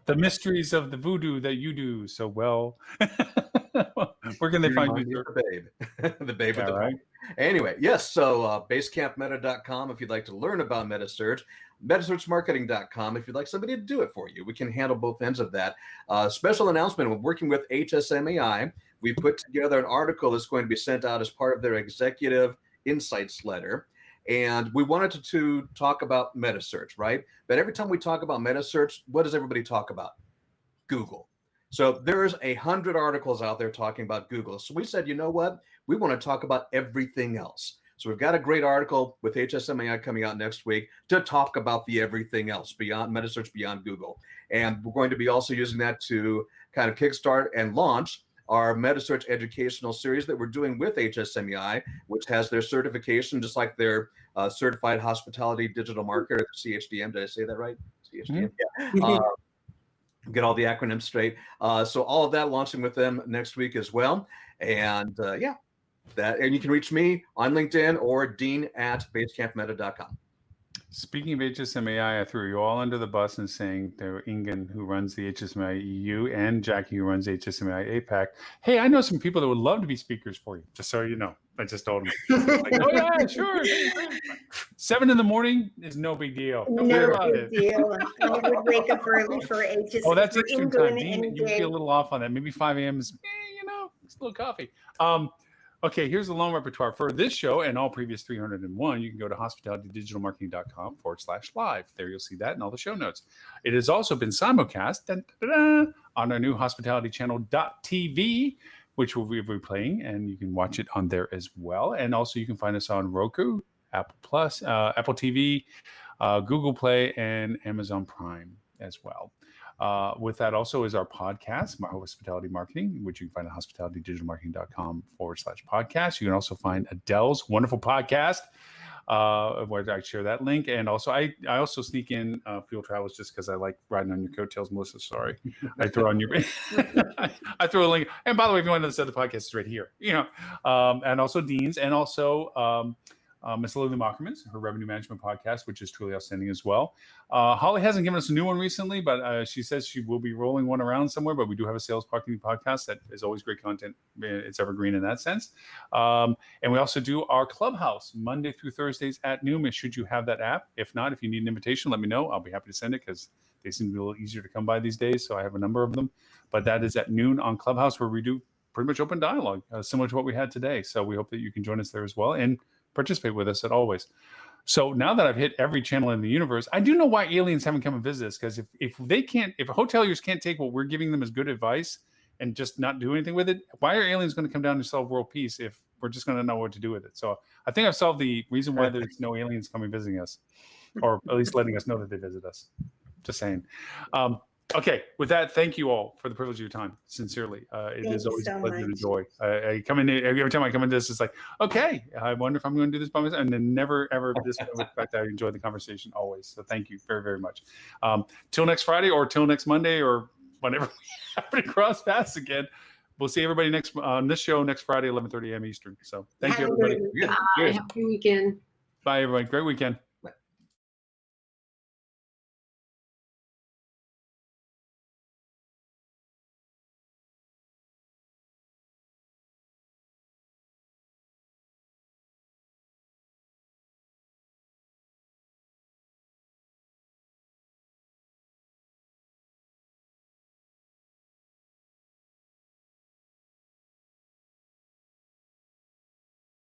The mysteries of the voodoo that you do so well. Where can they find you? The babe. The babe with the right. Anyway, yes, so basecampmeta.com if you'd like to learn about MetaSearch. MetaSearchMarketing.com if you'd like somebody to do it for you. We can handle both ends of that. Special announcement, we're working with HSMAI. We put together an article that's going to be sent out as part of their executive insights letter. And we wanted to talk about MetaSearch, right? But every time we talk about MetaSearch, what does everybody talk about? Google. So there's 100 articles out there talking about Google. So we said, you know what? We want to talk about everything else. So we've got a great article with HSMAI coming out next week to talk about the everything else beyond MetaSearch, beyond Google. And we're going to be also using that to kind of kickstart and launch our MetaSearch educational series that we're doing with HSMAI, which has their certification, just like their Certified Hospitality Digital Marketer, CHDM. Did I say that right? CHDM. Mm-hmm. Yeah. Get all the acronyms straight. So all of that launching with them next week as well. And and you can reach me on LinkedIn or dean@basecampmeta.com. Speaking of HSMAI, I threw you all under the bus in saying to Ingen, who runs the HSMAI EU, and Jackie, who runs HSMAI APAC, hey, I know some people that would love to be speakers for you, just so you know. I just told them. Like, oh, yeah, sure. 7 a.m. is no big deal. No big deal. I would wake up early for HSMAI. Oh, that's Eastern time. Dean, you would be a little off on that. Maybe 5 a.m. is, it's a little coffee. Okay, here's the long repertoire for this show and all previous 301. You can go to hospitalitydigitalmarketing.com/live. There you'll see that and all the show notes. It has also been simulcast on our new hospitality channel.tv, which we'll be replaying, and you can watch it on there as well. And also you can find us on Roku, Apple Plus, Apple TV, Google Play, and Amazon Prime as well. With that also is our podcast, My Hospitality Marketing, which you can find at hospitalitydigitalmarketing.com/podcast. You can also find Adele's wonderful podcast, where I share that link. And also, I also sneak in Fuel Travels just because I like riding on your coattails, Melissa. Sorry. I throw on your, I throw a link. And by the way, if you want to listen to the podcast, it's right here, and also Dean's, and also, Miss Lily Mockerman's, her revenue management podcast, which is truly outstanding as well. Holly hasn't given us a new one recently, but she says she will be rolling one around somewhere. But we do have a sales marketing podcast that is always great content. It's evergreen in that sense. And we also do our Clubhouse Monday through Thursdays at noon. Should you have that app? If not, if you need an invitation, let me know. I'll be happy to send it because They seem to be a little easier to come by these days, so I have a number of them. But that is at noon on Clubhouse, where we do pretty much open dialogue, similar to what we had today. So we hope that you can join us there as well and participate with us at always. So now that I've hit every channel in the universe, I do know why aliens haven't come and visited us. Because if hoteliers can't take what we're giving them as good advice and just not do anything with it, why are aliens going to come down to solve world peace if we're just going to know what to do with it? So I think I've solved the reason why there's no aliens coming visiting us, or at least letting us know that they visit us. Just saying. Okay, with that, thank you all for the privilege of your time. Sincerely, it is always a pleasure and a joy. I come in every time I come into this, it's like, okay, I wonder if I'm going to do this by myself, and then never ever disappoint with the fact that I enjoy the conversation always. So thank you very, very much. Till next Friday or till next Monday or whenever we happen to cross paths again. We'll see everybody next on this show next Friday, 11:30 a.m. Eastern. So thank you, everybody. Have a good weekend. Bye, everybody. Great weekend.